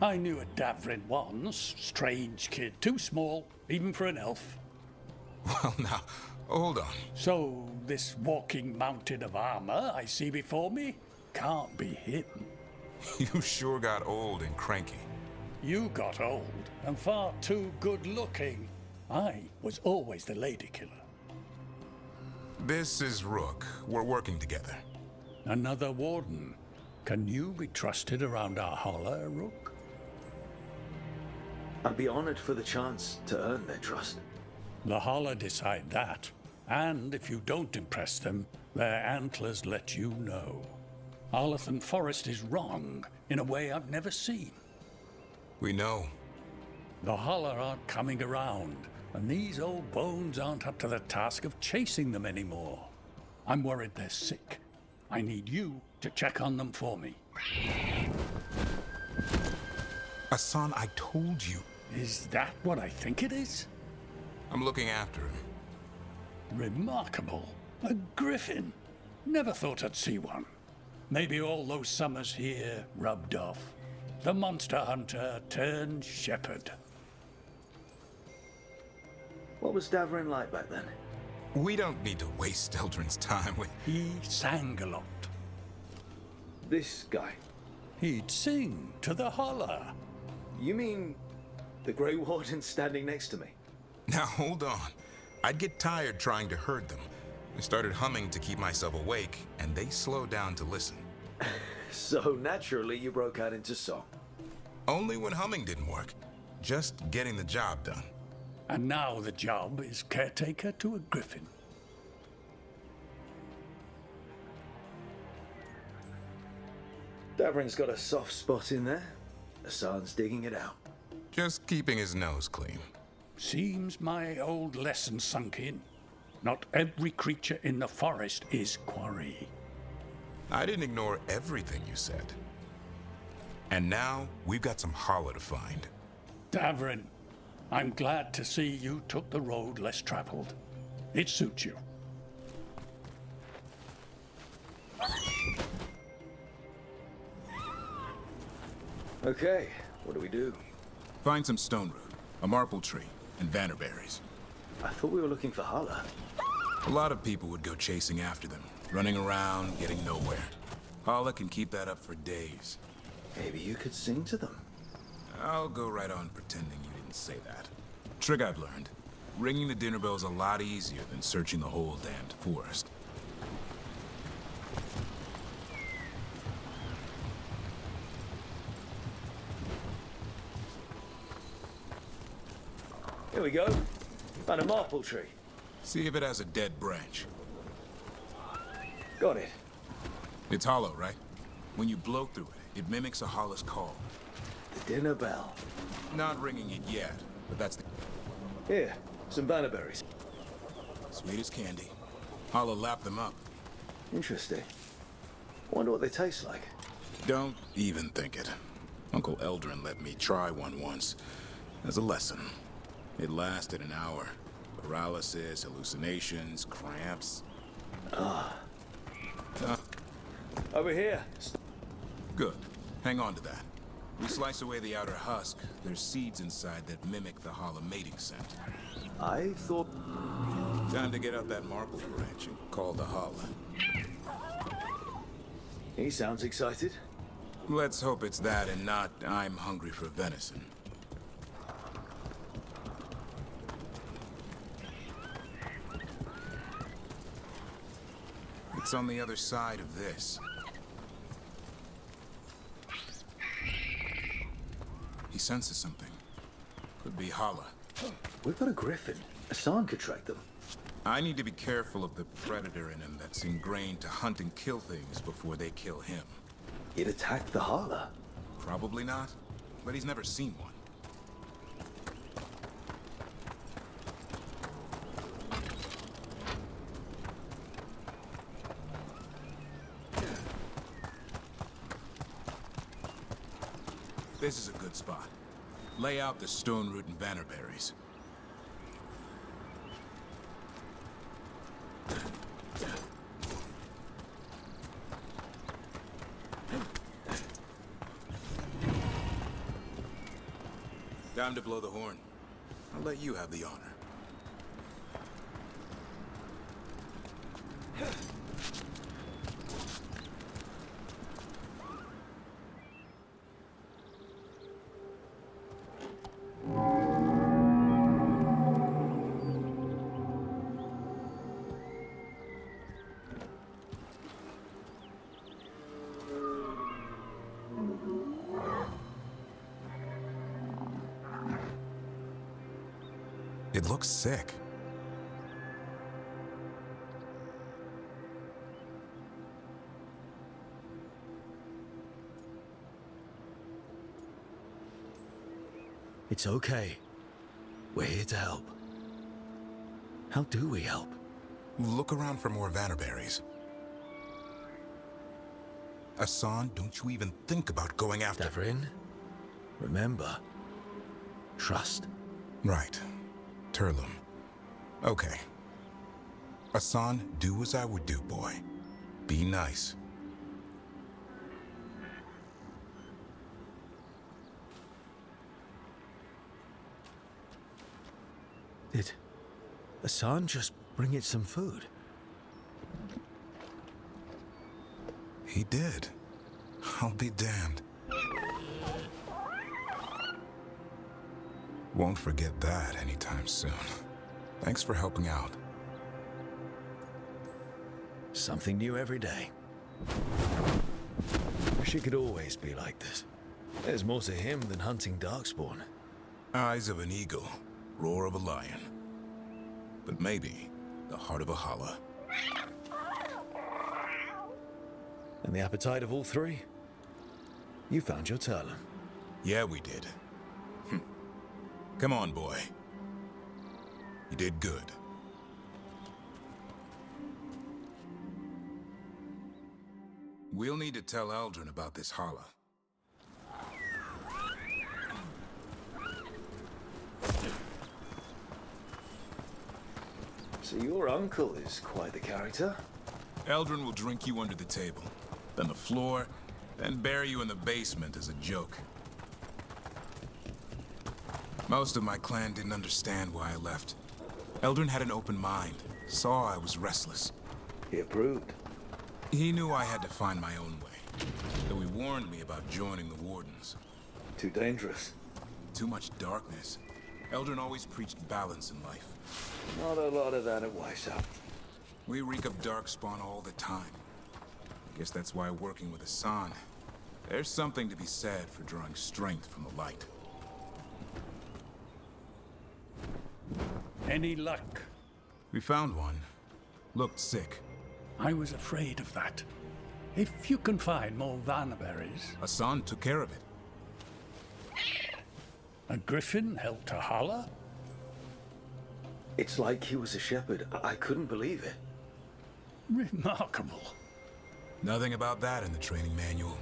I knew a Davrin once. Strange kid. Too small, even for an elf. Well, now, hold on. So, this walking mountain of armor I see before me can't be him. You sure got old and cranky. You got old and far too good looking. I was always the lady killer. This is Rook. We're working together. Another warden. Can you be trusted around our holler, Rook? I'd be honored for the chance to earn their trust. The holler decide that. And if you don't impress them, their antlers let you know. Arlathan Forest is wrong in a way I've never seen. We know. The holler aren't coming around, and these old bones aren't up to the task of chasing them anymore. I'm worried they're sick. I need you to check on them for me. Hassan, I told you. Is that what I think it is? I'm looking after him. Remarkable. A griffin. Never thought I'd see one. Maybe all those summers here rubbed off. The monster hunter turned shepherd. What was Davrin like back then? We don't need to waste Eldrin's time with... He sang a lot. This guy? He'd sing to the holler. You mean the Grey Warden standing next to me? Now, hold on. I'd get tired trying to herd them. I started humming to keep myself awake, and they slowed down to listen. So naturally, you broke out into song. Only when humming didn't work. Just getting the job done. And now the job is caretaker to a griffin. Davrin's got a soft spot in there. Hassan's digging it out. Just keeping his nose clean. Seems my old lesson sunk in. Not every creature in the forest is quarry. I didn't ignore everything you said. And now, we've got some holler to find. Davrin, I'm glad to see you took the road less traveled. It suits you. Okay, what do we do? Find some stone root, a marple tree, and vannerberries. I thought we were looking for holler. A lot of people would go chasing after them, running around, getting nowhere. Holler can keep that up for days. Maybe you could sing to them. I'll go right on pretending you didn't say that. Trick I've learned. Ringing the dinner bell's a lot easier than searching the whole damned forest. Here we go. Found a marple tree. See if it has a dead branch. Got it. It's hollow, right? When you blow through it, it mimics a holler's call. The dinner bell. Not ringing it yet, but that's the... Here, some bannerberries. Sweet as candy. Holler lapped them up. Interesting. Wonder what they taste like. Don't even think it. Uncle Eldrin let me try one once. As a lesson. It lasted an hour. Paralysis, hallucinations, cramps. Over here. Good. Hang on to that. We slice away the outer husk. There's seeds inside that mimic the holler mating scent. I thought... Time to get out that marble branch and call the holler. He sounds excited. Let's hope it's that and not I'm hungry for venison. It's on the other side of this. He senses something. Could be holler. We've got a griffin. Hassan could track them. I need to be careful of the predator in him that's ingrained to hunt and kill things before they kill him. He'd attack the Hala. Probably not, but he's never seen one. This is a good spot. Lay out the stone root and bannerberries. Time to blow the horn. I'll let you have the honor. It looks sick. It's okay. We're here to help. How do we help? Look around for more Vannerberries. Asan, don't you even think about going after... Devrin, remember, trust. Right. Turlum. Okay. Asan, do as I would do, boy. Be nice. Did Asan just bring it some food? He did. I'll be damned. Won't forget that anytime soon. Thanks for helping out. Something new every day. Wish it could always be like this. There's more to him than hunting darkspawn. Eyes of an eagle, roar of a lion. But maybe the heart of a Hala. And the appetite of all three? You found your Turlum. Yeah, we did. Come on, boy. You did good. We'll need to tell Eldrin about this Hala. So your uncle is quite the character. Eldrin will drink you under the table, then the floor, then bury you in the basement as a joke. Most of my clan didn't understand why I left. Eldrin had an open mind, saw I was restless. He approved. He knew I had to find my own way, though he warned me about joining the Wardens. Too dangerous. Too much darkness. Eldrin always preached balance in life. Not a lot of that at Weishaupt. We reek of darkspawn all the time. Guess that's why working with Asan, there's something to be said for drawing strength from the light. Any luck? We found one. Looked sick. I was afraid of that. If you can find more Vannerberries... Asan took care of it. A griffin helped a Hala? It's like he was a shepherd. I couldn't believe it. Remarkable. Nothing about that in the training manual.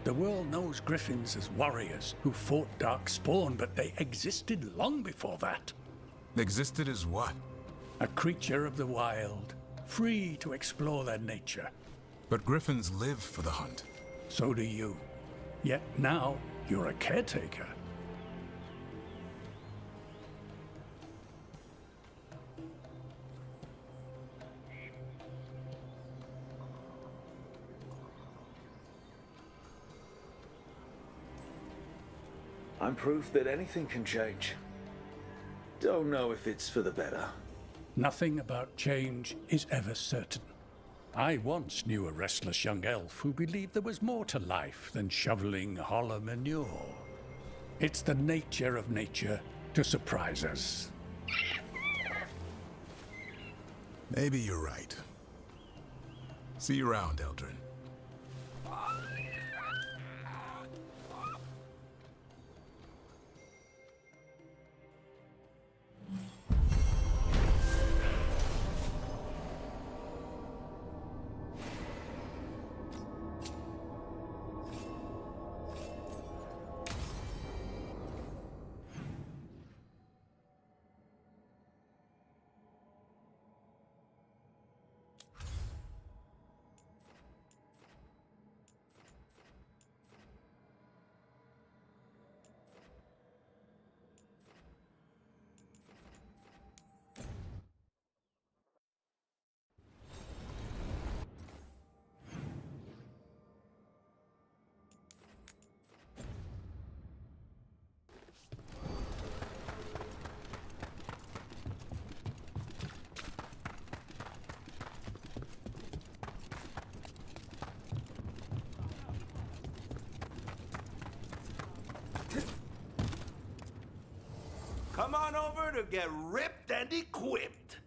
The world knows griffins as warriors who fought darkspawn, but they existed long before that. Existed as what? A creature of the wild, free to explore their nature. But griffins live for the hunt. So do you. Yet now, you're a caretaker. I'm proof that anything can change. Don't know if it's for the better. Nothing about change is ever certain. I once knew a restless young elf who believed there was more to life than shoveling hollow manure. It's the nature of nature to surprise us. Maybe you're right. See you around, Eldrin. Come on over to get ripped and equipped.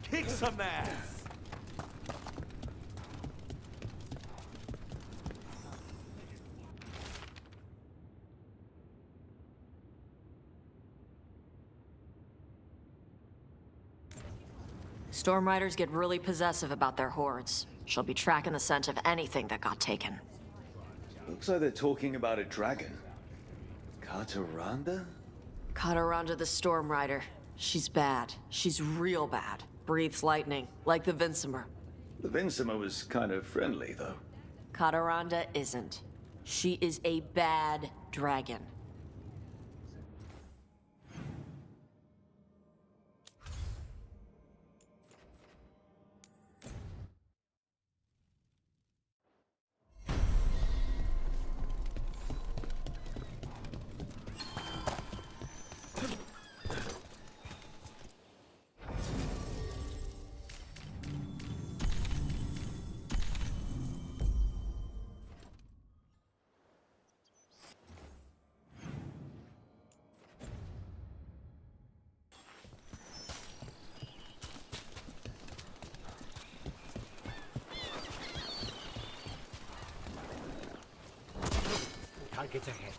Kick some ass! Storm Riders get really possessive about their hordes. She'll be tracking the scent of anything that got taken. Looks like they're talking about a dragon. Kataranda? Kataranda the Storm Rider. She's bad. She's real bad. Breathes lightning, like the Vinsimer. The Vinsimer was kind of friendly, though. Kataranda isn't. She is a bad dragon. Targets ahead.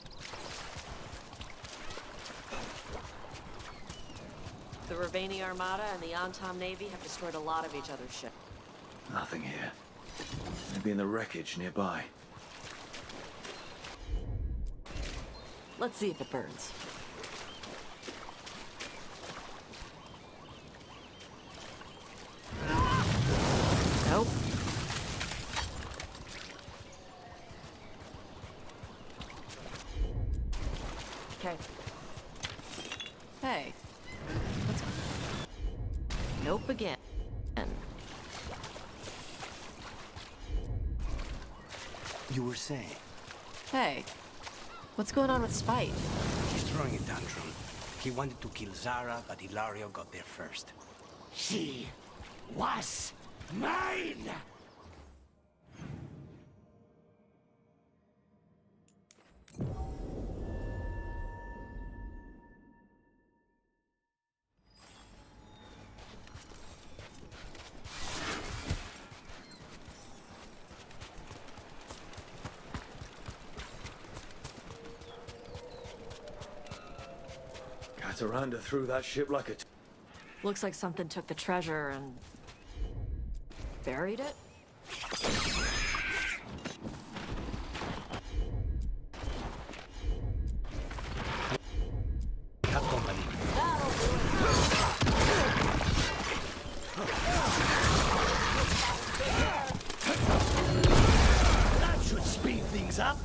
The Ravani Armada and the Antom Navy have destroyed a lot of each other's ships. Nothing here. Maybe in the wreckage nearby. Let's see if it burns. Nope. Okay. Hey. Let's... Nope again. You were saying? Hey. What's going on with Spite? He's throwing a tantrum. He wanted to kill Zara, but Hilario got there first. She was mine! Kataranda threw that ship like a... Looks like something took the treasure and... buried it? That company. That should speed things up.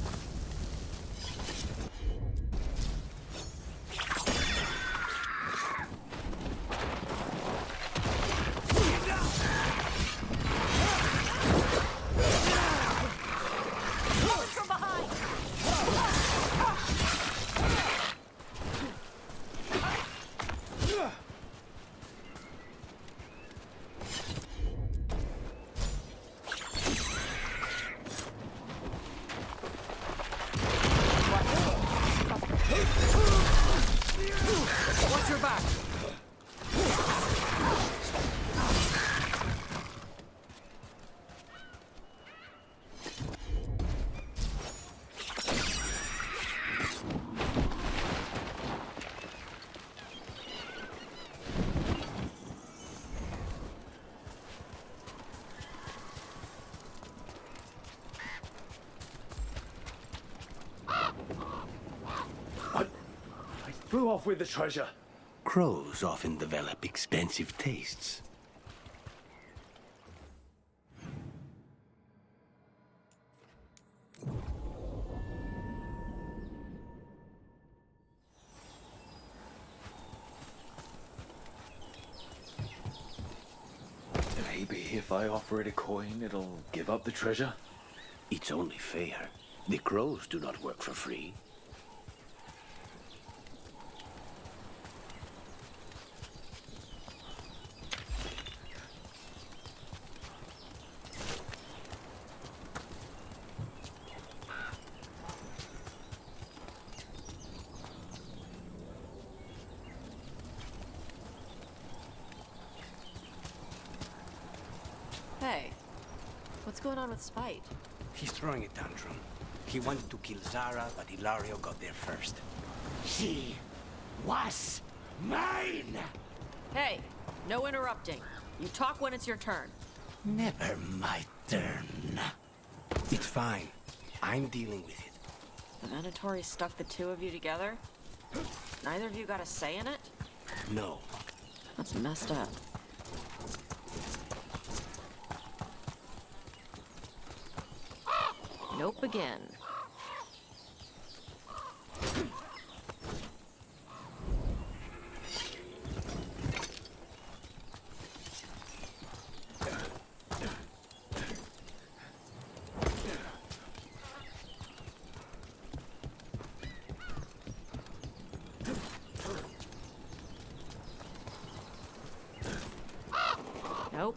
Watch your back! I flew off with the treasure. Crows often develop expensive tastes. Maybe if I offer it a coin, it'll give up the treasure? It's only fair. The crows do not work for free. What's going on with Spite? He's throwing a tantrum. He wanted to kill Zara, but Hilario got there first. She was mine! Hey, no interrupting. You talk when it's your turn. Never my turn. It's fine. I'm dealing with it. The Venatori stuck the two of you together? Neither of you got a say in it? No. That's messed up. Nope again. Nope.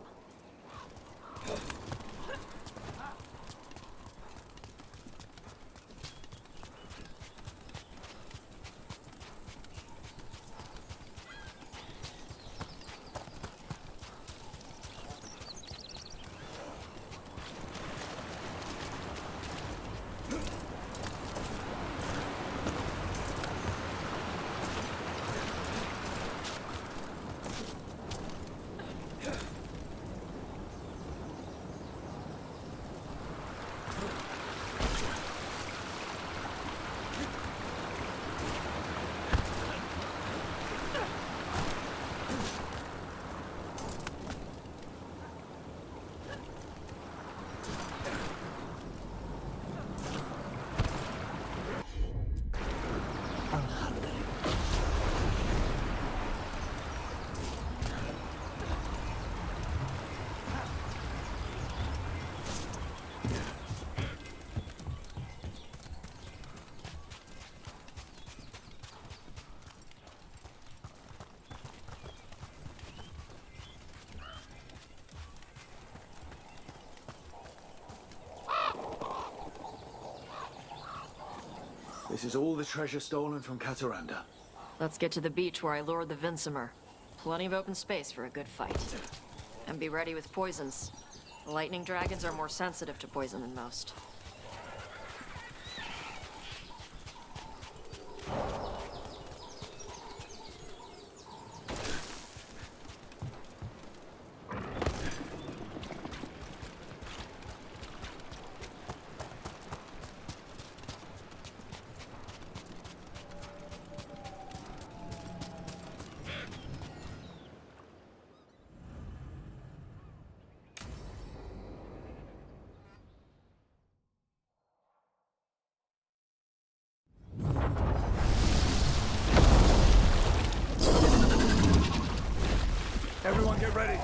This is all the treasure stolen from Cataranda. Let's get to the beach where I lured the Vinsimer. Plenty of open space for a good fight. And be ready with poisons. The lightning dragons are more sensitive to poison than most. Everyone get ready.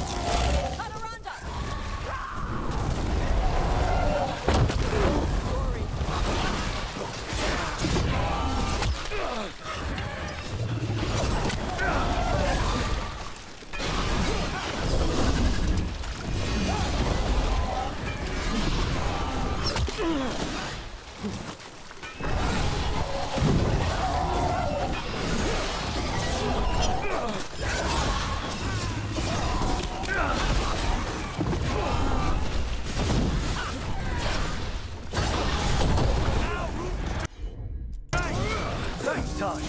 Thanks, Tosh.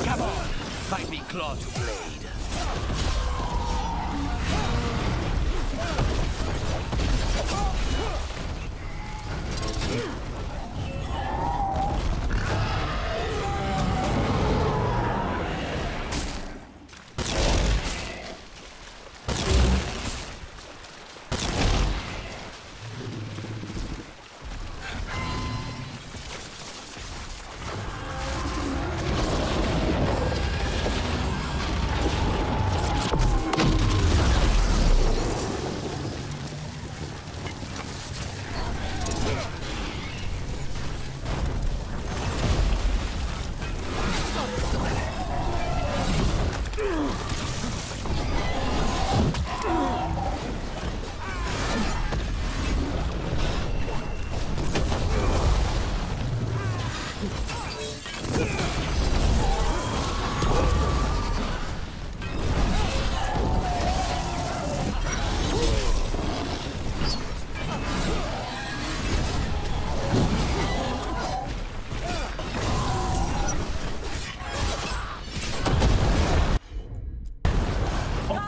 Come on, fight me claw to blade.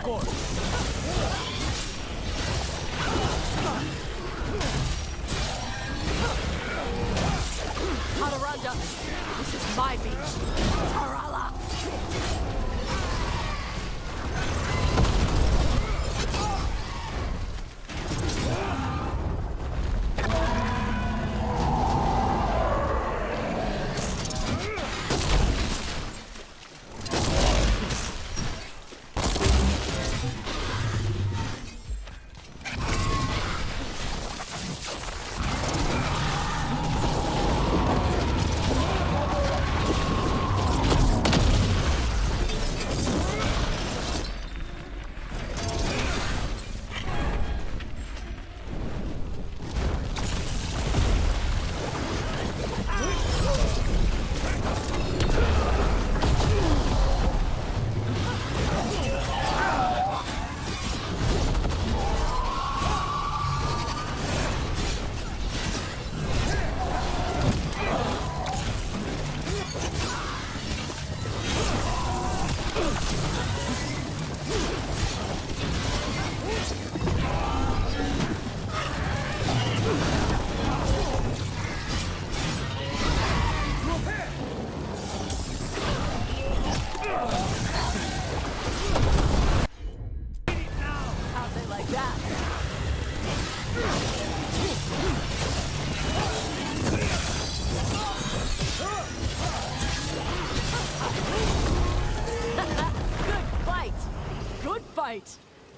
course. Adaranda, this is my beach. Tarala!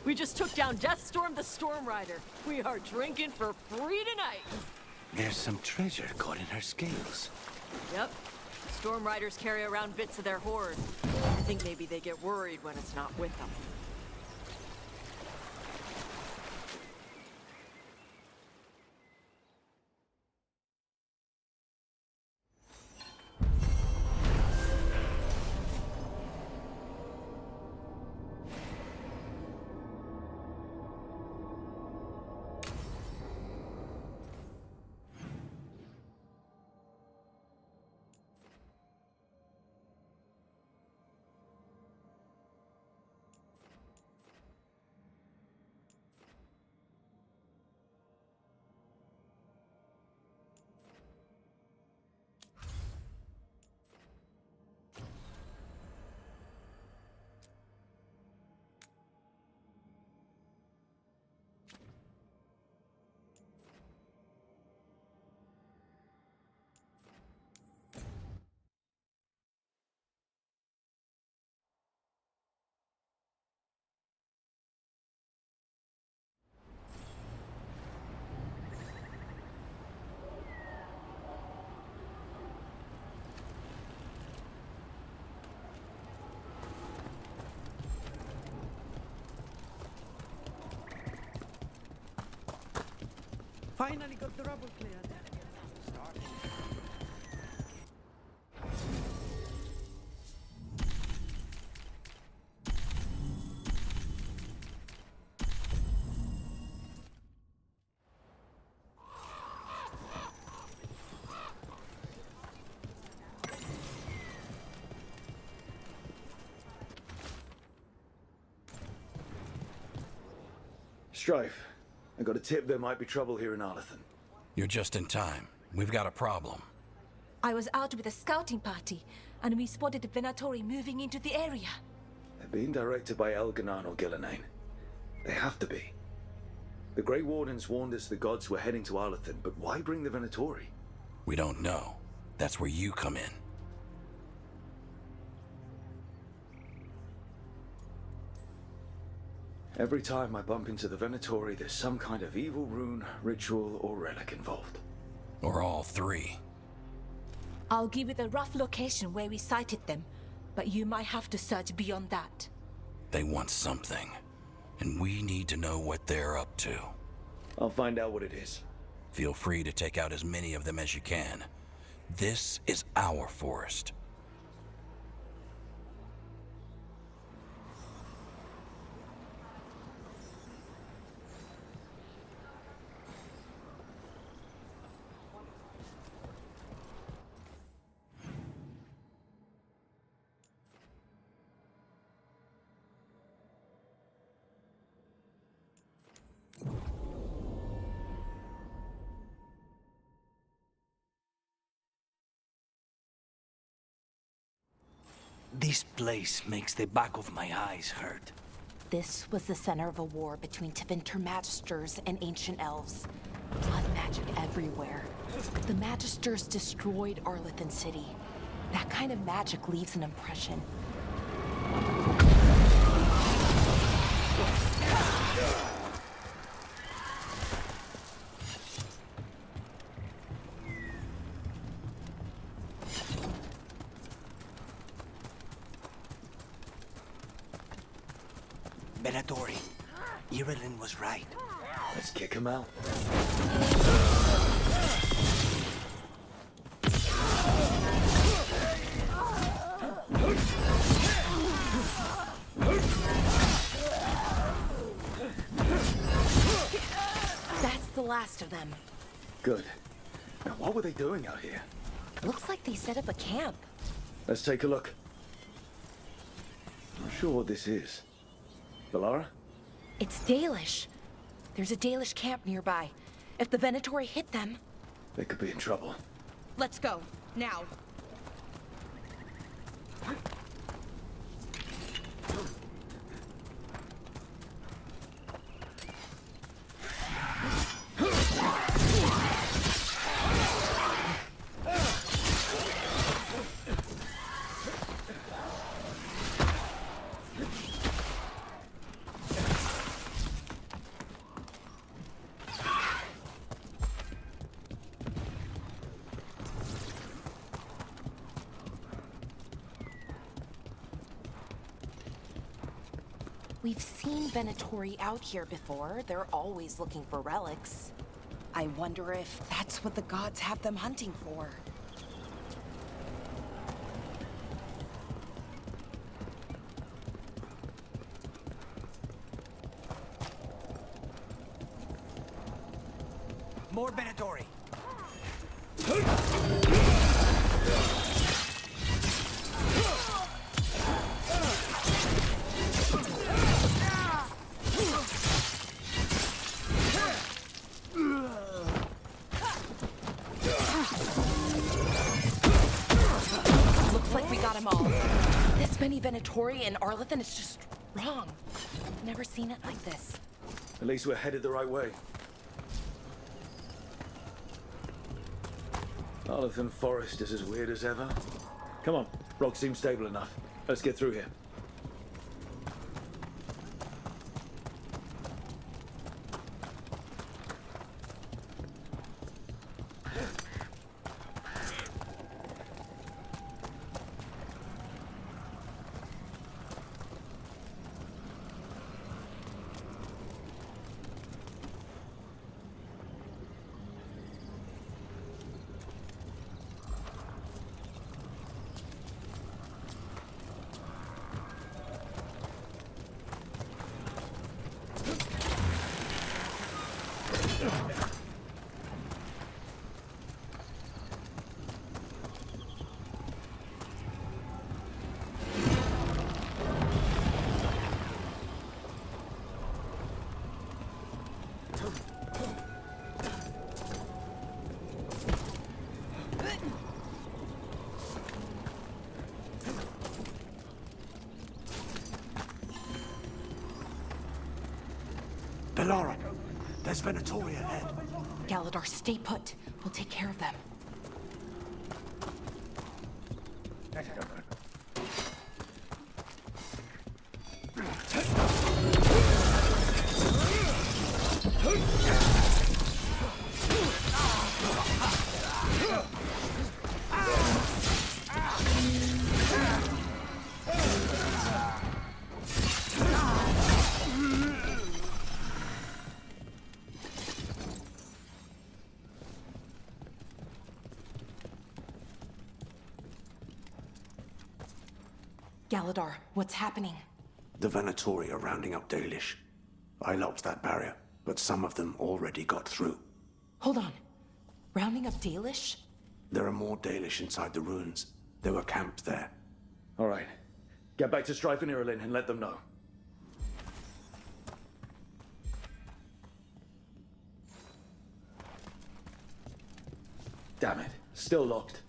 We just took down Deathstorm the Storm Rider. We are drinking for free tonight. There's some treasure caught in her scales. Yep. Storm Riders carry around bits of their hoard. I think maybe they get worried when it's not with them. Finally got the rubble cleared. Strife, I got a tip there might be trouble here in Arlethan. You're just in time. We've got a problem. I was out with a scouting party, and we spotted the Venatori moving into the area. They're being directed by Elganan or Gillenane. They have to be. The Grey Wardens warned us the gods were heading to Arlethan, but why bring the Venatori? We don't know. That's where you come in. Every time I bump into the Venatori, there's some kind of evil rune, ritual, or relic involved. Or all three. I'll give you the rough location where we sighted them, but you might have to search beyond that. They want something, and we need to know what they're up to. I'll find out what it is. Feel free to take out as many of them as you can. This is our forest. This place makes the back of my eyes hurt. This was the center of a war between Tevinter Magisters and ancient elves. Blood magic everywhere. The Magisters destroyed Arlethan City. That kind of magic leaves an impression. Benatori, Irilin was right. Let's kick him out. That's the last of them. Good. Now, what were they doing out here? Looks like they set up a camp. Let's take a look. I'm not sure what this is. Valara? It's Dalish. There's a Dalish camp nearby. If the Venatori hit them... They could be in trouble. Let's go. Now. We've seen Venatori out here before. They're always looking for relics. I wonder if that's what the gods have them hunting for. More Benatori. Looks like we got them all. This many Venatori in Arlethan is just wrong. I've never seen it like this. At least we're headed the right way. Arlethan Forest is as weird as ever. Come on, rock seems stable enough. Let's get through here. Valara, there's Venatori ahead. Galadar, stay put. We'll take care of them. Galadar, what's happening? The Venatori are rounding up Dalish. I locked that barrier, but some of them already got through. Hold on. Rounding up Dalish? There are more Dalish inside the ruins. They were camped there. All right. Get back to Strife and Irilin and let them know. Damn it. Still locked.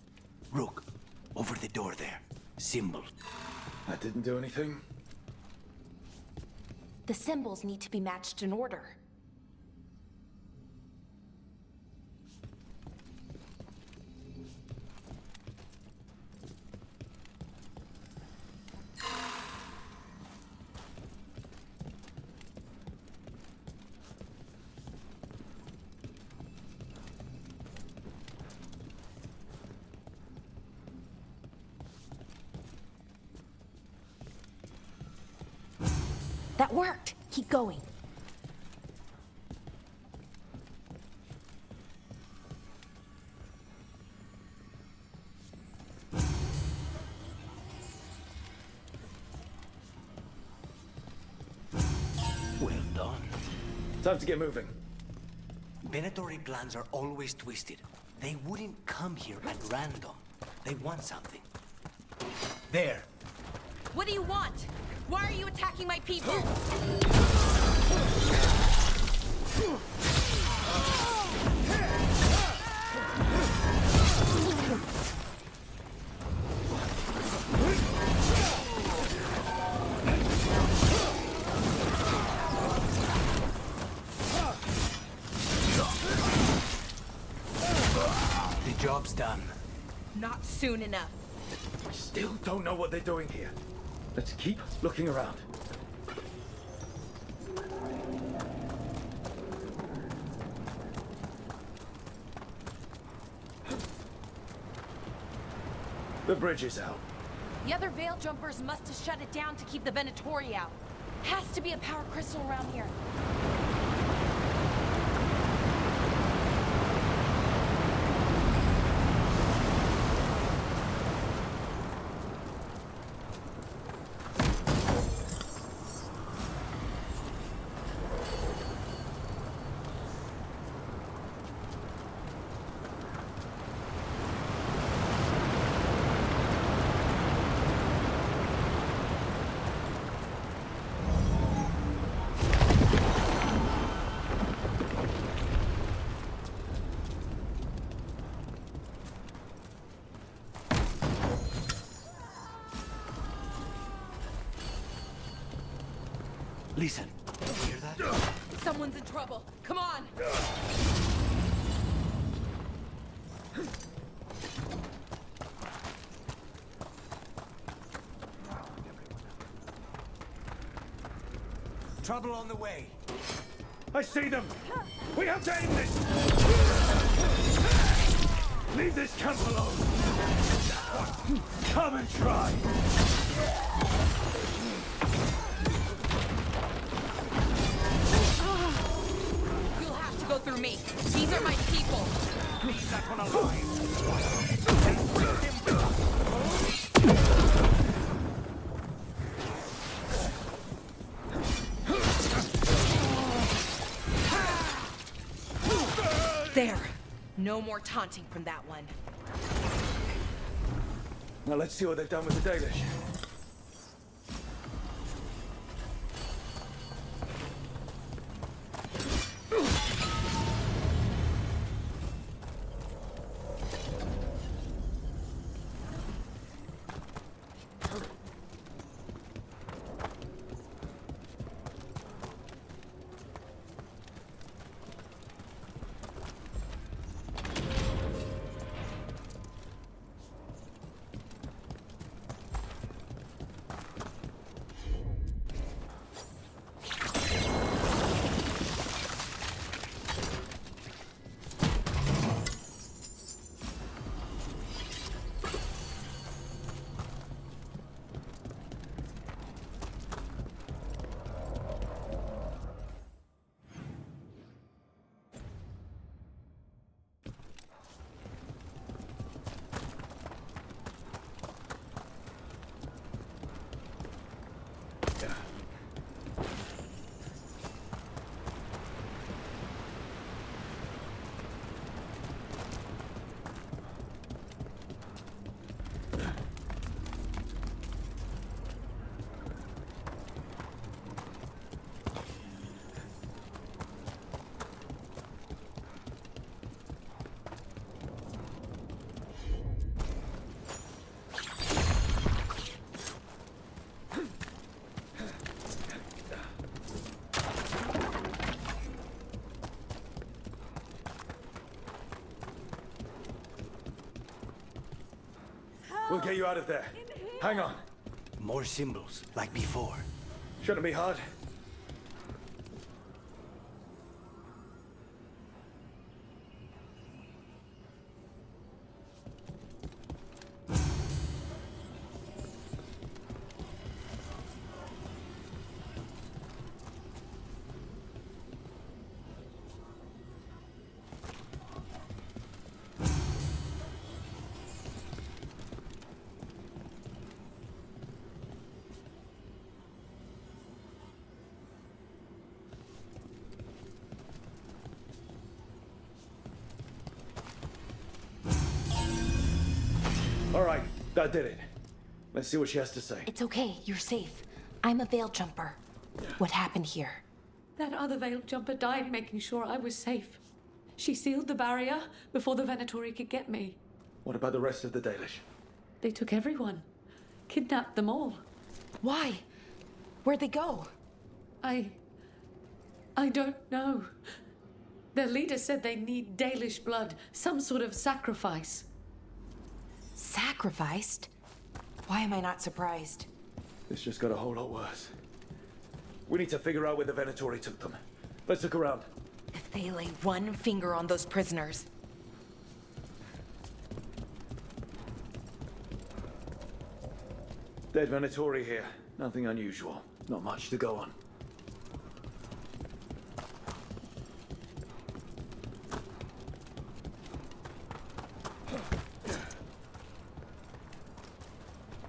Rook, over the door there. Symbol. That didn't do anything? The symbols need to be matched in order. That worked! Keep going. Well done. Time to get moving. Venatory plans are always twisted. They wouldn't come here at random. They want something. There. What do you want? Why are you attacking my people? The job's done. Not soon enough. We still don't know what they're doing here. Let's keep looking around. The bridge is out. The other Veil Jumpers must have shut it down to keep the Venatori out. Has to be a power crystal around here. Listen. Hear that? Someone's in trouble. Come on! Trouble on the way. I see them! We have to end this! Leave this camp alone! Come and try! You'll have to go through me. These are my people. Leave that one alive. There. No more taunting from that one. Now let's see what they've done with the Dalish. We'll get you out of there. Hang on. More symbols, like before. Shouldn't be hard. All right, that did it. Let's see what she has to say. It's okay, you're safe. I'm a veil jumper. What happened here? That other veiled jumper died making sure I was safe. She sealed the barrier before the Venatori could get me. What about the rest of the Dalish? They took everyone. Kidnapped them all. Why? Where'd they go? I don't know. Their leader said they need Dalish blood, some sort of sacrifice. Sacrificed? Why am I not surprised? This just got a whole lot worse. We need to figure out where the Venatori took them. Let's look around. If they lay one finger on those prisoners. Dead Venatori here. Nothing unusual. Not much to go on.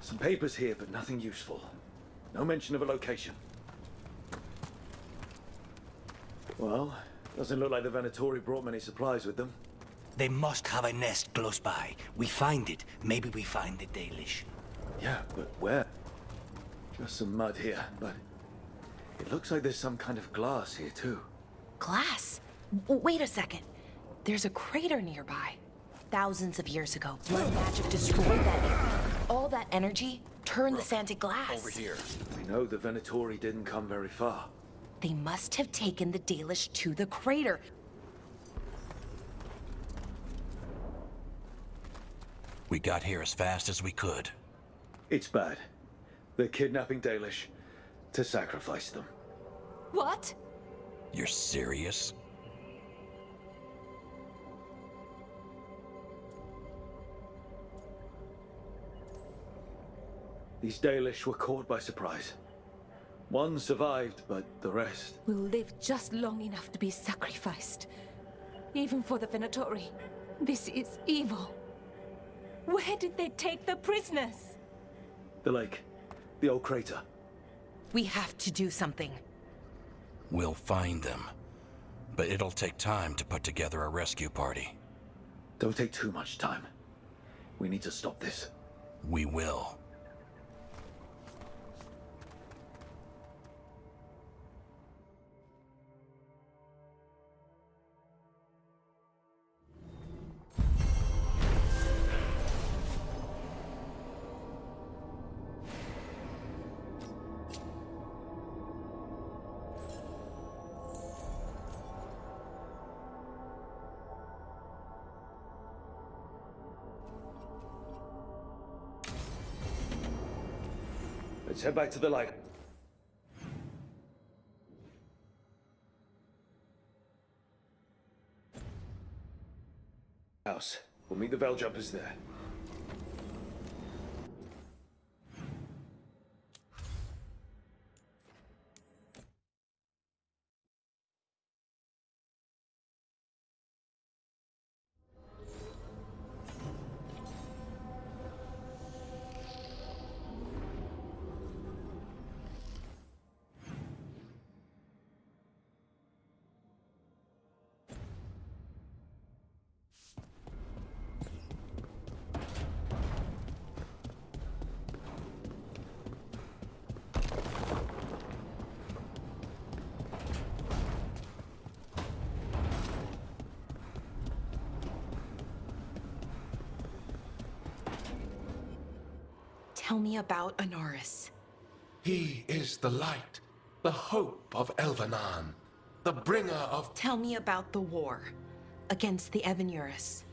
Some papers here, but nothing useful. No mention of a location. Well, doesn't look like the Venatori brought many supplies with them. They must have a nest close by. We find it, maybe we find the Dalish. Yeah, but where? Just some mud here, but it looks like there's some kind of glass here too. Glass? Wait a second. There's a crater nearby. Thousands of years ago, blood magic destroyed that area. All that energy turned the sand to glass. Over here. We know the Venatori didn't come very far. They must have taken the Dalish to the crater. We got here as fast as we could. It's bad. They're kidnapping Dalish to sacrifice them. What? You're serious? These Dalish were caught by surprise. One survived, but the rest... Will live just long enough to be sacrificed. Even for the Venatori. This is evil. Where did they take the prisoners? The lake. The old crater. We have to do something. We'll find them. But it'll take time to put together a rescue party. Don't take too much time. We need to stop this. We will. Let's head back to the light. House. We'll meet the Veil Jumpers there. Tell me about Anaris. He is the light, the hope of Elvenan, the bringer of... Tell me about the war against the Evanuris.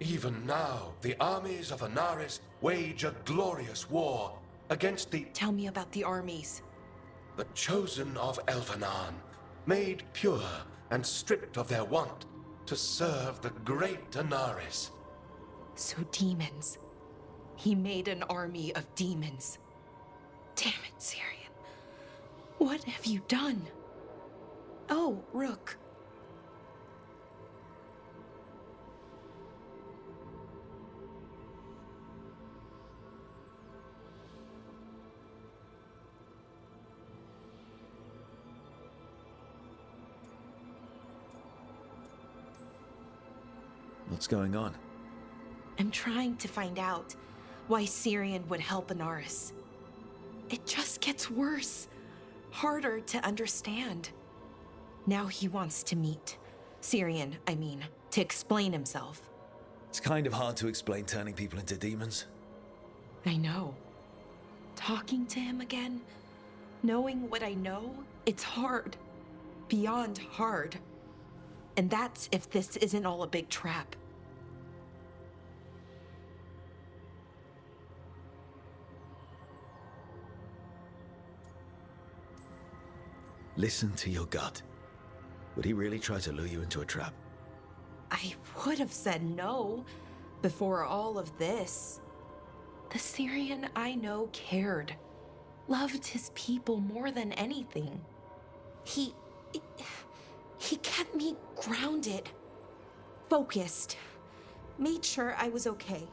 Even now, the armies of Anaris wage a glorious war against the... Tell me about the armies. The chosen of Elvenan, made pure and stripped of their want to serve the great Anaris. So demons. He made an army of demons. Damn it, Syrian. What have you done? Oh, Rook. What's going on? I'm trying to find out why Syrian would help Anaris. It just gets worse. Harder to understand. Now he wants to meet. Syrian, I mean, to explain himself. It's kind of hard to explain turning people into demons. I know. Talking to him again, knowing what I know, it's hard. Beyond hard. And that's if this isn't all a big trap. Listen to your gut. Would he really try to lure you into a trap? I would have said no before all of this. The Syrian I know cared. Loved his people more than anything. He kept me grounded, focused, made sure I was okay.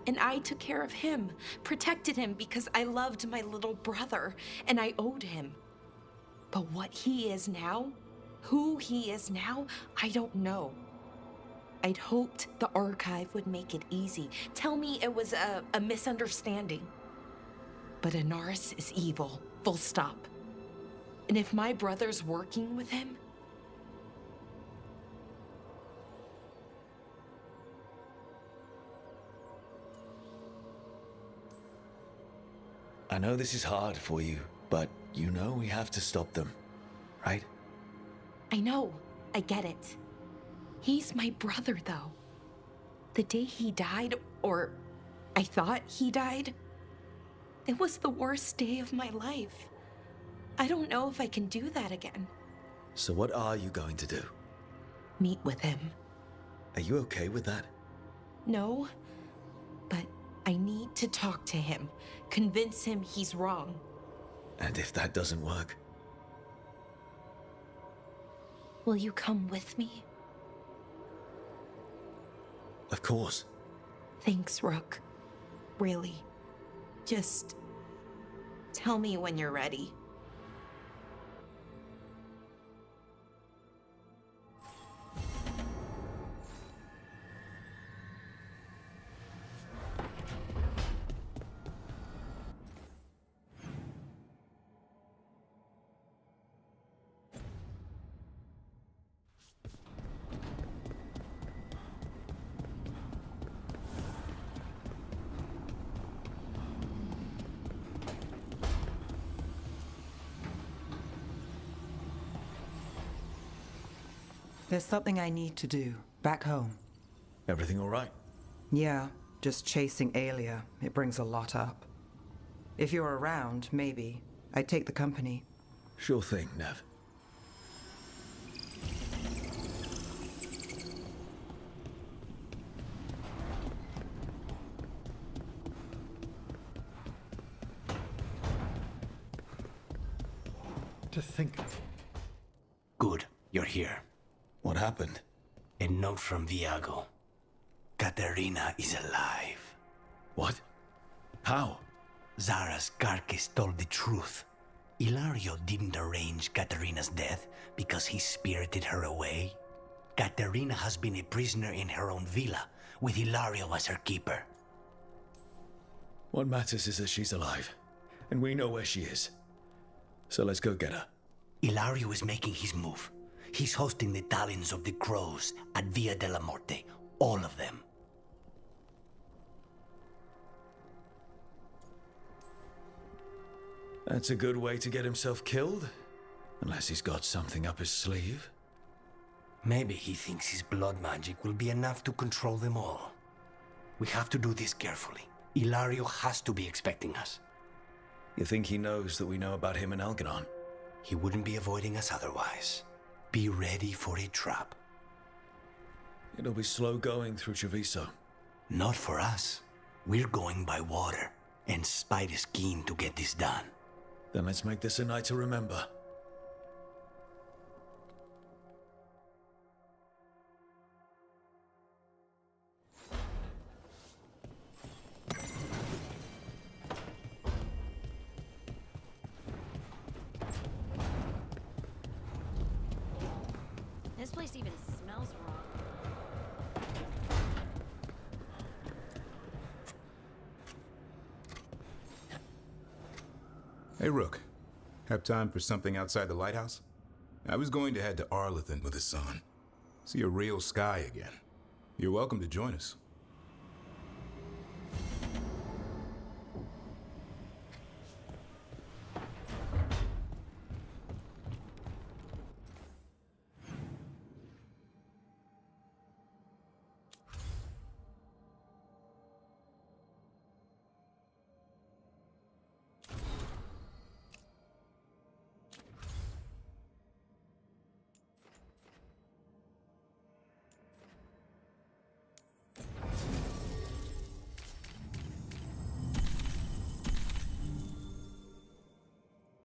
And I took care of him, protected him because I loved my little brother and I owed him. But what he is now, who he is now, I don't know. I'd hoped the archive would make it easy. Tell me it was a misunderstanding. But Anaris is evil, full stop. And if my brother's working with him, I know this is hard for you, but you know we have to stop them, right? I know, I get it. He's my brother, though. The day he died, or I thought he died, it was the worst day of my life. I don't know if I can do that again. So what are you going to do? Meet with him. Are you okay with that? No, but I need to talk to him, convince him he's wrong. And if that doesn't work? Will you come with me? Of course. Thanks, Rook. Really. Just tell me when you're ready. There's something I need to do, back home. Everything all right? Yeah, just chasing Aelia. It brings a lot up. If you're around, maybe. I'd take the company. Sure thing, Nev. To think... Good, you're here. What happened? A note from Viago. Katerina is alive. What? How? Zara's carcass told the truth. Ilario didn't arrange Katerina's death because he spirited her away. Katerina has been a prisoner in her own villa, with Ilario as her keeper. What matters is that she's alive, and we know where she is. So let's go get her. Ilario is making his move. He's hosting the talons of the crows at Via della Morte. All of them. That's a good way to get himself killed. Unless he's got something up his sleeve. Maybe he thinks his blood magic will be enough to control them all. We have to do this carefully. Ilario has to be expecting us. You think he knows that we know about him and Algernon? He wouldn't be avoiding us otherwise. Be ready for a trap. It'll be slow going through Treviso. Not for us. We're going by water, and Spite is keen to get this done. Then let's make this a night to remember. This place even smells wrong. Hey, Rook. Have time for something outside the lighthouse? I was going to head to Arlington with the sun. See a real sky again. You're welcome to join us.